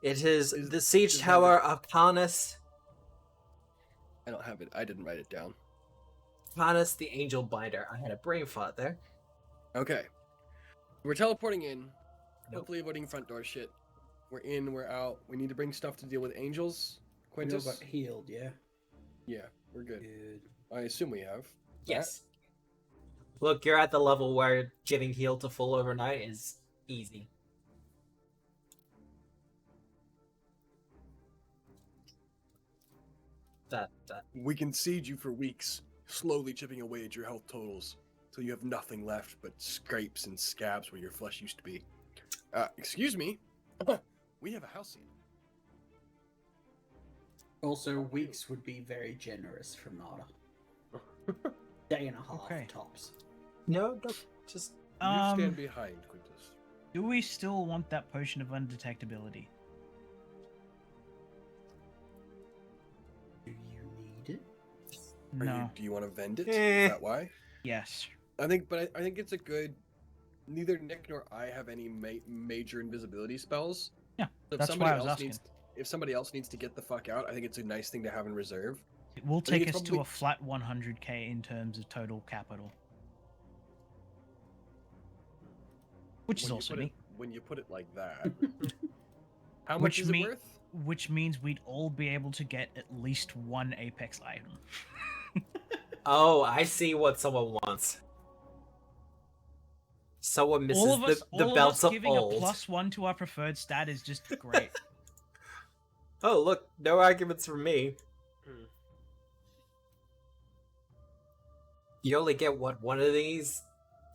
S1: It is
S6: Is-
S1: the Siege
S6: is that
S1: Tower of Canis.
S6: I don't have it. I didn't write it down.
S1: Canis the Angel Binder. I had a brain fart there.
S6: Okay. We're teleporting in.
S1: Nope.
S6: Hopefully avoiding front door shit. We're in, we're out. We need to bring stuff to deal with angels.
S3: We all
S6: Quintus?
S3: got healed, yeah?
S6: Yeah, we're good.
S3: Good.
S6: I assume we have.
S1: Yes. Look, you're at the level where getting healed to full overnight is easy. That.
S6: We can siege you for weeks, slowly chipping away at your health totals, till you have nothing left but scrapes and scabs where your flesh used to be. Excuse me? We have a Halcyon.
S3: Also, weeks would be very generous from Nada. Day and a half,
S2: Okay.
S3: tops.
S1: No, just
S6: You stand behind, Quintus.
S2: Do we still want that potion of undetectability?
S3: Do you need it?
S2: No.
S6: Do you want to vend it?
S1: Eh.
S6: Is that why?
S2: Yes.
S6: I think it's a good. Neither Nick nor I have any major invisibility spells.
S2: Yeah,
S6: So if
S2: that's
S6: somebody
S2: why I was
S6: else
S2: asking.
S6: if somebody else needs to get the fuck out, I think it's a nice thing to have in reserve.
S2: It will
S6: think
S2: take
S6: it's
S2: us to
S6: probably-
S2: a flat 100k in terms of total capital. Which is
S6: When you
S2: also
S6: put it-
S2: me.
S6: when you put it like that. How
S2: Which
S6: much is it
S2: mean-
S6: worth?
S2: Which means we'd all be able to get at least one Apex item.
S1: Oh, I see what someone wants. Someone misses
S2: all of us,
S1: the
S2: all of
S1: belts
S2: us
S1: of
S2: giving
S1: old.
S2: a +1 to our preferred stat is just great.
S1: Oh, look, no arguments from me. You only get one of these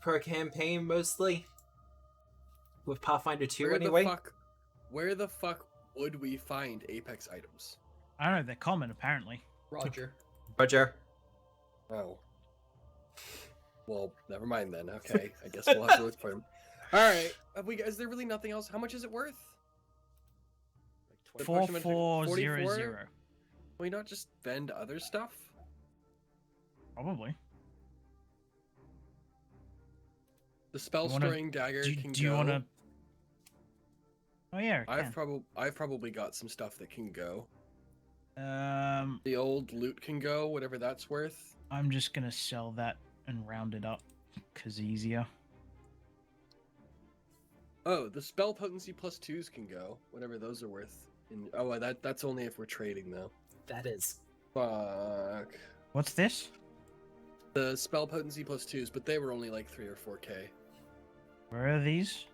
S1: per campaign mostly. With Pathfinder 2 anyway.
S5: Where the fuck would we find Apex items?
S2: I don't know. They're common, apparently.
S4: Roger.
S1: Roger.
S5: Oh. Well, never mind then. Okay, I guess we'll have to look for them. All right. Is there really nothing else? How much is it worth?
S4: Like
S2: 4400.
S5: 44? Can we not just vend other stuff?
S2: Probably.
S5: The spell storing dagger can
S2: Do you
S5: go.
S2: want to? Oh yeah. it
S5: I've
S2: can.
S5: probably got some stuff that can go.
S2: Um,
S5: The old loot can go, whatever that's worth.
S2: I'm just gonna sell that and round it up, cause easier.
S5: Oh, the spell potency plus 2s can go, whatever those are worth. That's only if we're trading though.
S1: That is.
S5: Fuck.
S2: What's this?
S5: The spell potency plus 2s, but they were only like 3 or 4k.
S2: Where are these?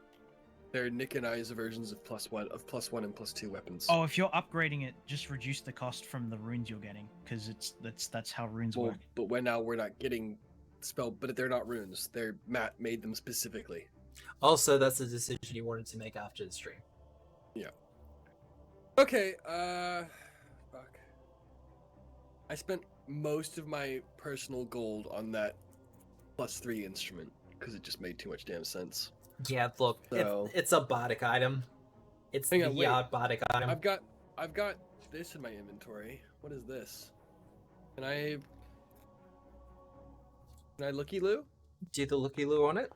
S5: They're Nick and I's versions of +1 and +2 weapons.
S2: Oh, if you're upgrading it, just reduce the cost from the runes you're getting, because that's how runes
S5: well,
S2: work.
S5: but now we're not getting spell, but they're not runes. Matt made them specifically.
S1: Also, that's a decision you wanted to make after the stream.
S5: Yeah. Okay, fuck. I spent most of my personal gold on that +3 instrument because it just made too much damn sense.
S1: Yeah, look,
S5: So-
S1: it's a bodic item. It's
S5: Hang
S1: the
S5: on, wait.
S1: bodic item.
S5: I've got this in my inventory. What is this? Can I looky-loo?
S1: Do the looky-loo on it?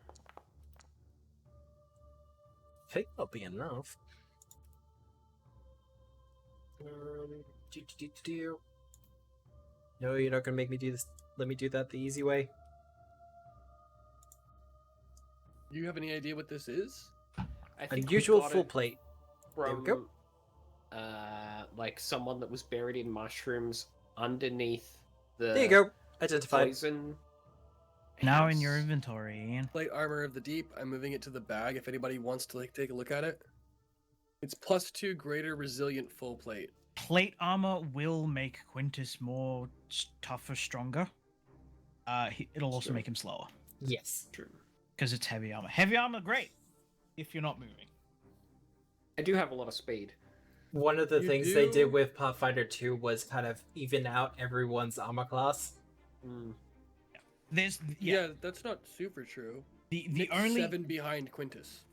S1: I think that'll be enough. Do. No, you're not gonna make me do this. Let me do that the easy way.
S5: Do you have any idea what this is?
S4: I think we
S1: Unusual
S4: got
S1: full
S4: it
S1: plate. There we
S4: from,
S1: go.
S4: like someone that was buried in mushrooms underneath the
S1: There you go. Identified.
S4: poison.
S2: Now in your
S4: house.
S2: inventory, Ian.
S5: Plate armor of the deep. I'm moving it to the bag if anybody wants to take a look at it. It's +2 greater resilient full plate.
S2: Plate armor will make Quintus more tougher, stronger. It'll also
S5: Sure.
S2: make him slower
S1: Yes.
S4: True.
S2: because it's heavy armor. Heavy armor, great if you're not moving.
S4: I do have a lot of speed.
S1: One of the
S5: You
S1: things they
S5: do-
S1: did with Pathfinder 2 was kind of even out everyone's armor class.
S4: Mm.
S2: There's
S5: Yeah, that's not super true.
S2: the
S5: Nick's
S2: only
S5: 7 behind Quintus.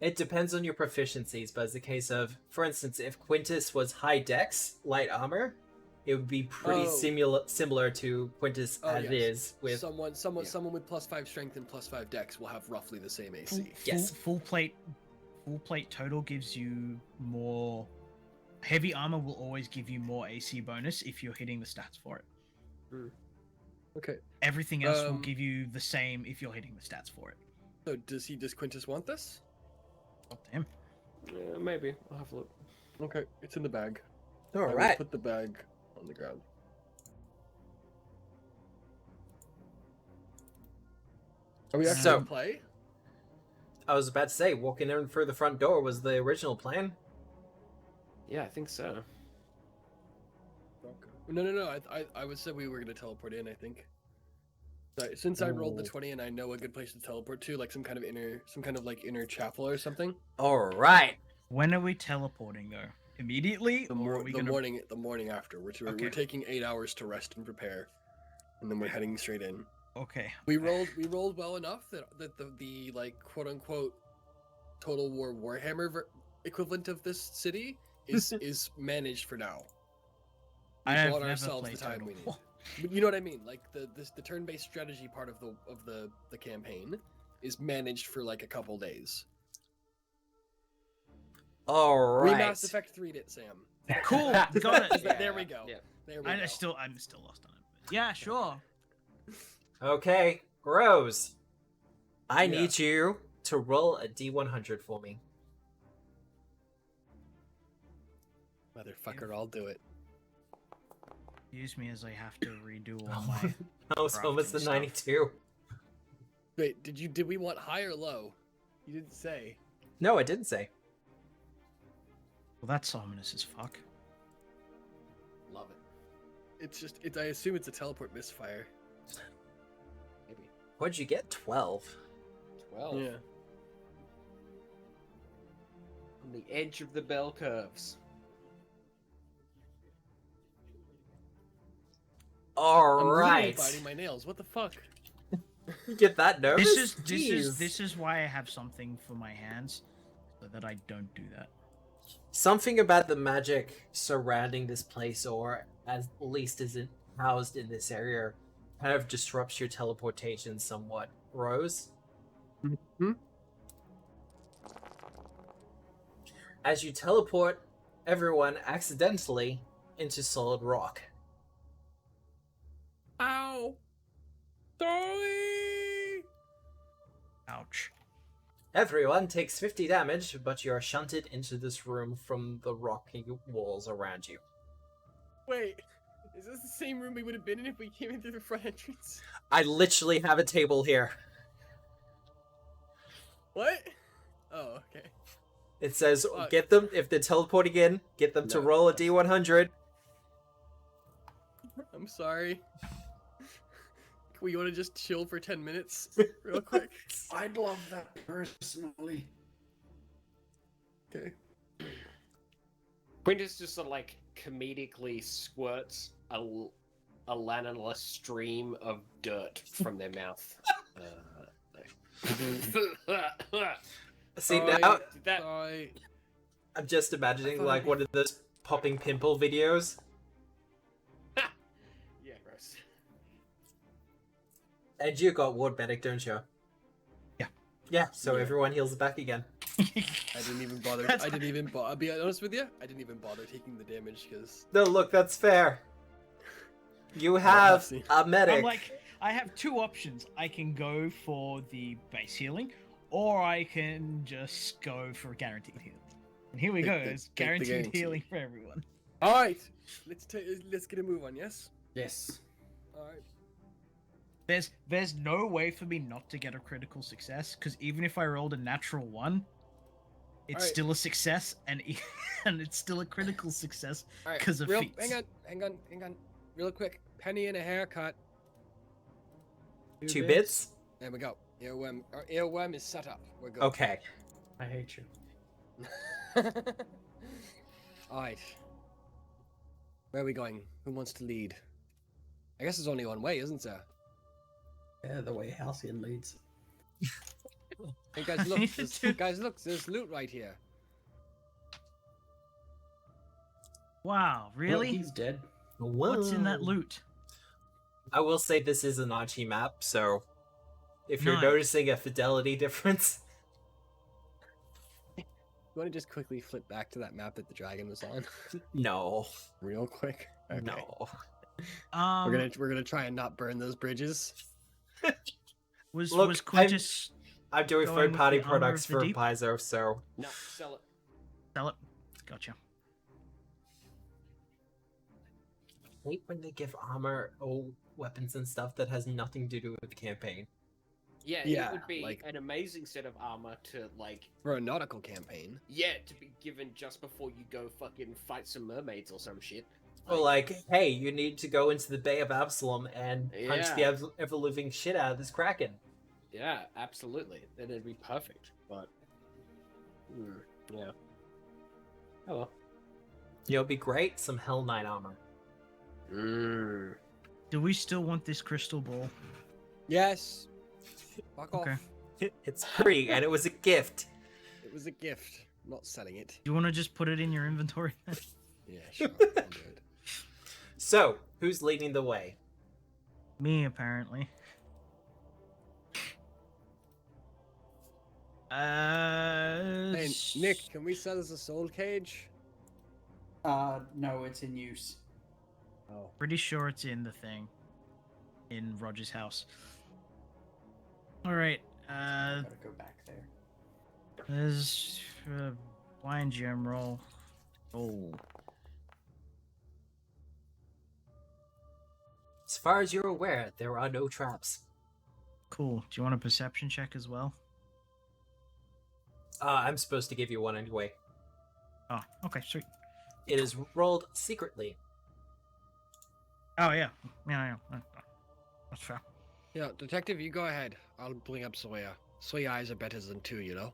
S1: It depends on your proficiencies, but it's a case of, for instance, if Quintus was high dex, light armor, it would be pretty
S5: Oh.
S1: similar to Quintus
S5: Oh,
S1: as it
S5: yes.
S1: is with.
S5: Someone
S1: yeah.
S5: with +5 strength and +5 dex will have roughly the same AC.
S1: Yes.
S2: full plate total gives you more. Heavy armor will always give you more AC bonus if you're hitting the stats for it.
S5: Okay.
S2: Everything else will
S5: Um,
S2: give you the same if you're hitting the stats for it.
S5: So does Quintus want this?
S2: Up to him.
S4: Yeah, maybe. I'll have a look.
S5: Okay, it's in the bag.
S1: All
S5: I will
S1: right.
S5: put the bag on the ground. Are we actually
S1: So-
S5: gonna play?
S1: I was about to say, walking in through the front door was the original plan.
S4: Yeah, I think so.
S5: No. I would say we were gonna teleport in. I think. Since I rolled the
S1: Ooh.
S5: 20 and I know a good place to teleport to, like some kind of inner chapel or something.
S1: All right.
S2: When are we teleporting though? Immediately, or are we gonna...
S5: The morning after. We're
S2: Okay.
S5: taking 8 hours to rest and prepare, and then we're heading straight in.
S2: Okay.
S5: We rolled well enough that the like quote unquote Total War Warhammer equivalent of this city is managed for now. We
S2: I have
S5: bought
S2: never
S5: ourselves
S2: played
S5: the time
S2: Total
S5: we need.
S2: War.
S5: But you know what I mean? Like the turn-based strategy part of the campaign is managed for like a couple days.
S1: All right.
S5: Mass Effect 3'd it, Sam.
S2: Cool. Got it.
S5: There we go.
S4: Yeah.
S5: There we go.
S2: I'm still lost on it. Yeah, sure.
S1: Okay, Rose. I
S5: Yeah.
S1: need you to roll a D100 for me.
S5: Motherfucker, I'll do it.
S2: Use me as I have to redo all my.
S1: I was almost the
S2: Crafting stuff.
S1: 92.
S5: Wait, did we want high or low? You didn't say.
S1: No, I didn't say.
S2: Well, that's ominous as fuck.
S5: Love it. I assume it's a teleport misfire.
S1: What'd you get? 12.
S4: 12.
S5: Yeah.
S4: On the edge of the bell curves.
S1: All
S5: I'm literally
S1: right.
S5: biting my nails. What the fuck?
S1: You get that nervous?
S2: This is why I have something for my hands, so that I don't do that.
S1: Something about the magic surrounding this place, or at least isn't housed in this area, kind of disrupts your teleportation somewhat. Rose?
S5: Hmm?
S1: As you teleport everyone accidentally into solid rock.
S5: Ow! Sorry!
S2: Ouch.
S1: Everyone takes 50 damage, but you are shunted into this room from the rocky walls around you.
S5: Wait, is this the same room we would have been in if we came in through the front entrance?
S1: I literally have a table here.
S5: What? Oh, okay.
S1: It says,
S5: Fuck.
S1: get them, if they're teleporting in, get them to
S5: No.
S1: roll a d100.
S5: I'm sorry. We want to just chill for 10 minutes real quick?
S3: I'd love that personally.
S5: Okay.
S4: Quintus just sort of like comedically squirts a lanolin stream of dirt from their mouth.
S1: See,
S5: Sorry,
S1: now,
S4: that-
S5: sorry.
S1: I'm just imagining,
S5: I thought
S1: like,
S5: I-
S1: one of those popping pimple videos.
S4: Yeah, gross.
S1: And you got ward medic, don't you?
S2: Yeah.
S1: Yeah, so
S5: Yeah.
S1: everyone heals back again.
S5: I didn't even bother. I didn't even bother. I'll be honest with you. I didn't even bother taking the damage because
S1: No, look, that's fair. You have
S5: see.
S1: a medic.
S2: I'm like, I have two options. I can go for the base healing, or I can just go for guaranteed healing. And here we
S5: Take
S2: go.
S5: the-
S2: It's
S5: take the
S2: guaranteed
S5: guarantee.
S2: healing for everyone.
S5: All right, let's get a move on. Yes.
S3: Yes.
S5: All right.
S2: There's no way for me not to get a critical success, because even if I rolled a natural 1, it's
S5: Alright.
S2: still a success, and and it's still a critical success
S5: All right.
S2: because of
S5: real,
S2: feats.
S5: hang on. Real quick. Penny and a haircut.
S1: 2 bits?
S5: There we go. Our earworm is set up. We're good.
S1: Okay.
S3: I hate you.
S5: All right. Where are we going? Who wants to lead? I guess there's only one way, isn't there?
S3: Yeah, the way Halcyon leads.
S5: Hey guys, look! There's loot right here.
S2: Wow, really?
S3: Well, he's dead.
S2: What's in that
S1: Whoa.
S2: loot?
S1: I will say this is an Archie map, so if you're
S2: Nice.
S1: noticing a fidelity difference,
S5: You want to just quickly flip back to that map that the dragon was on,
S1: no,
S5: real quick? Okay.
S1: no.
S5: We're gonna try and not burn those bridges.
S2: Was
S1: Look,
S2: was Quintus
S1: I'm doing
S2: Going with
S1: third-party
S2: the armor
S1: products
S2: of the
S1: for
S2: deep?
S1: Paizo, so
S4: No, sell it.
S2: sell it? Gotcha.
S1: I hate when they give armor or weapons and stuff that has nothing to do with the campaign.
S4: Yeah,
S5: Yeah,
S4: it would be
S5: like-
S4: an amazing set of armor to like,
S5: For a nautical campaign.
S4: yeah, to be given just before you go fucking fight some mermaids or some shit.
S1: Or like, hey, you need to go into the Bay of Absalom and punch the
S4: Yeah.
S1: ever-living shit out of this kraken.
S4: Yeah, absolutely. Then it'd be perfect. But, yeah. Oh well.
S1: You know, it'd be great, some Hell Knight armor.
S2: Do we still want this crystal ball?
S5: Yes. Fuck off.
S2: Okay.
S1: It's free, and it was a gift.
S5: It was a gift. I'm not selling it.
S2: Do you want to just put it in your inventory?
S5: Yeah, sure. I'll do it.
S1: So, who's leading the way?
S2: Me, apparently.
S5: Hey, Nick, can we sell us a soul cage?
S3: No, it's in use.
S5: Oh.
S2: Pretty sure it's in the thing. In Roger's house. Alright,
S3: Gotta go back there.
S2: there's blind gem roll. Oh.
S1: As far as you're aware, there are no traps.
S2: Cool. Do you want a perception check as well?
S1: I'm supposed to give you one anyway.
S2: Oh, okay, sweet.
S1: It is rolled secretly.
S2: Oh, yeah. Yeah. That's fair.
S5: Yeah, detective, you go ahead. I'll bring up Sawyer. 3 eyes are better than 2, you know?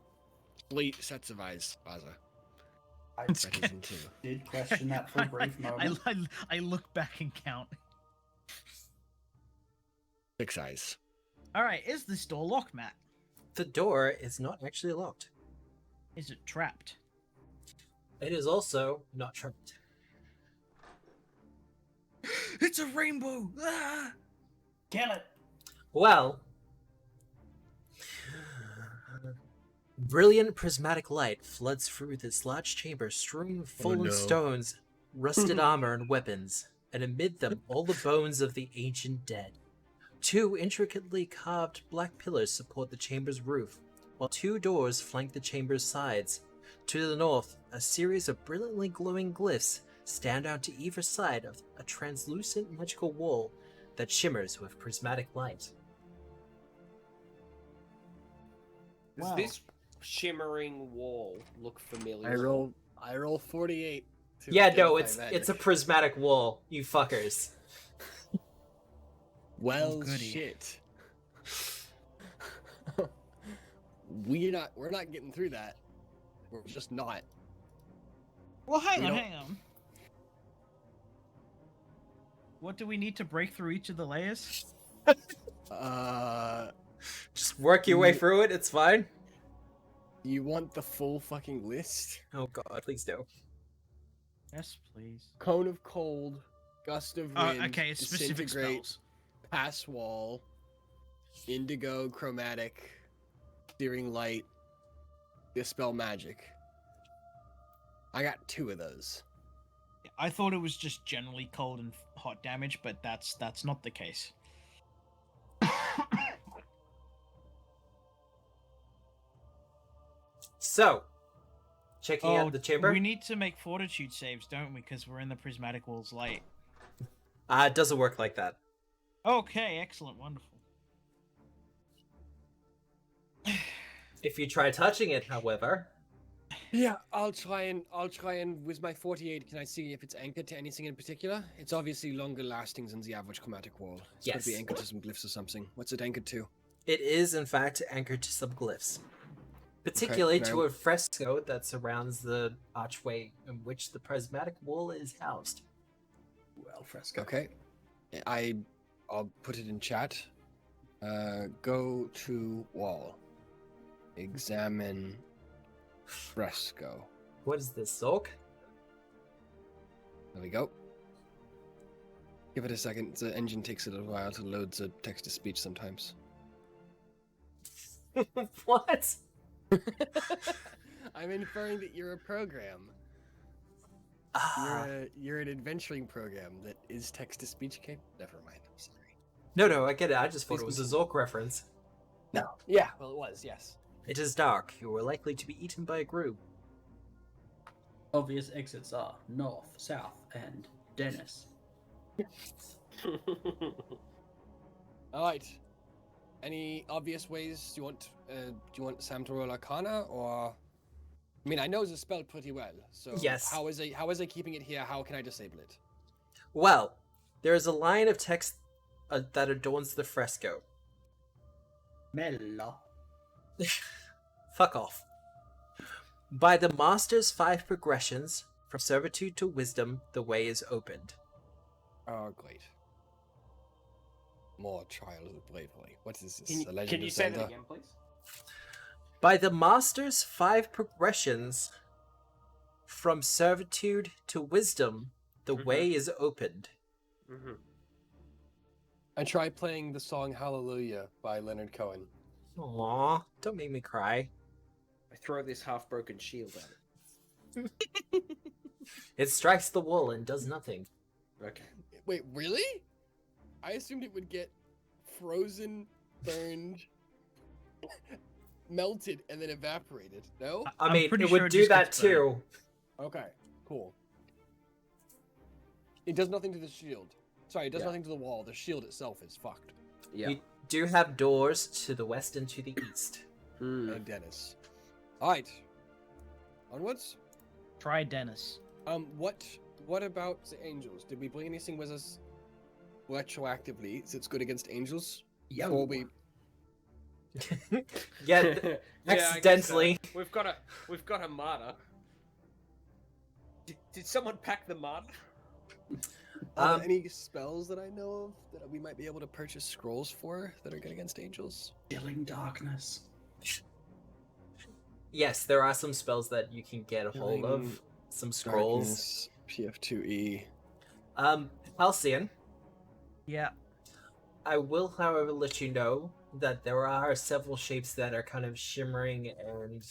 S5: 3 sets of eyes, rather.
S3: I
S2: It's
S5: Better
S2: good.
S5: than 2.
S3: did question that for a brief moment.
S2: I look back and count.
S5: 6 eyes.
S2: All right, is this door locked, Matt?
S1: The door is not actually locked.
S2: Is it trapped?
S1: It is also not trapped.
S2: It's a rainbow! Ah!
S3: Kill it.
S1: Well, brilliant prismatic light floods through this large chamber strewn with fallen
S5: no.
S1: stones, rusted armor, and weapons, and amid them all the bones of the ancient dead. 2 intricately carved black pillars support the chamber's roof, while 2 doors flank the chamber's sides. To the north, a series of brilliantly glowing glyphs stand out to either side of a translucent magical wall that shimmers with prismatic light.
S4: Does
S3: Wow.
S4: this shimmering wall look familiar?
S5: I roll 48. to
S1: Yeah, no,
S5: identify
S1: it's a
S5: magic.
S1: prismatic wall, you fuckers.
S5: Well,
S2: goody.
S5: shit. we're not getting through that. We're just not.
S2: Well, hang
S5: We
S2: on,
S5: don't-
S2: hang on. What do we need to break through each of the layers?
S1: Just work your way
S5: Mm.
S1: through it, it's fine.
S5: You want the full fucking list?
S1: Oh god, please no.
S2: Yes, please.
S5: Cone of cold, gust of wind,
S2: Okay, it's specific
S5: disintegrate,
S2: spells.
S5: pass wall, indigo, chromatic, searing light, dispel magic. I got 2 of those.
S2: I thought it was just generally cold and hot damage, but that's not the case.
S1: So, checking out the chamber.
S2: We need to make fortitude saves, don't we? Because we're in the prismatic wall's light.
S1: It doesn't work like that.
S2: Okay, excellent, wonderful.
S1: If you try touching it, however,
S5: Yeah, I'll try and with my 48, can I see if it's anchored to anything in particular? It's obviously longer lasting than the average chromatic wall. It's got to be
S1: Yes.
S5: anchored to some glyphs or something. What's it anchored to?
S1: it is in fact anchored to some glyphs. Particularly
S5: now-
S1: to a fresco that surrounds the archway in which the prismatic wall is housed.
S3: Well, fresco.
S5: Okay. I'll put it in chat. Go to wall. Examine fresco.
S1: What is this, Zork?
S5: There we go. Give it a second. The engine takes a little while to load the text to speech sometimes.
S1: What?
S5: I'm inferring that you're a program.
S1: Ah.
S5: You're an adventuring program that is text to speech capable. Never mind. I'm sorry.
S1: No, I get it. I just thought
S5: Please
S1: it was a Zork reference.
S5: No. Yeah. Well, it was. Yes.
S1: It is dark. You are likely to be eaten by a group.
S3: Obvious exits are north, south, and Dennis.
S5: All right. Any obvious ways? Do you want Sam to roll Arcana, or? I mean, I know the spell pretty well. So
S1: Yes.
S5: How is I keeping it here? How can I disable it?
S1: Well, there is a line of text that adorns the fresco.
S3: Mella.
S1: Fuck off. By the Master's 5 progressions, from servitude to wisdom, the way is opened.
S5: Oh, great. More trials of bravery. What is this?
S4: Can
S5: A Legend
S4: can you
S5: of
S4: say that
S5: Zelda?
S4: again, please?
S1: By the Master's 5 progressions, from servitude to wisdom, the
S4: Mhm.
S1: way is opened.
S4: Mm-hmm.
S5: And try playing the song Hallelujah by Leonard Cohen.
S1: Aww, don't make me cry.
S4: I throw this half-broken shield at it.
S1: It strikes the wall and does nothing.
S4: Okay.
S5: Wait, really? I assumed it would get frozen, burned, melted, and then evaporated. No?
S1: I
S2: I'm
S1: mean,
S2: pretty
S1: it
S2: sure
S1: would
S2: it
S1: do
S2: just
S1: that
S2: gets burned.
S1: too.
S5: Okay, cool. It does nothing to the shield. Sorry, it does
S4: Yeah.
S5: nothing to the wall. The shield itself is fucked.
S4: Yeah.
S1: You do have doors to the west and to the east.
S4: Mm.
S5: And Dennis. Alright. Onwards?
S2: Try Dennis.
S5: What about the angels? Did we bring anything with us retroactively that's good against angels? Before we
S1: Yeah,
S4: I guess so.
S1: accidentally.
S4: We've got a martyr. Did someone pack the martyr?
S5: Are there any spells that I know of that we might be able to purchase scrolls for that are good against angels?
S3: Chilling darkness.
S1: Yes, there are some spells that you can get a hold
S5: Healing
S1: of. Some scrolls.
S5: Darkness, PF2E.
S1: Halcyon,
S2: Yeah.
S1: I will, however, let you know that there are several shapes that are kind of shimmering and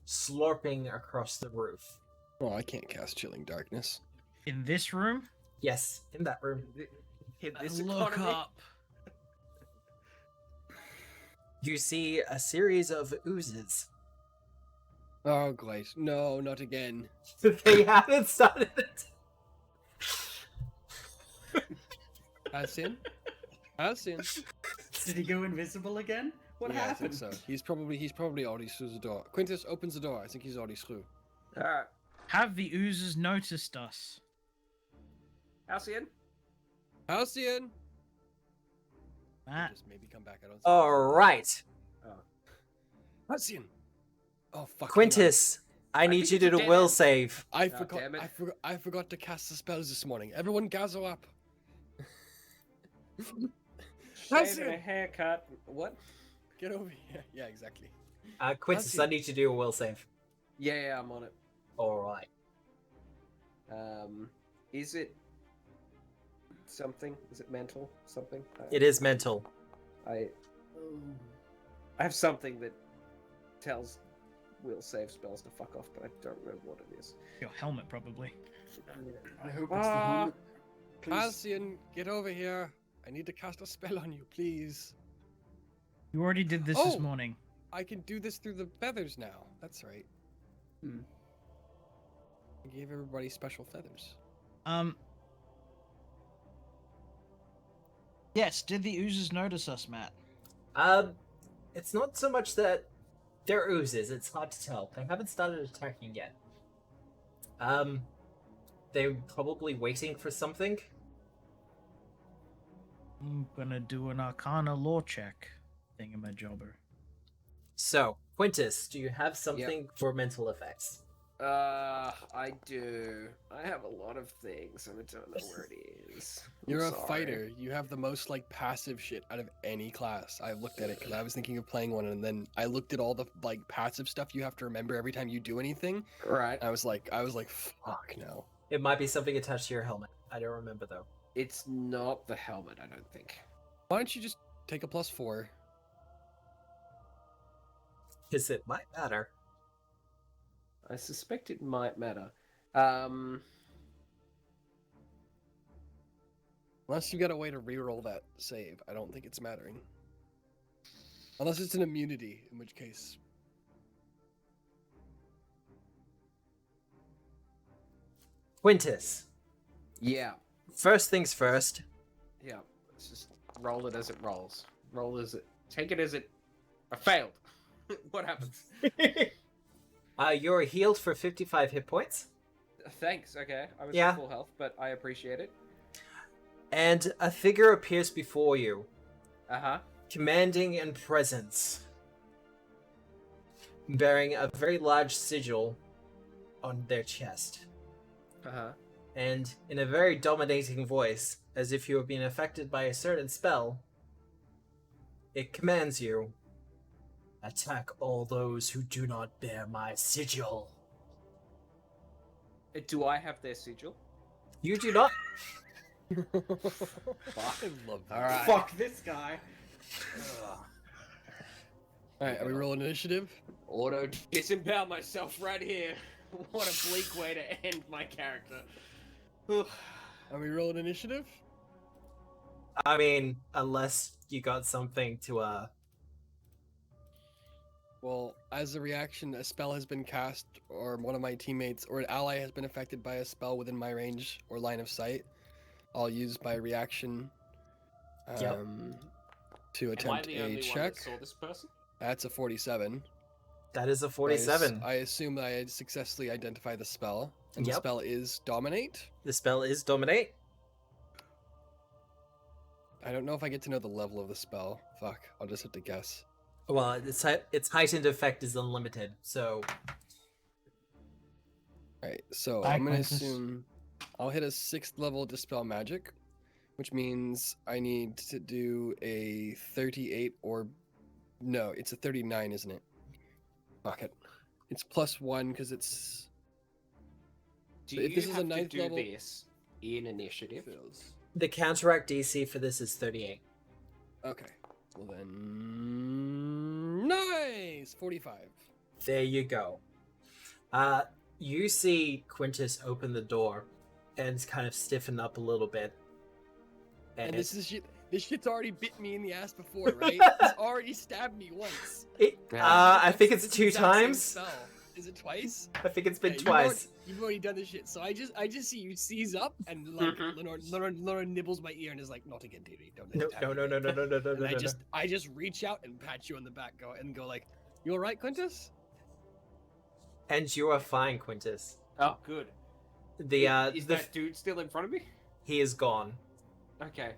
S1: slurping across the roof.
S5: Oh, I can't cast Chilling Darkness.
S2: In this room,
S1: Yes, in that room.
S4: In this
S2: look
S4: economy?
S2: up.
S1: You see a series of oozes.
S5: Oh, great. No, not again.
S1: They haven't started it.
S5: Halcyon?
S3: Did he go invisible again? What
S5: Yeah,
S3: happened?
S5: I think so. He's probably already through the door. Quintus opens the door. I think he's already through.
S4: Alright.
S2: Have the oozes noticed us?
S4: Halcyon?
S5: Halcyon!
S2: Matt,
S5: Just maybe come back. I don't see
S1: All right,
S5: Halcyon! Oh, fuck. hang on.
S1: Quintus, I need
S4: think
S1: you to
S4: it's
S1: do
S4: a
S1: a
S4: dead
S1: will
S4: end.
S1: save.
S5: I
S4: God damn it.
S5: forgot to cast the spells this morning. Everyone gather up.
S4: Shaving
S5: Halcyon!
S4: a haircut. What?
S5: Get over here. Yeah, exactly.
S1: Quintus, I
S5: Halcyon.
S1: need you to do a will save.
S4: Yeah, I'm on it.
S1: All right.
S4: Is it something? Is it mental? Something?
S1: It is mental.
S4: I have something that tells will save spells to fuck off, but I don't remember what it is.
S2: your helmet probably.
S3: I hope it's the helmet. Please.
S5: Halcyon, get over here. I need to cast a spell on you, please.
S2: You already did this
S5: Oh!
S2: this morning.
S5: I can do this through the feathers now. That's right.
S3: Hmm.
S5: I gave everybody special feathers.
S2: Yes, did the oozes notice us, Matt?
S1: It's not so much that they're oozes. It's hard to tell. They haven't started attacking yet. They're probably waiting for something.
S2: I'm gonna do an Arcana lore check. Thingamajobber.
S1: So, Quintus, do you have something for mental effects?
S4: I do. I have a lot of things, and I don't know where it is. I'm
S5: You're a
S4: sorry.
S5: fighter. You have the most like passive shit out of any class. I looked at it because I was thinking of playing one, and then I looked at all the like passive stuff you have to remember every time you do anything.
S4: Right.
S5: I was like, fuck no.
S1: It might be something attached to your helmet. I don't remember though.
S4: It's not the helmet, I don't think.
S5: Why don't you just take a +4?
S1: Because it might matter.
S4: I suspect it might matter.
S5: Unless you got a way to reroll that save, I don't think it's mattering. Unless it's an immunity, in which case.
S1: Quintus,
S4: Yeah.
S1: first things first.
S4: Yeah. Let's just roll it as it rolls. Roll as it. Take it as it. I failed. What happens?
S1: You're healed for 55 hit points.
S4: Thanks. Okay. I was
S1: Yeah.
S4: at full health, but I appreciate it.
S1: And a figure appears before you,
S4: Uh-huh.
S1: commanding in presence, bearing a very large sigil on their chest.
S4: Uh-huh.
S1: And in a very dominating voice, as if you have been affected by a certain spell, it commands you, attack all those who do not bear my sigil.
S4: Do I have their sigil?
S1: You do not.
S5: I love that.
S4: Alright.
S3: Fuck this guy.
S5: Alright, are we rolling initiative?
S4: Auto disembowel myself right here. What a bleak way to end my character.
S5: Are we rolling initiative?
S1: I mean, unless you got something to,
S5: Well, as a reaction, a spell has been cast, or one of my teammates or an ally has been affected by a spell within my range or line of sight. I'll use my reaction
S1: Yep.
S5: to
S4: Am I
S5: attempt
S4: the
S5: a
S4: only one
S5: check.
S4: that saw this person?
S5: That's a 47.
S1: that is a 47.
S5: I assume that I had successfully identified the spell, and the
S1: Yep.
S5: spell is Dominate.
S1: The spell is Dominate.
S5: I don't know if I get to know the level of the spell. Fuck, I'll just have to guess.
S1: Well, its heightened effect is unlimited, so
S5: Alright, so
S2: Hi,
S5: I'm gonna
S2: Quintus.
S5: assume I'll hit a 6th level Dispel Magic, which means I need to do a 38 or... No, it's a 39, isn't it? Fuck it. It's +1 because it's...
S4: Do
S5: So
S4: you
S5: if this is a
S4: have to
S5: 9th
S4: do
S5: level-
S4: this in initiative?
S5: Fails.
S1: the counteract DC for this is 38.
S5: Okay. Well then... Nice! 45.
S1: There you go. You see Quintus open the door and kind of stiffen up a little bit.
S5: And
S1: And
S5: this is shit. This shit's already bit me in the ass before, right? It's already stabbed me once.
S1: I think it's
S5: It's the
S1: 2
S5: exact same
S1: times.
S5: spell. Is it twice?
S1: I think it's been
S5: Yeah,
S1: twice.
S5: You've already done this shit. So I just see you seize up and like Lenore nibbles my ear and is like, "Not again, Davey. Don't let
S1: No,
S5: it happen
S1: no, no,
S5: again."
S1: no, no, no, no,
S5: And
S1: no, no.
S5: I just reach out and pat you on the back, go like, "You all right, Quintus?"
S1: And you are fine, Quintus.
S4: Oh, good. Is
S1: The
S4: that dude still in front of me?
S1: he is gone.
S4: Okay.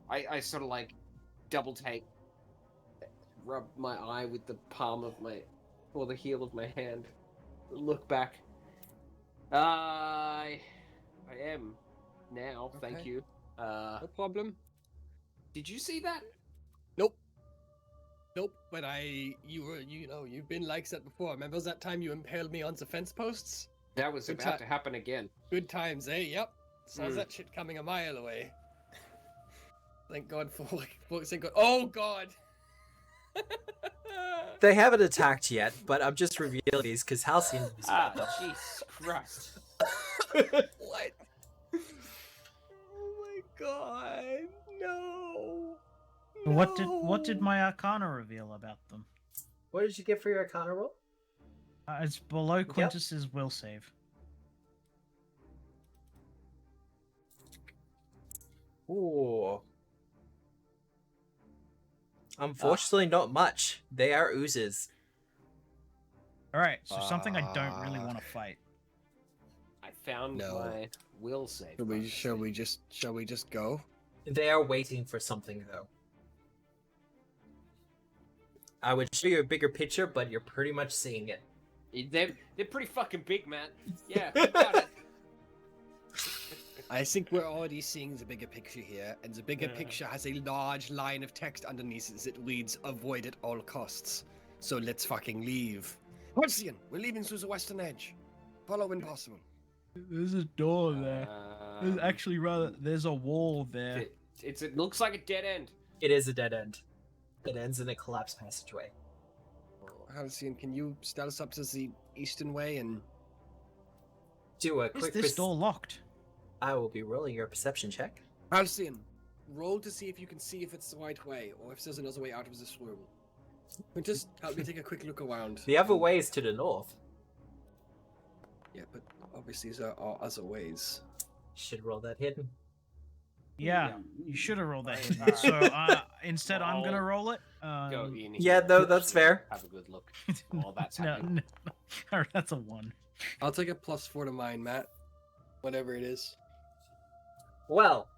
S4: I sort of like double take, rub my eye with the palm of my, or the heel of my hand, look back. I am now, thank
S5: Okay.
S4: you.
S5: No problem.
S4: Did you see that?
S5: Nope. But you've been like that before. Remember that time you impaled me on the fence posts?
S4: That was
S5: Good
S4: about
S5: ti-
S4: to happen again.
S5: Good times, eh? Yep. Saw
S4: Mm.
S5: that shit coming a mile away. Thank God for thank God. Oh God.
S1: They haven't attacked yet, but I'm just revealing these because Halcyon was
S4: Ah,
S1: about them.
S4: Jesus Christ.
S5: What? Oh my God. No.
S2: What did my Arcana reveal about them?
S1: What did you get for your Arcana roll?
S2: It's below Quintus's will save.
S1: Ooh. Unfortunately, not much. They are oozes.
S2: All right, so something I don't really want to fight.
S4: I found
S5: No.
S4: my will save.
S5: Shall we just go?
S1: They are waiting for something, though. I would show you a bigger picture, but you're pretty much seeing it.
S4: They're pretty fucking big, man. Yeah, we got it.
S5: I think we're already seeing the bigger picture here, and the bigger
S4: Yeah.
S5: picture has a large line of text underneath it that reads "Avoid at all costs." So let's fucking leave. Halcyon, we're leaving through the western edge. Follow when possible.
S2: There's a door there. There's actually there's a wall there.
S4: It looks like a dead end.
S1: It is a dead end. It ends in a collapsed passageway.
S5: Halcyon, can you start us up to the eastern way and...
S1: Do a
S2: Is
S1: quick.
S2: this door locked?
S1: I will be rolling your perception check.
S5: Halcyon, roll to see if you can see if it's the right way, or if there's another way out of this room. Just help me take a quick look around.
S1: The other way is to the north.
S5: Yeah, but obviously there are other ways.
S1: Should roll that hidden.
S2: Yeah, you should have rolled that hidden. So instead, I'm gonna roll it.
S4: Go in
S1: yeah,
S4: here.
S1: no, that's fair.
S4: Have a good look. Oh, that's
S2: no,
S4: happening.
S2: no, that's a 1.
S5: I'll take a +4 to mine, Matt. Whatever it is.
S1: Well,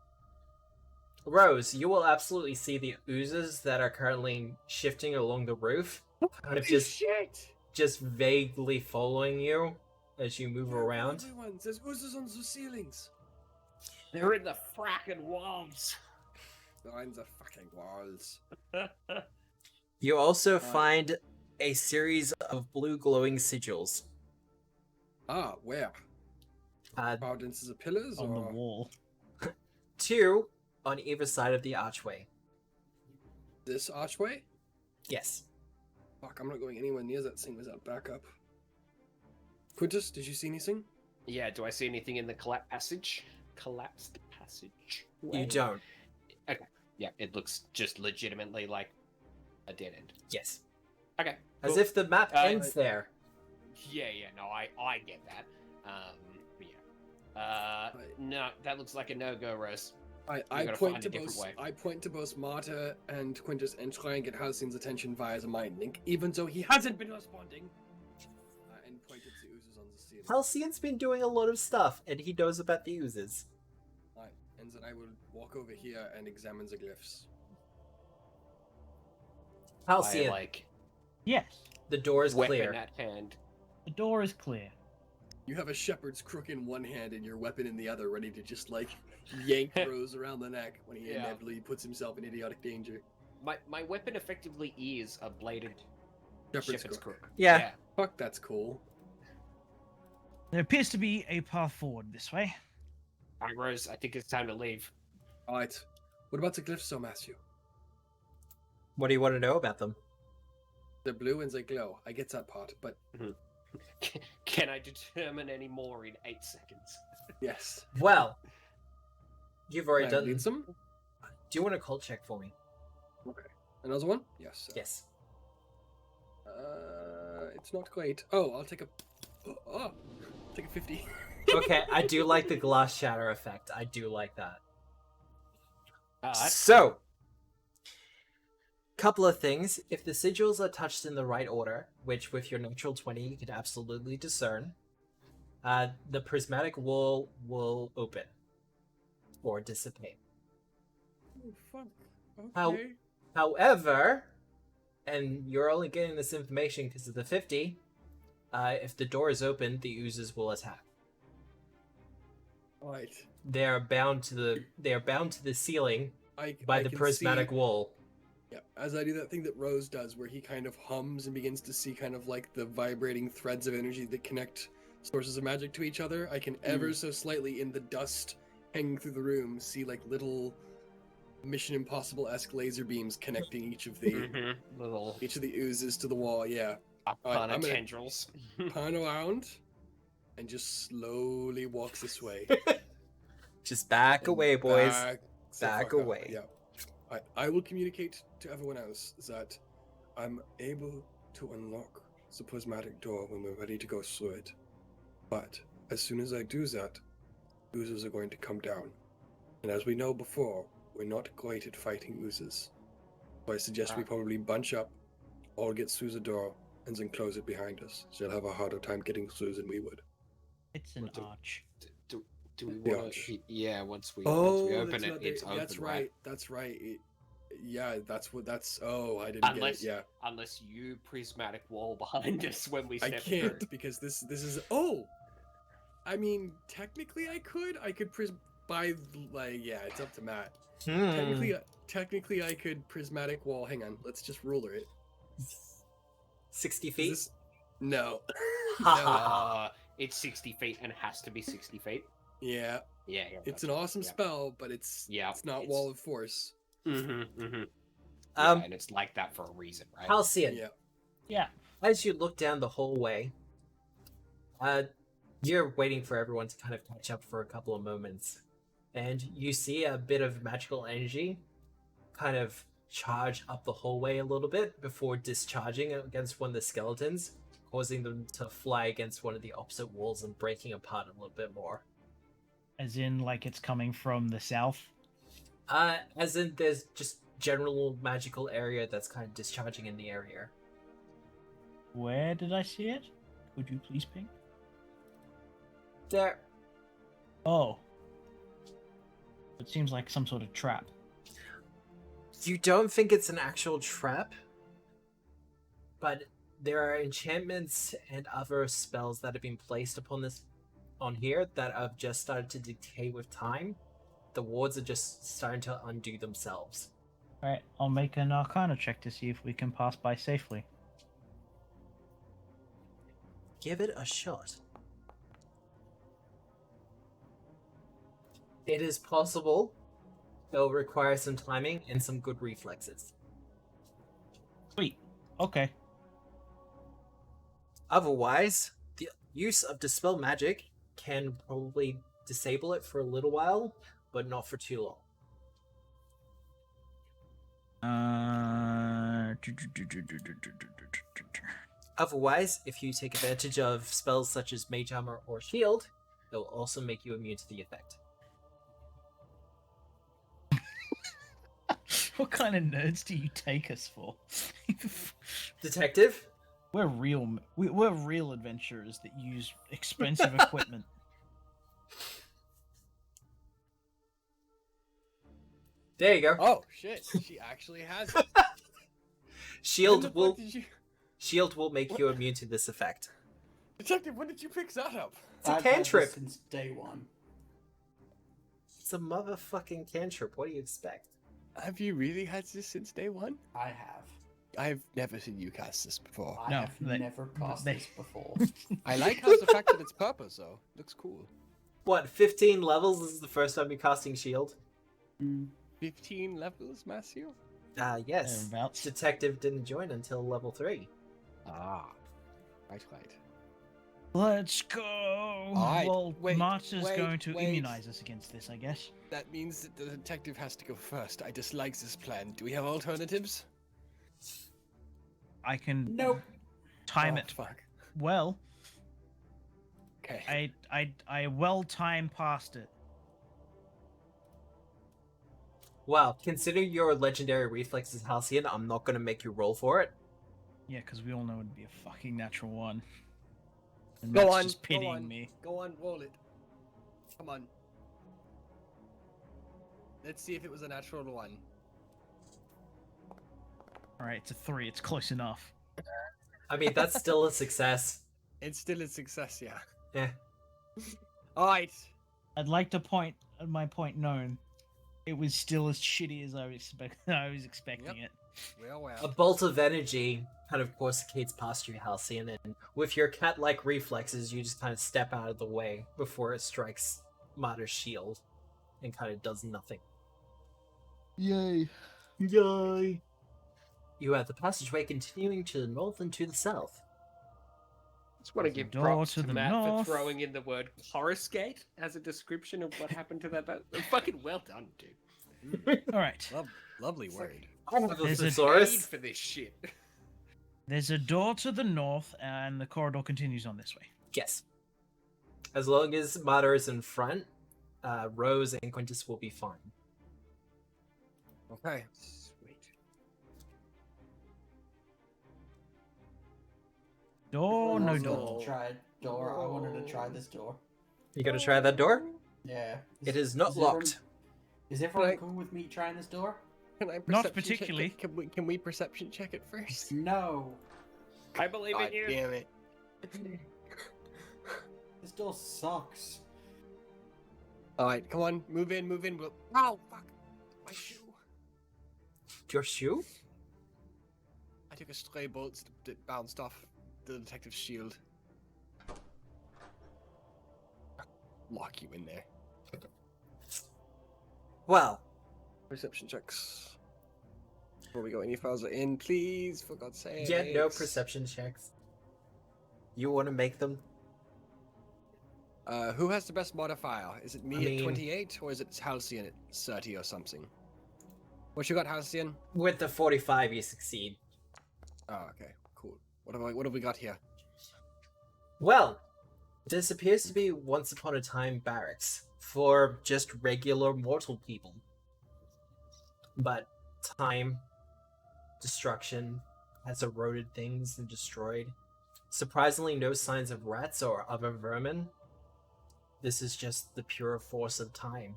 S1: Rose, you will absolutely see the oozes that are currently shifting along the roof, kind of just vaguely following you as you move around.
S5: Everyone, there's oozes on the ceilings.
S4: They're in the fracking walls.
S5: Behind the fucking walls.
S1: You also find a series of blue glowing sigils.
S5: Ah, where? About into the pillars,
S2: On the
S5: or...
S2: wall.
S1: 2 on either side of the archway.
S5: This archway?
S1: Yes.
S5: Fuck, I'm not going anywhere near that thing without backup. Quintus, did you see anything?
S4: Yeah, do I see anything in the collapsed passage?
S1: You don't.
S4: Okay. Yeah, it looks just legitimately like a dead end.
S1: Yes.
S4: Okay.
S1: As
S4: cool.
S1: if the map ends there.
S4: Yeah, no, I get that. Yeah. No, that looks like a no-go, Rose.
S5: I
S4: gotta
S5: point
S4: find
S5: to
S4: a different
S5: both.
S4: way.
S5: I point to both Marta and Quintus and try and get Halcyon's attention via the mind link, even though he hasn't been responding. And point at the oozes on the ceiling.
S1: Halcyon's been doing a lot of stuff, and he knows about the oozes.
S5: Right. and then I will walk over here and examine the glyphs.
S1: Halcyon,
S4: like
S2: Yes,
S1: the door is
S4: weapon
S1: clear.
S4: at hand.
S2: the door is clear.
S5: You have a shepherd's crook in one hand and your weapon in the other, ready to just like yank Rose around the neck when he
S4: Yeah.
S5: inevitably puts himself in idiotic danger.
S4: My weapon effectively is a bladed
S5: Shepherd's crook.
S4: crook.
S1: Yeah.
S5: Fuck, that's cool.
S2: There appears to be a path forward this way.
S4: Alright, Rose, I think it's time to leave.
S5: Alright. What about the glyphs, though, Matthew?
S1: What do you want to know about them?
S5: They're blue and they glow. I get that part, but
S4: Can I determine any more in 8 seconds?
S5: yes.
S1: Well, you've already
S5: Can I
S1: done.
S5: lead some?
S1: Do you want a cult check for me?
S5: Okay. Another one? Yes.
S1: Yes.
S5: It's not great. Oh, I'll take a... Oh, take a 50.
S1: Okay, I do like the glass shatter effect. I do like that.
S4: That's
S1: So, couple of things. If the sigils are touched in the right order, which with your natural 20 you could absolutely discern, the prismatic wall will open or dissipate.
S5: Oh, fuck.
S1: How-
S5: Okay.
S1: However, and you're only getting this information because of the 50, if the door is open, the oozes will attack.
S5: Alright.
S1: They are bound to the ceiling by
S5: I
S1: the
S5: can
S1: prismatic
S5: see...
S1: wall.
S5: Yeah, as I do that thing that Rose does, where he kind of hums and begins to see kind of like the vibrating threads of energy that connect sources of magic to each other, I can ever so slightly in the dust hanging through the room see like little Mission Impossible-esque laser beams connecting each of the
S4: little
S5: oozes to the wall. Yeah,
S4: Arcana
S5: I'm gonna-
S4: tendrils.
S5: turn around and just slowly walk this way.
S1: Just back away, boys.
S5: Back the
S1: Back
S5: fuck up.
S1: away.
S5: Yeah. I will communicate to everyone else that I'm able to unlock the prismatic door when we're ready to go through it. But as soon as I do that, oozes are going to come down. And as we know before, we're not great at fighting oozes. So I suggest we probably bunch up, all get through the door, and then close it behind us. So they'll have a harder time getting through than we would.
S2: It's an
S4: What do-
S2: arch.
S4: Do we
S5: The
S4: want
S5: arch.
S4: to? Yeah, once we
S5: Oh,
S4: open
S5: that's
S4: it,
S5: not
S4: it's
S5: the-
S4: open,
S5: that's
S4: right?
S5: right. That's right. Yeah, that's what. That's. Oh, I didn't
S4: Unless
S5: get it. Yeah.
S4: unless you prismatic wall behind us when we
S5: I
S4: step
S5: can't
S4: through.
S5: because this is. Oh, I mean, technically I could. I could yeah, it's up to Matt. Technically I could prismatic wall. Hang on, let's just ruler it.
S1: 60
S5: Is
S1: feet?
S5: this- No.
S4: It's 60 feet and has to be 60 feet.
S5: Yeah,
S4: Yeah,
S5: it's an awesome
S4: yeah.
S5: spell, but it's not
S4: it's-
S5: wall of force.
S4: and it's like that for a reason, right?
S1: Halcyon,
S5: Yeah.
S2: Yeah.
S1: as you look down the hallway, you're waiting for everyone to kind of catch up for a couple of moments, and you see a bit of magical energy kind of charge up the hallway a little bit before discharging against one of the skeletons, causing them to fly against one of the opposite walls and breaking apart a little bit more.
S2: As in, like it's coming from the south.
S1: As in there's just general magical area that's kind of discharging in the area.
S2: Where did I see it? Could you please ping?
S1: There.
S2: Oh. It seems like some sort of trap.
S1: You don't think it's an actual trap, but there are enchantments and other spells that have been placed on here that have just started to decay with time. The wards are just starting to undo themselves.
S2: Alright, I'll make an Arcana check to see if we can pass by safely.
S1: Give it a shot. It is possible. It'll require some timing and some good reflexes.
S2: Sweet. Okay.
S1: Otherwise, the use of Dispel Magic can probably disable it for a little while, but not for too long. Otherwise, if you take advantage of spells such as Mage Armor or Shield, it will also make you immune to the effect.
S2: What kind of nerds do you take us for?
S1: Detective?
S2: We're real adventurers that use expensive equipment.
S1: There you go.
S6: Oh shit! She actually has it.
S1: Shield
S6: When
S1: will
S6: the fuck did you...
S1: shield will make you immune to this effect.
S6: Detective, when did you pick that up?
S1: It's a
S3: I've had this
S1: cantrip.
S3: since day one.
S1: It's a motherfucking cantrip. What do you expect?
S6: Have you really had this since day one?
S3: I have.
S6: I've never seen you cast this before.
S3: I
S2: No,
S3: have
S2: they-
S3: never cast
S2: they-
S3: this before.
S6: I like how the fact that it's purpose though. Looks cool.
S1: What, 15 levels? This is the first time you're casting shield?
S6: 15 levels, Matthew?
S1: Yes.
S2: Thereabouts.
S1: Detective didn't join until level 3.
S6: Ah. Right.
S2: Let's go.
S6: Alright,
S2: Well,
S6: wait,
S2: Marta's
S6: wait,
S2: going to
S6: wait.
S2: immunize us against this, I guess.
S6: That means that the detective has to go first. I dislike this plan. Do we have alternatives?
S2: I can
S3: Nope.
S2: time
S6: Oh,
S2: it
S6: Fuck.
S2: well.
S6: Okay.
S2: I well time past it.
S1: Well, consider your legendary reflexes, Halcyon. I'm not going to make you roll for it.
S2: Yeah, because we all know it'd be a fucking natural one. And
S6: Go
S2: that's
S6: on,
S2: just
S6: go
S2: pitying
S6: on.
S2: me.
S6: Go on, roll it. Come on. Let's see if it was a natural one.
S2: Alright, it's a 3. It's close enough.
S1: I mean, that's still a success.
S6: It's still a success, yeah.
S1: Yeah.
S6: Alright.
S2: I'd like to point my point known. It was still as shitty as I was expecting it.
S6: Well.
S1: A bolt of energy kind of coruscates past you, Halcyon, and with your cat-like reflexes, you just kind of step out of the way before it strikes Marta's shield and kind of does nothing.
S2: Yay.
S1: Yay! You have the passageway continuing to the north and to the south.
S4: Just want to
S2: There's a
S4: give
S2: door
S4: props
S2: to
S4: to
S2: the
S4: Matt
S2: north.
S4: for throwing in the word coruscate as a description of what happened to that boat. Fucking well done, dude.
S2: Alright.
S6: Lovely word.
S2: There's a-
S4: Paid
S1: Thesaurus.
S4: for this shit.
S2: There's a door to the north, and the corridor continues on this way.
S1: Yes. As long as Marta is in front, Rose and Quintus will be fine.
S6: Okay.
S4: Sweet.
S2: Door, no
S3: I
S2: door.
S3: wanted to try door. I wanted to try this door.
S1: You gonna try that door?
S3: Yeah.
S1: It is not
S3: everyone-
S1: locked.
S3: Is everyone
S6: Right.
S3: cool with me trying this door?
S6: Can I
S2: Not
S6: perception check
S2: particularly.
S6: it? Can we perception check it first?
S3: No.
S4: I believe
S6: God
S4: in you.
S6: damn it.
S3: This door sucks.
S6: Alright, come on, move in. We'll... Ow, fuck. My shoe.
S1: Your shoe?
S6: I took a stray bolt that bounced off the detective's shield. Lock you in there.
S1: Well,
S6: Perception checks. Before we go any further in, please, for God's sake.
S1: yeah, no perception checks. You want to make them?
S6: Who has the best modifier? Is it me
S1: I mean-
S6: at 28 or is it Halcyon at 30 or something? What you got, Halcyon?
S1: With the 45, you succeed.
S6: Oh, okay, cool. What have we got here?
S1: Well, this appears to be once upon a time barracks for just regular mortal people. But time, destruction has eroded things and destroyed. Surprisingly, no signs of rats or other vermin. This is just the pure force of time.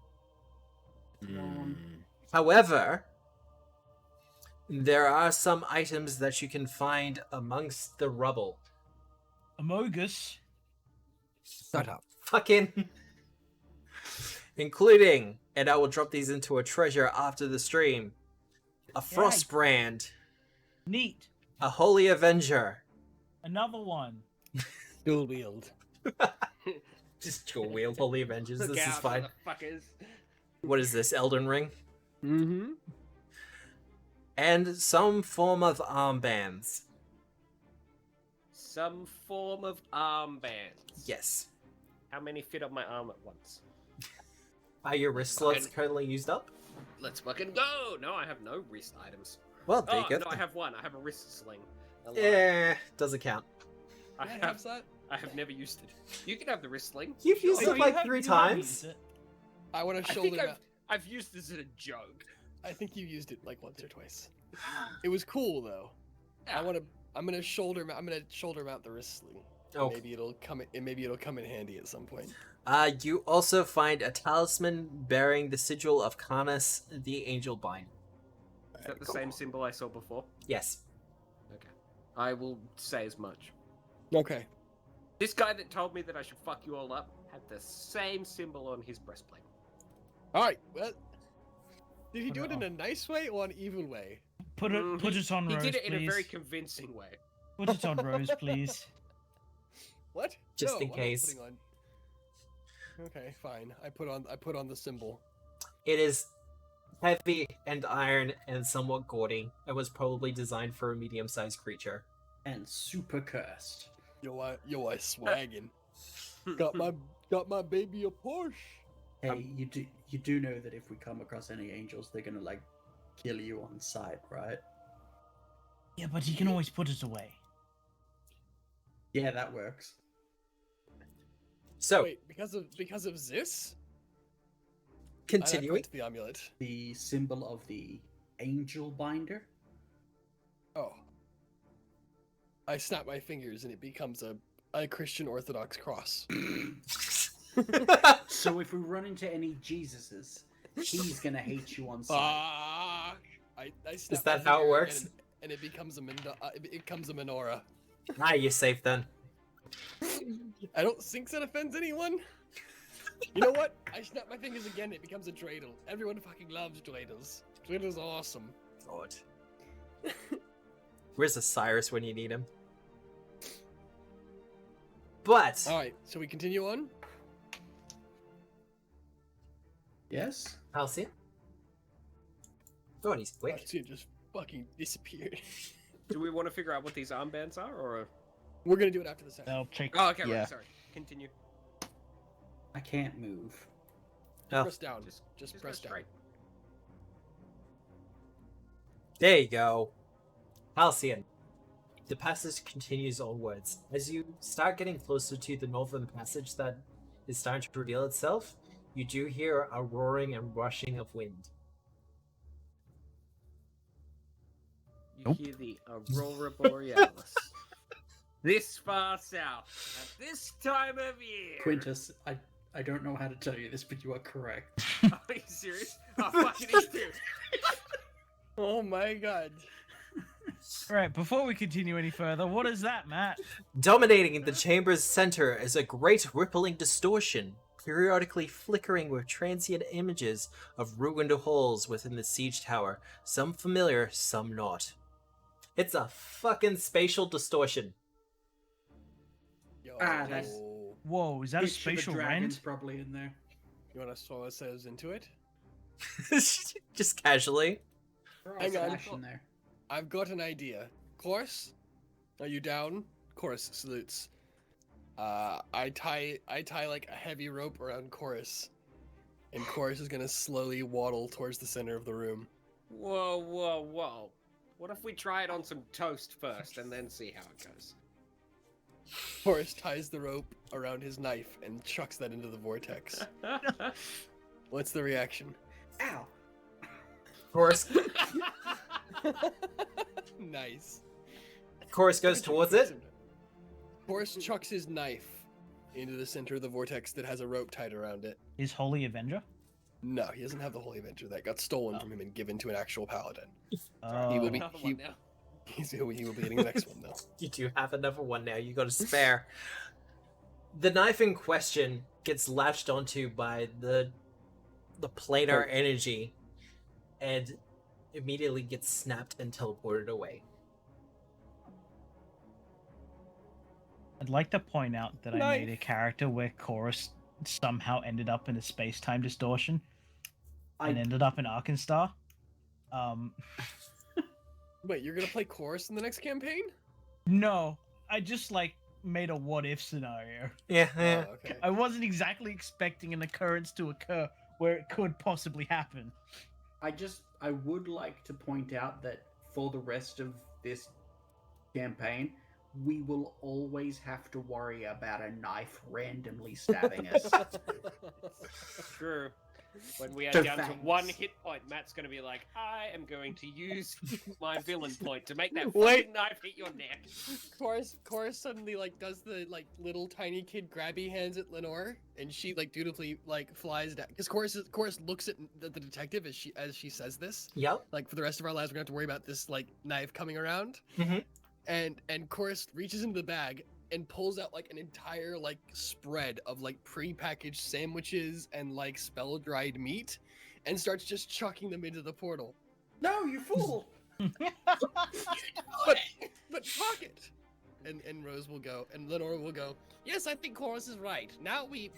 S1: However, there are some items that you can find amongst the rubble.
S2: Amogus.
S6: Shut up.
S1: Fucking. Including, and I will drop these into a treasure after the stream, a frost brand,
S2: Neat.
S1: a holy avenger,
S2: Another one.
S6: Dual wield.
S1: just dual wield holy avengers.
S4: Look
S1: This is
S4: out,
S1: fine.
S4: motherfuckers.
S1: What is this, Elden Ring?
S6: Mm-hmm.
S1: And some form of armbands.
S4: Some form of armbands.
S1: Yes.
S4: How many fit on my arm at once?
S1: Are your wrist slots
S4: Fucking-
S1: currently used up?
S4: Let's fucking go! No, I have no wrist items.
S1: Well, there
S4: Oh,
S1: you go.
S4: no, I have one. I have a wrist sling. A lie.
S1: Doesn't count.
S4: I have never used it. You can have the wrist sling.
S1: You've used
S2: Oh,
S1: it
S2: you
S1: like
S2: have-
S1: 3
S2: you have
S1: times.
S2: used it.
S6: I want to
S4: I
S6: shoulder
S4: think
S6: mount.
S4: I've used this as a joke.
S6: I think you used it like once or twice. It was cool though. I'm gonna shoulder mount the wrist sling.
S1: Oh.
S5: Maybe it'll come. Maybe it'll come in handy at some point.
S1: You also find a talisman bearing the sigil of Canis, the Angel Bind.
S4: Is that the same symbol I saw before?
S1: Yes.
S4: Okay. I will say as much.
S5: Okay.
S4: This guy that told me that I should fuck you all up had the same symbol on his breastplate.
S5: All right. Well, did he
S2: Put
S5: do
S2: it
S5: it in
S2: on.
S5: a nice way or an evil way?
S2: Put it on
S4: He
S2: Rose,
S4: did it in
S2: please.
S4: a very convincing way.
S2: Put it on Rose, please.
S5: What?
S1: Just
S5: No,
S1: in
S5: I'm not
S1: case.
S5: putting on- Okay, fine. I put on the symbol.
S1: It is heavy and iron and somewhat gaudy. It was probably designed for a medium-sized creature.
S3: And super cursed.
S5: Yo, I swaggin'. got my baby a Porsche.
S3: Hey, you do know that if we come across any angels, they're gonna like kill you on sight, right?
S2: Yeah, but he can always put it away.
S3: Yeah, that works.
S1: So,
S5: Wait, because of this?
S1: continuing.
S5: I the amulet.
S3: The symbol of the angel binder.
S5: Oh. I snap my fingers and it becomes a Christian Orthodox cross.
S3: So if we run into any Jesuses, he's gonna hate you on sight.
S5: I snap
S1: Is that
S5: my
S1: how it
S5: finger
S1: works?
S5: And it becomes it becomes a menorah.
S1: You're safe then.
S5: I don't think that offends anyone. You know what? I snap my fingers again, it becomes a dreidel. Everyone fucking loves dreidels. Dreidels are awesome.
S1: God. Where's Osiris when you need him? But
S5: Alright, so we continue on?
S3: Yes.
S1: Halcyon? God, he's quick.
S5: It just fucking disappeared.
S4: Do we want to figure out what these armbands are, or?
S5: We're gonna do it after the session.
S2: They'll check.
S4: Oh, okay.
S2: Yeah.
S4: Right, sorry. Continue.
S3: I can't move.
S1: Oh,
S5: Press down. Just
S4: go
S5: press down.
S4: straight.
S1: there you go. Halcyon. The passage continues onwards. As you start getting closer to the northern passage that is starting to reveal itself, you do hear a roaring and rushing of wind.
S4: You
S2: Nope.
S4: hear the Aurora Borealis. This far south, at this time of year.
S3: Quintus, I don't know how to tell you this, but you are correct.
S4: Are you serious? Oh, fuck it is too.
S5: Oh my god.
S2: Right, before we continue any further, what is that, Matt?
S1: Dominating the chamber's center is a great rippling distortion, periodically flickering with transient images of ruined halls within the siege tower, some familiar, some not. It's a fucking spatial distortion.
S5: Yo,
S3: That's-
S2: Whoa, is that a
S3: Picture the
S2: spatial
S3: dragon's
S2: rent?
S3: probably in there.
S5: you wanna throw ourselves into it?
S1: Just casually.
S3: Throw
S5: Hang
S3: a
S5: on.
S3: slash in there.
S5: I've got an idea. Chorus, are you down? Chorus salutes. I tie like a heavy rope around Chorus, and Chorus is gonna slowly waddle towards the center of the room.
S4: Whoa, whoa, whoa. What if we try it on some toast first and then see how it goes?
S5: Chorus ties the rope around his knife and chucks that into the vortex. What's the reaction?
S3: Ow!
S1: Chorus
S5: Nice.
S1: goes towards it.
S5: Chorus chucks his knife into the center of the vortex that has a rope tied around it.
S2: Is Holy Avenger?
S5: No, he doesn't have the Holy Avenger. That got stolen from him and given to an actual paladin. He will be
S4: Another one now.
S5: he will be getting the next one though.
S1: You do have another one now, you got a spare. The knife in question gets latched onto by the planar energy and immediately gets snapped and teleported away.
S2: I'd like to point out that I
S5: Knife.
S2: made a character where Chorus somehow ended up in a space-time distortion and
S3: I
S2: ended up in Arkansas.
S5: Wait, you're gonna play Chorus in the next campaign?
S2: No, I just made a what-if scenario.
S1: Yeah,
S5: Oh, okay.
S2: I wasn't exactly expecting an occurrence to occur where it could possibly happen.
S3: I would like to point out that for the rest of this campaign, we will always have to worry about a knife randomly stabbing us.
S4: True. When we are
S3: The
S4: down to
S3: fangs.
S4: 1 hit point, Matt's gonna be like, I am going to use my villain point to make that
S5: Wait.
S4: fucking knife hit your neck.
S5: Chorus suddenly like does the like little tiny kid grabby hands at Lenore, and she like dutifully like flies down. Because Chorus looks at the detective as she says this.
S1: Yep.
S5: Like for the rest of our lives, we're gonna have to worry about this like knife coming around.
S1: Mhm.
S5: And Chorus reaches into the bag and pulls out like an entire like spread of like pre-packaged sandwiches and like spell dried meat, and starts just chucking them into the portal.
S3: No, you fool!
S5: But pocket. And Rose will go, and Lenore will go, yes, I think Chorus is right. Now we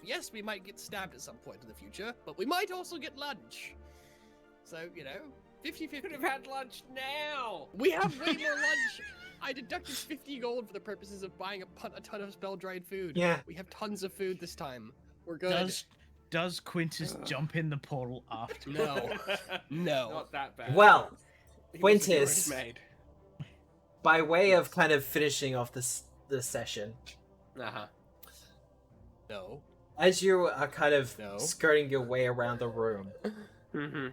S5: might get stabbed at some point in the future, but we might also get lunch. So, 50-50.
S4: Could have had lunch now.
S5: We have way more lunch. I deducted 50 gold for the purposes of buying a ton of spell-dried food.
S1: Yeah.
S5: We have tons of food this time. We're good.
S2: Does Quintus jump in the portal after?
S5: No. No.
S4: Not that bad.
S1: Well,
S4: He was
S1: Quintus,
S4: made.
S1: by way of kind of finishing off this session,
S4: Uh-huh.
S5: No.
S1: as you are kind of
S5: No.
S1: skirting your way around the room,
S4: Mm-hmm.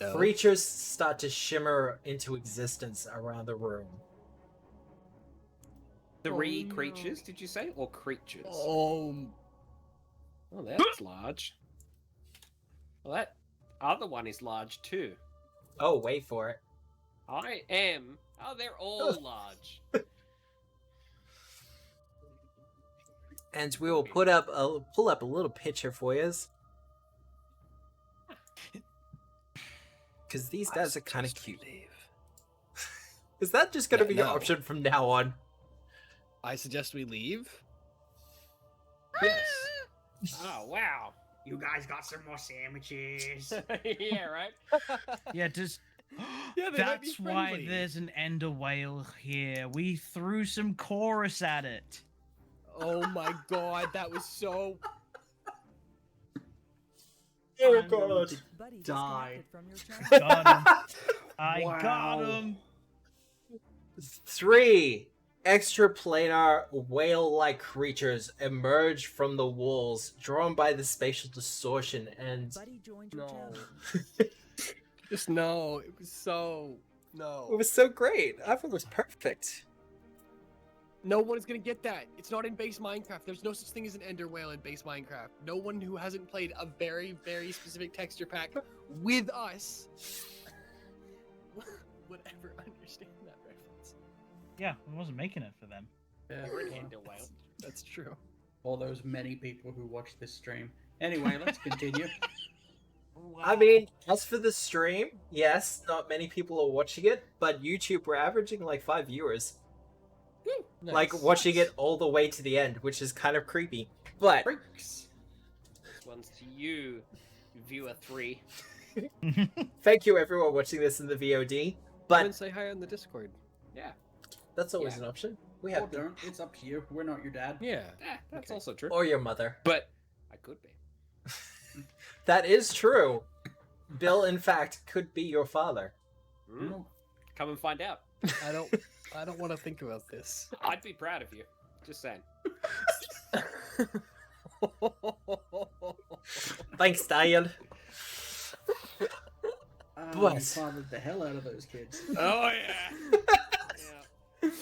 S5: No.
S1: creatures start to shimmer into existence around the room.
S4: 3 creatures, did you say? Or creatures?
S5: Oh.
S4: Oh, that's large. Well, that other one is large too.
S1: Oh, wait for it.
S4: I am. Oh, they're all large.
S1: And we will pull up a little picture for you. Because these guys are kind of cute. Is that just going to be your
S5: No.
S1: option from now on?
S5: I suggest we leave. Yes.
S4: Oh, wow.
S3: You guys got some more sandwiches.
S4: Yeah, right?
S2: Yeah, does.
S5: Yeah, they might be
S2: That's why
S5: friendly.
S2: there's an ender whale here. We threw some chorus at it.
S5: Oh my god, that was so.
S1: Oh,
S3: I'm going to
S7: Buddy
S3: die.
S7: disconnected from your channel.
S2: Got him. I
S3: Wow.
S2: got him.
S1: 3 extraplanar whale-like creatures emerge from the walls, drawn by the spatial distortion, and
S7: Buddy joined your
S5: No.
S7: channel.
S5: Just no. It was so.
S1: it
S5: No.
S1: was so great. I thought it was perfect.
S5: No one is gonna get that. It's not in base Minecraft. There's no such thing as an ender whale in base Minecraft. No one who hasn't played a very, very specific texture pack with us would ever understand that reference.
S2: Yeah, I wasn't making it for them.
S4: You're an ender whale.
S5: That's true.
S3: All those many people who watch this stream. Anyway, let's continue.
S1: I mean, as for the stream, yes, not many people are watching it, but YouTube, we're averaging like 5 viewers. Like, watching it all the way to the end, which is kind of creepy. But,
S3: Freaks.
S4: This one's to you, viewer 3.
S1: thank you everyone watching this in the VOD.
S5: But
S1: But
S5: say hi on the Discord.
S4: Yeah.
S1: that's always
S4: Yeah.
S1: an option. We
S3: Or
S1: have
S3: don't. It's up to you. We're not your dad.
S5: Yeah.
S4: That's
S5: Okay.
S4: also true.
S1: or your mother.
S4: But I could be.
S1: That is true. Bill, in fact, could be your father.
S4: Mm. Come and find out.
S5: I don't want to think about this.
S4: I'd be proud of you. Just saying.
S1: Thanks, Diane.
S3: You
S1: But-
S3: fathered the hell out of those kids.
S4: Oh, yeah. Yeah. Good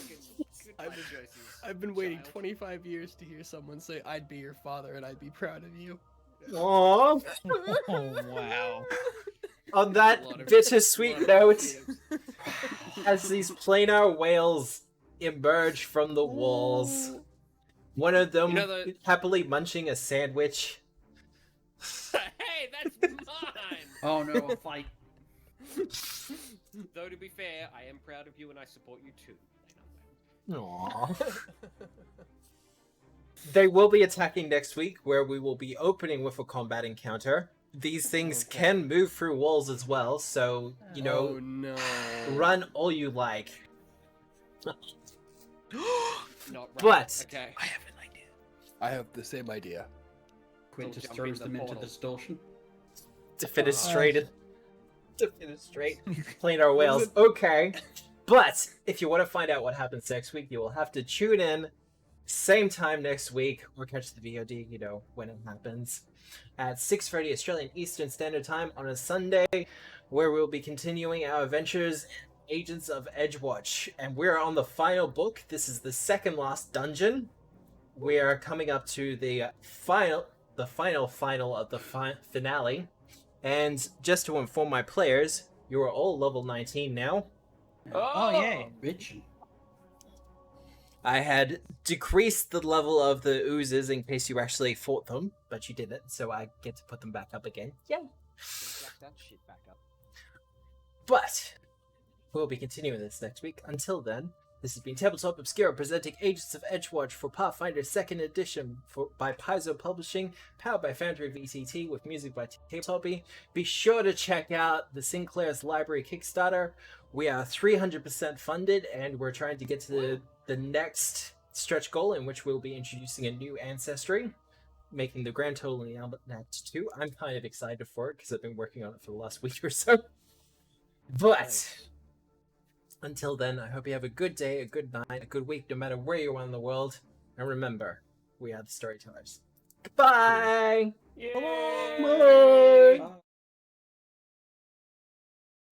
S5: I've
S4: life
S5: been-
S4: choices,
S5: I've been waiting
S4: child.
S5: 25 years to hear someone say, I'd be your father and I'd be proud of you.
S1: Aww.
S2: Oh, wow.
S1: On
S4: A
S1: that
S4: lot of-
S1: bittersweet
S4: lot of
S1: note,
S4: creatives.
S1: as these planar whales emerge from the walls, one of them
S4: You know the-
S1: happily munching a sandwich.
S4: Hey, that's mine!
S3: Oh no, a fight.
S4: Though to be fair, I am proud of you and I support you too.
S1: Aww. They will be attacking next week, where we will be opening with a combat encounter. These things
S5: Okay.
S1: can move through walls as well, so,
S5: Oh no.
S1: run all you like.
S4: Not right.
S1: But-
S4: Okay.
S2: I have an idea.
S5: I have the same idea.
S3: Quintus
S4: jump
S3: throws
S4: in the
S3: them into
S4: portal.
S3: distortion.
S1: Defenestrated. Defenestrate. Planar whales. Okay. But if you want to find out what happens next week, you will have to tune in same time next week, or catch the VOD, when it happens, at 6:30 Australian Eastern Standard Time on a Sunday, where we'll be continuing our adventures in Agents of Edgewatch. And we're on the final book. This is the second last dungeon. We are coming up to the final of the finale. And just to inform my players, you are all level 19 now.
S2: Oh, yay.
S3: Rich.
S1: I had decreased the level of the oozes in case you actually fought them, but you didn't, so I get to put them back up again. Yay!
S6: Jack that shit back up.
S1: But we'll be continuing this next week. Until then, this has been Tabletop Obscura presenting Agents of Edgewatch for Pathfinder 2nd Edition by Paizo Publishing, powered by Foundry VCT with music by Tabletop. Be sure to check out the Sinclair's Library Kickstarter. We are 300% funded, and we're trying to get to the next stretch goal, in which we'll be introducing a new ancestry, making the grand total in the Act 2. I'm kind of excited for it, because I've been working on it for the last week or so. But until then, I hope you have a good day, a good night, a good week, no matter where you are in the world. And remember, we are the storytellers. Goodbye!
S4: Yay!
S1: Bye!